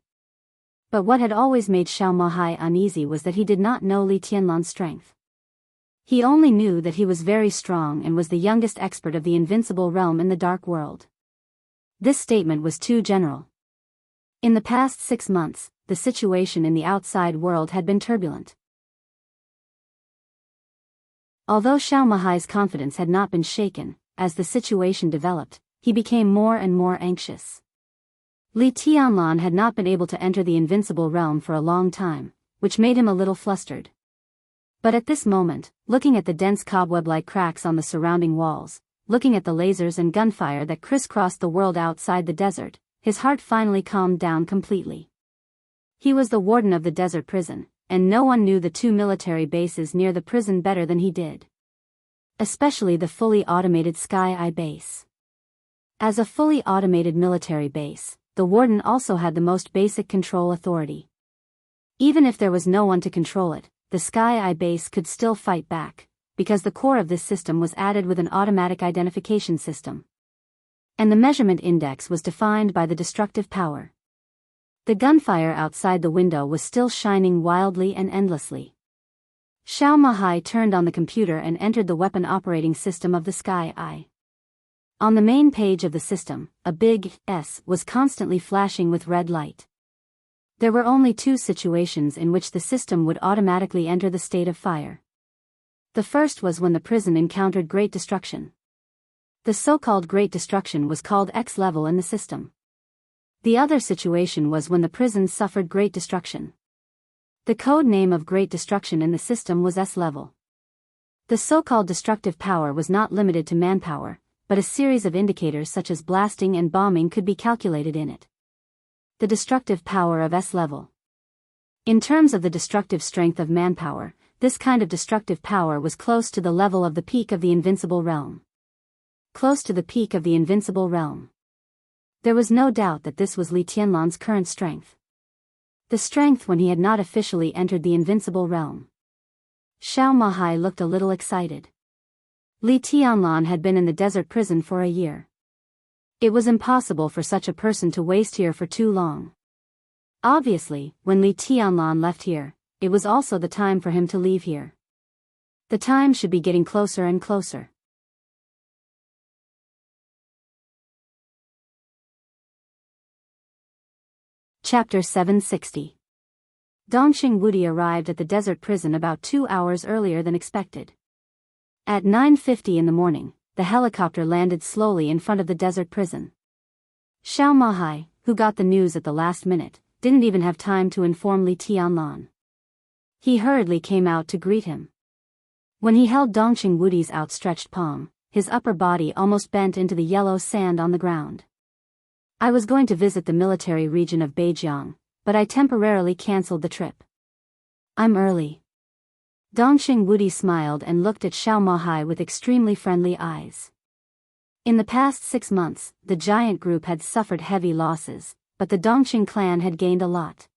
But what had always made Xiao Mahai uneasy was that he did not know Li Tianlan's strength. He only knew that he was very strong and was the youngest expert of the invincible realm in the dark world. This statement was too general. In the past 6 months, the situation in the outside world had been turbulent. Although Xiao Mahai's confidence had not been shaken, as the situation developed, he became more and more anxious. Li Tianlan had not been able to enter the invincible realm for a long time, which made him a little flustered. But at this moment, looking at the dense cobweb-like cracks on the surrounding walls, looking at the lasers and gunfire that crisscrossed the world outside the desert, his heart finally calmed down completely. He was the warden of the desert prison, and no one knew the 2 military bases near the prison better than he did. Especially the fully automated Sky Eye base. As a fully automated military base, the warden also had the most basic control authority. Even if there was no one to control it, the Sky Eye base could still fight back, because the core of this system was added with an automatic identification system. And the measurement index was defined by the destructive power. The gunfire outside the window was still shining wildly and endlessly. Xiao Mahai turned on the computer and entered the weapon operating system of the Sky Eye. On the main page of the system, a big S was constantly flashing with red light. There were only two situations in which the system would automatically enter the state of fire. The first was when the prison encountered great destruction. The so-called great destruction was called X level in the system. The other situation was when the prison suffered great destruction. The code name of great destruction in the system was S level. The so-called destructive power was not limited to manpower, but a series of indicators such as blasting and bombing could be calculated in it. The destructive power of S level. In terms of the destructive strength of manpower, this kind of destructive power was close to the level of the peak of the invincible realm. Close to the peak of the invincible realm. There was no doubt that this was Li Tianlan's current strength. The strength when he had not officially entered the invincible realm. Xiao Mahai looked a little excited. Li Tianlan had been in the desert prison for a year. It was impossible for such a person to waste here for too long. Obviously, when Li Tianlan left here, it was also the time for him to leave here. The time should be getting closer and closer. Chapter 760. Dongxing Wudi arrived at the desert prison about 2 hours earlier than expected. At 9:50 in the morning, the helicopter landed slowly in front of the desert prison. Xiao Mahai, who got the news at the last minute, didn't even have time to inform Li Tianlan. He hurriedly came out to greet him. When he held Dongxing Wudi's outstretched palm, his upper body almost bent into the yellow sand on the ground. I was going to visit the military region of Beijiang, but I temporarily cancelled the trip. I'm early. Dongxing Wudi smiled and looked at Xiao Mahai with extremely friendly eyes. In the past 6 months, the giant group had suffered heavy losses, but the Dongxing clan had gained a lot.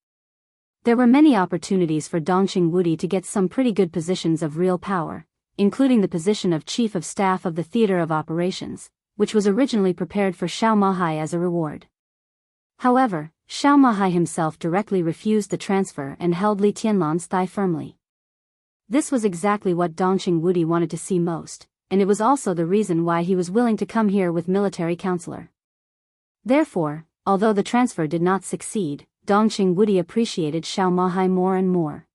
There were many opportunities for Dongxing Wudi to get some pretty good positions of real power, including the position of Chief of Staff of the Theater of Operations, which was originally prepared for Xiao Mahai as a reward. However, Xiao Mahai himself directly refused the transfer and held Li Tianlan's thigh firmly. This was exactly what Dongxing Wudi wanted to see most, and it was also the reason why he was willing to come here with military counselor. Therefore, although the transfer did not succeed, Dongxing Wudi appreciated Xiao Mahai more and more.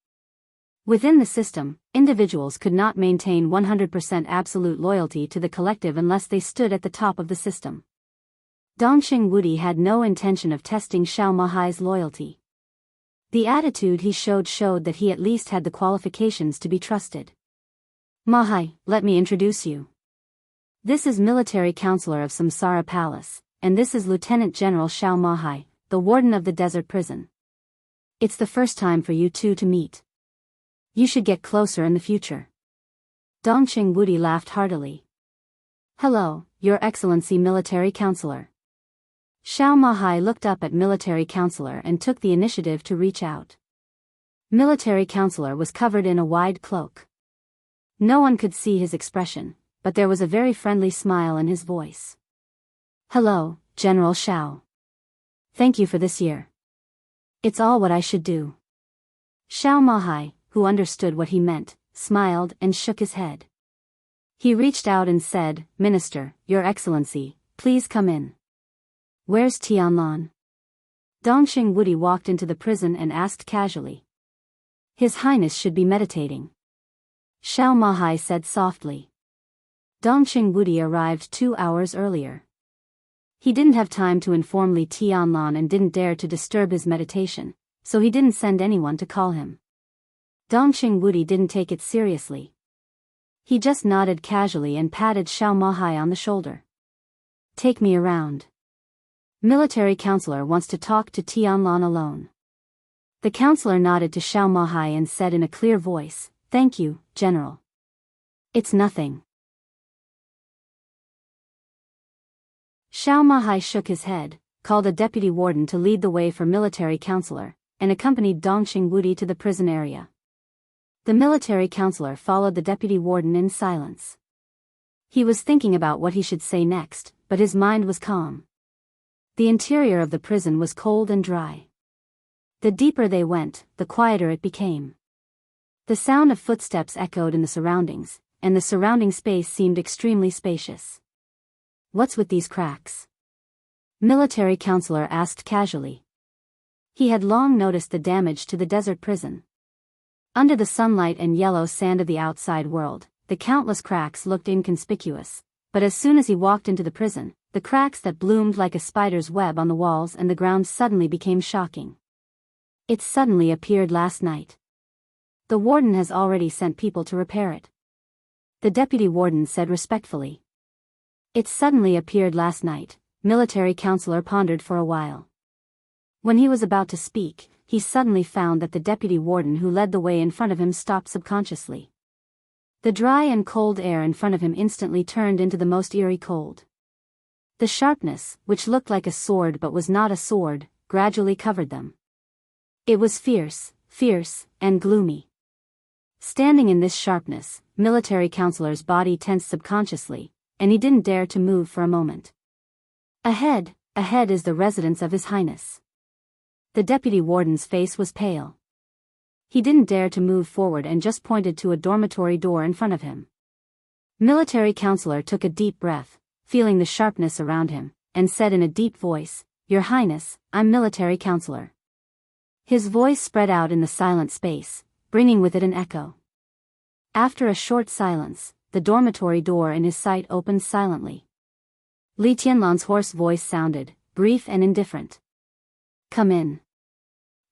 Within the system, individuals could not maintain 100% absolute loyalty to the collective unless they stood at the top of the system. Dongxing Wudi had no intention of testing Xiao Mahai's loyalty. The attitude he showed that he at least had the qualifications to be trusted. Mahai, let me introduce you. This is military counselor of Samsara Palace, and this is Lieutenant General Xiao Mahai, the warden of the desert prison. It's the first time for you two to meet. You should get closer in the future. Dongxing Wudi laughed heartily. Hello, Your Excellency Military Counselor. Xiao Mahai looked up at Military Counselor and took the initiative to reach out. Military Counselor was covered in a wide cloak. No one could see his expression, but there was a very friendly smile in his voice. Hello, General Xiao. Thank you for this year. It's all what I should do. Xiao Mahai, who understood what he meant, smiled and shook his head. He reached out and said, Minister, Your Excellency, please come in. Where's Tianlan? Dongxing Wudi walked into the prison and asked casually. His Highness should be meditating. Xiao Mahai said softly. Dongxing Wudi arrived 2 hours earlier. He didn't have time to inform Li Tianlan and didn't dare to disturb his meditation, so he didn't send anyone to call him. Dongxing Wudi didn't take it seriously. He just nodded casually and patted Xiao Mahai on the shoulder. Take me around. Military counselor wants to talk to Tianlan alone. The counselor nodded to Xiao Mahai and said in a clear voice, Thank you, General. It's nothing. Xiao Mahai shook his head, called a deputy warden to lead the way for military counselor, and accompanied Dongxing Wudi to the prison area. The military counselor followed the deputy warden in silence. He was thinking about what he should say next, but his mind was calm. The interior of the prison was cold and dry. The deeper they went, the quieter it became. The sound of footsteps echoed in the surroundings, and the surrounding space seemed extremely spacious. "What's with these cracks?" Military counselor asked casually. He had long noticed the damage to the desert prison. Under the sunlight and yellow sand of the outside world, the countless cracks looked inconspicuous, but as soon as he walked into the prison, the cracks that bloomed like a spider's web on the walls and the ground suddenly became shocking. "It suddenly appeared last night. The warden has already sent people to repair it," the deputy warden said respectfully. "It suddenly appeared last night," military counselor pondered for a while. When he was about to speak, he suddenly found that the deputy warden who led the way in front of him stopped subconsciously. The dry and cold air in front of him instantly turned into the most eerie cold. The sharpness, which looked like a sword but was not a sword, gradually covered them. It was fierce, and gloomy. Standing in this sharpness, military counselor's body tensed subconsciously, and he didn't dare to move for a moment. Ahead is the residence of His Highness." The deputy warden's face was pale. He didn't dare to move forward and just pointed to a dormitory door in front of him. Military counselor took a deep breath, feeling the sharpness around him, and said in a deep voice, "Your Highness, I'm military counselor." His voice spread out in the silent space, bringing with it an echo. After a short silence, the dormitory door in his sight opened silently. Li Tianlan's hoarse voice sounded, brief and indifferent. "Come in."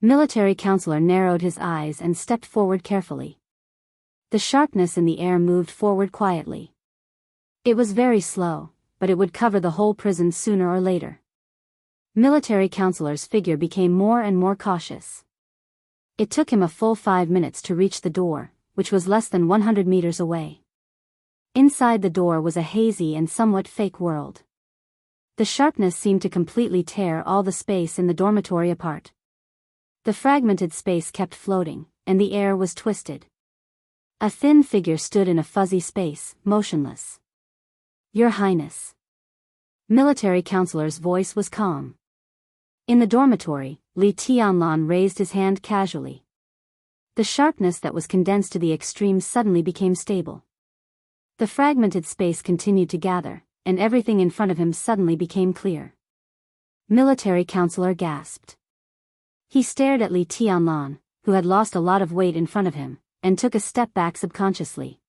Military counselor narrowed his eyes and stepped forward carefully. The sharpness in the air moved forward quietly. It was very slow, but it would cover the whole prison sooner or later. Military counselor's figure became more and more cautious. It took him a full 5 minutes to reach the door, which was less than 100 meters away. Inside the door was a hazy and somewhat fake world. The sharpness seemed to completely tear all the space in the dormitory apart. The fragmented space kept floating, and the air was twisted. A thin figure stood in a fuzzy space, motionless. "Your Highness." Military counselor's voice was calm. In the dormitory, Li Tianlan raised his hand casually. The sharpness that was condensed to the extreme suddenly became stable. The fragmented space continued to gather, and everything in front of him suddenly became clear. Military counselor gasped. He stared at Li Tianlan, who had lost a lot of weight in front of him, and took a step back subconsciously.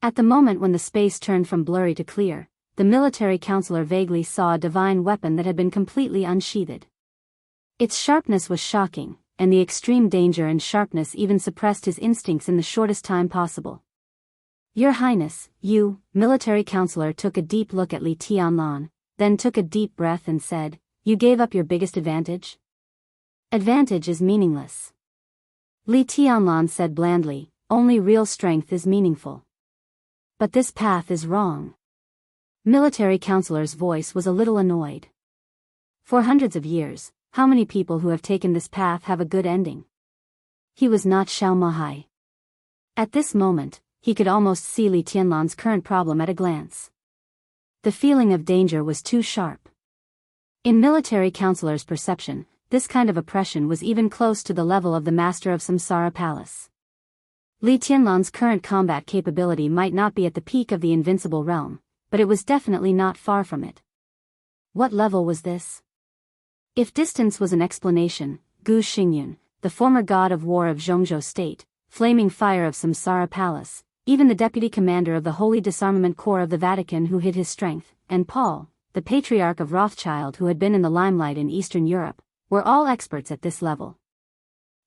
At the moment when the space turned from blurry to clear, the military counselor vaguely saw a divine weapon that had been completely unsheathed. Its sharpness was shocking, and the extreme danger and sharpness even suppressed his instincts in the shortest time possible. "Your Highness, you," military counselor took a deep look at Li Tianlan, then took a deep breath and said, "You gave up your biggest advantage?" "Advantage is meaningless." Li Tianlan said blandly, "Only real strength is meaningful." "But this path is wrong." Military counselor's voice was a little annoyed. "For hundreds of years, how many people who have taken this path have a good ending?" He was not Xiao Mahai. At this moment, he could almost see Li Tianlan's current problem at a glance. The feeling of danger was too sharp. In military counselor's perception, this kind of oppression was even close to the level of the master of Samsara Palace. Li Tianlan's current combat capability might not be at the peak of the invincible realm, but it was definitely not far from it. What level was this? If distance was an explanation, Gu Xingyun, the former god of war of Zhongzhou State, flaming fire of Samsara Palace, even the deputy commander of the Holy Disarmament Corps of the Vatican who hid his strength, and Paul, the patriarch of Rothschild who had been in the limelight in Eastern Europe, were all experts at this level.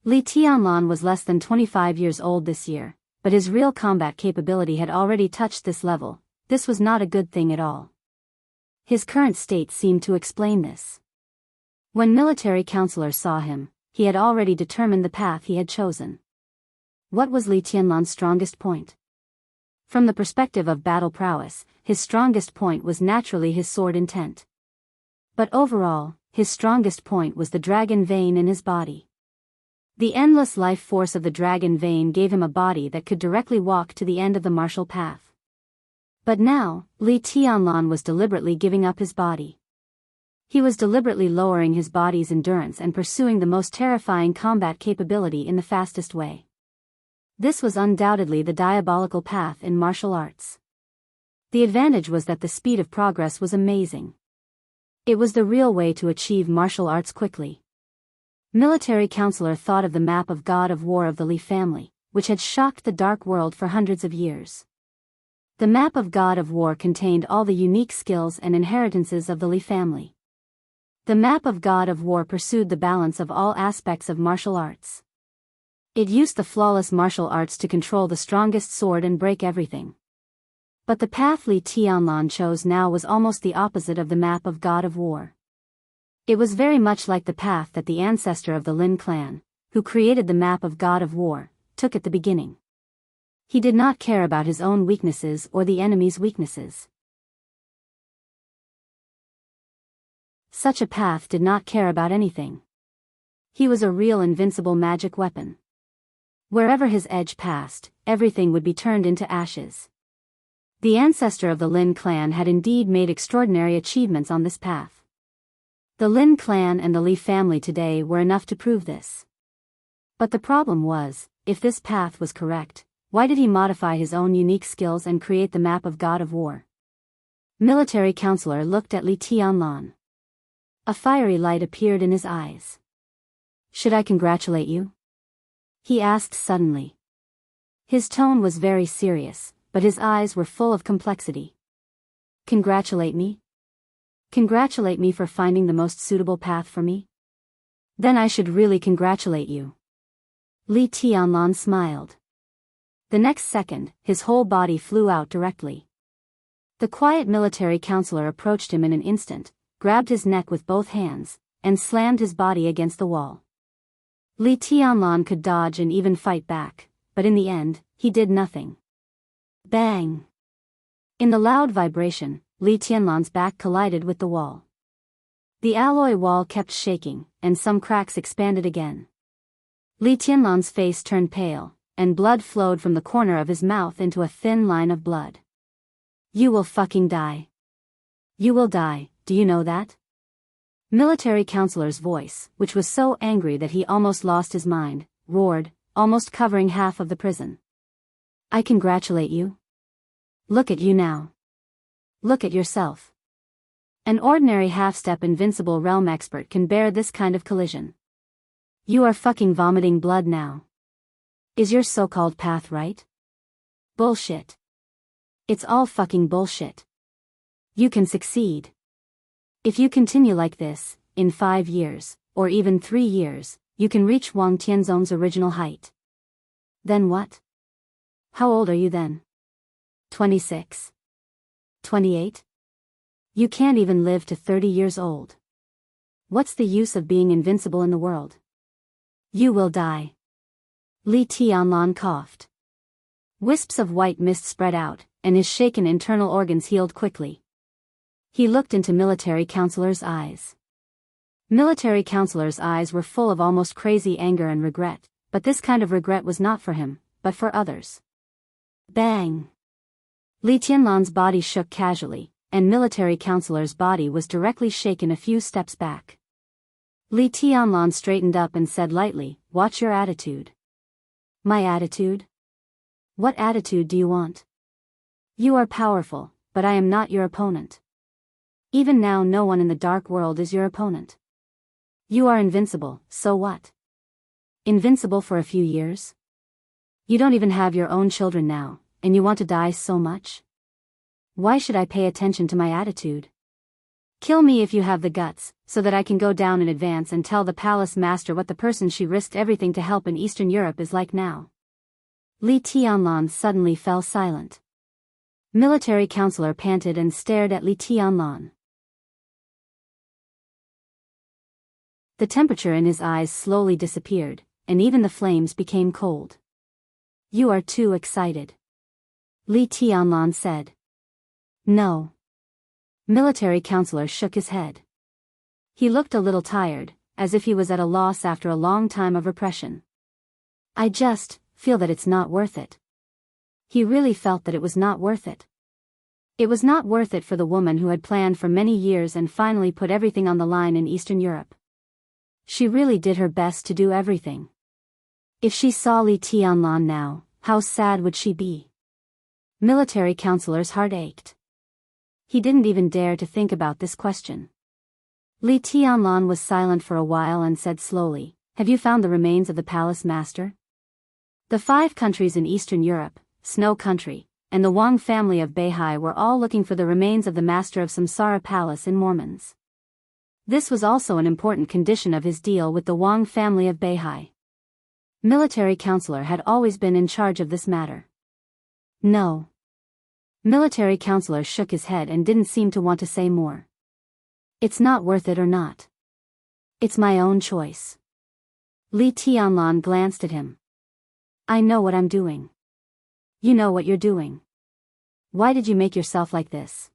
Li Tianlan was less than 25 years old this year, but his real combat capability had already touched this level. This was not a good thing at all. His current state seemed to explain this. When military counselor saw him, he had already determined the path he had chosen. What was Li Tianlan's strongest point? From the perspective of battle prowess, his strongest point was naturally his sword intent. But overall, his strongest point was the dragon vein in his body. The endless life force of the dragon vein gave him a body that could directly walk to the end of the martial path. But now, Li Tianlan was deliberately giving up his body. He was deliberately lowering his body's endurance and pursuing the most terrifying combat capability in the fastest way. This was undoubtedly the diabolical path in martial arts. The advantage was that the speed of progress was amazing. It was the real way to achieve martial arts quickly. Military Counselor thought of the map of God of War of the Li family, which had shocked the Dark World for hundreds of years. The map of God of War contained all the unique skills and inheritances of the Li family. The map of God of War pursued the balance of all aspects of martial arts. It used the flawless martial arts to control the strongest sword and break everything. But the path Li Tianlan chose now was almost the opposite of the map of God of War. It was very much like the path that the ancestor of the Lin clan, who created the map of God of War, took at the beginning. He did not care about his own weaknesses or the enemy's weaknesses. Such a path did not care about anything. He was a real invincible magic weapon. Wherever his edge passed, everything would be turned into ashes. The ancestor of the Lin clan had indeed made extraordinary achievements on this path. The Lin clan and the Li family today were enough to prove this. But the problem was, if this path was correct, why did he modify his own unique skills and create the map of God of War? Military Counselor looked at Li Tianlan. A fiery light appeared in his eyes. Should I congratulate you? He asked suddenly. His tone was very serious, but his eyes were full of complexity. Congratulate me? Congratulate me for finding the most suitable path for me? Then I should really congratulate you. Li Tianlan smiled. The next second, his whole body flew out directly. The quiet military counselor approached him in an instant, grabbed his neck with both hands, and slammed his body against the wall. Li Tianlan could dodge and even fight back, but in the end, he did nothing. Bang! In the loud vibration, Li Tianlan's back collided with the wall. The alloy wall kept shaking, and some cracks expanded again. Li Tianlan's face turned pale, and blood flowed from the corner of his mouth into a thin line of blood. You will fucking die. You will die, do you know that? Military Counselor's voice, which was so angry that he almost lost his mind, roared, almost covering half of the prison. I congratulate you. Look at you now. Look at yourself. An ordinary half-step invincible realm expert can bear this kind of collision. You are fucking vomiting blood now. Is your so-called path right? Bullshit. It's all fucking bullshit. You can succeed. If you continue like this, in 5 years, or even 3 years, you can reach Wang Tianzong's original height. Then what? How old are you then? 26? 28? You can't even live to 30 years old. What's the use of being invincible in the world? You will die. Li Tianlan coughed. Wisps of white mist spread out, and his shaken internal organs healed quickly. He looked into Military Counselor's eyes. Military Counselor's eyes were full of almost crazy anger and regret, but this kind of regret was not for him, but for others. Bang! Li Tianlan's body shook casually, and Military Counselor's body was directly shaken a few steps back. Li Tianlan straightened up and said lightly, "Watch your attitude." My attitude? What attitude do you want? You are powerful, but I am not your opponent. Even now no one in the dark world is your opponent. You are invincible, so what? Invincible for a few years? You don't even have your own children now, and you want to die so much? Why should I pay attention to my attitude? Kill me if you have the guts, so that I can go down in advance and tell the palace master what the person she risked everything to help in Eastern Europe is like now. Li Tianlan suddenly fell silent. Military Counselor panted and stared at Li Tianlan. The temperature in his eyes slowly disappeared, and even the flames became cold. You are too excited. Li Tianlan said. No. Military counselor shook his head. He looked a little tired, as if he was at a loss after a long time of repression. I just feel that it's not worth it. He really felt that it was not worth it. It was not worth it for the woman who had planned for many years and finally put everything on the line in Eastern Europe. She really did her best to do everything. If she saw Li Tianlan now, how sad would she be? Military counselor's heart ached. He didn't even dare to think about this question. Li Tianlan was silent for a while and said slowly, "Have you found the remains of the palace master?" The 5 countries in Eastern Europe, Snow Country, and the Wang family of Beihai were all looking for the remains of the master of Samsara Palace in Mormons. This was also an important condition of his deal with the Wang family of Beihai. Military counselor had always been in charge of this matter. No. Military counselor shook his head and didn't seem to want to say more. It's not worth it or not. It's my own choice. Li Tianlan glanced at him. I know what I'm doing. You know what you're doing. Why did you make yourself like this?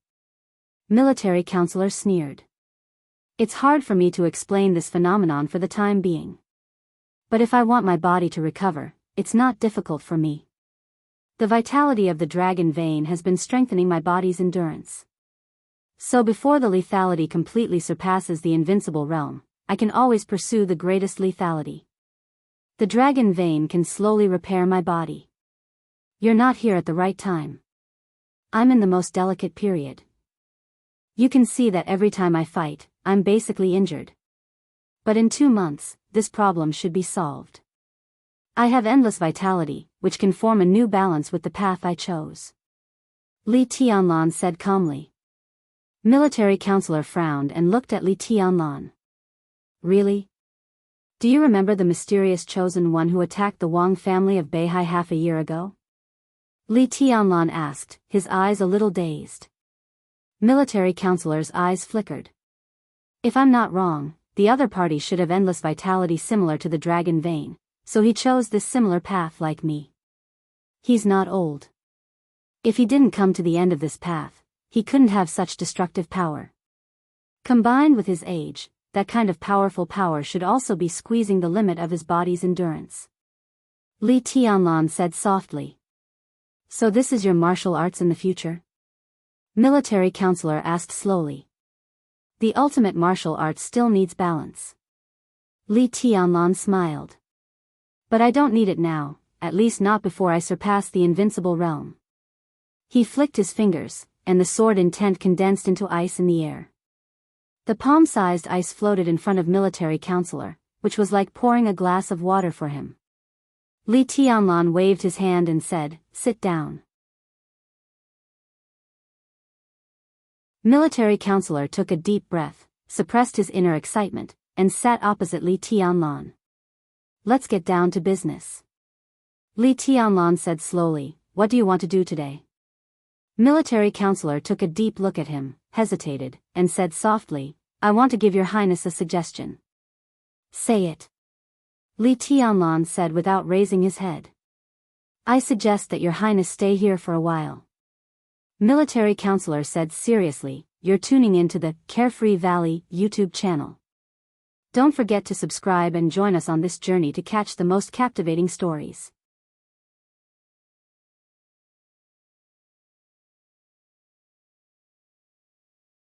Military counselor sneered. It's hard for me to explain this phenomenon for the time being. But if I want my body to recover, it's not difficult for me. The vitality of the dragon vein has been strengthening my body's endurance. So before the lethality completely surpasses the invincible realm, I can always pursue the greatest lethality. The dragon vein can slowly repair my body. You're not here at the right time. I'm in the most delicate period. You can see that every time I fight, I'm basically injured. But in 2 months, this problem should be solved. I have endless vitality, which can form a new balance with the path I chose. Li Tianlan said calmly. Military counselor frowned and looked at Li Tianlan. Really? Do you remember the mysterious chosen one who attacked the Wang family of Beihai half a year ago? Li Tianlan asked, his eyes a little dazed. Military counselor's eyes flickered. If I'm not wrong, the other party should have endless vitality similar to the dragon vein, so he chose this similar path like me. He's not old. If he didn't come to the end of this path, he couldn't have such destructive power. Combined with his age, that kind of powerful power should also be squeezing the limit of his body's endurance. Li Tianlan said softly. So this is your martial arts in the future? Military counselor asked slowly. The ultimate martial art still needs balance. Li Tianlan smiled. But I don't need it now, at least not before I surpass the invincible realm. He flicked his fingers, and the sword intent condensed into ice in the air. The palm-sized ice floated in front of military counselor, which was like pouring a glass of water for him. Li Tianlan waved his hand and said, "Sit down." Military counselor took a deep breath, suppressed his inner excitement, and sat opposite Li Tianlan. Let's get down to business. Li Tianlan said slowly, "What do you want to do today?" Military counselor took a deep look at him, hesitated, and said softly, "I want to give your highness a suggestion." Say it. Li Tianlan said without raising his head. I suggest that your highness stay here for a while. Military counselor said seriously, you're tuning into the Carefree Valley YouTube channel. Don't forget to subscribe and join us on this journey to catch the most captivating stories.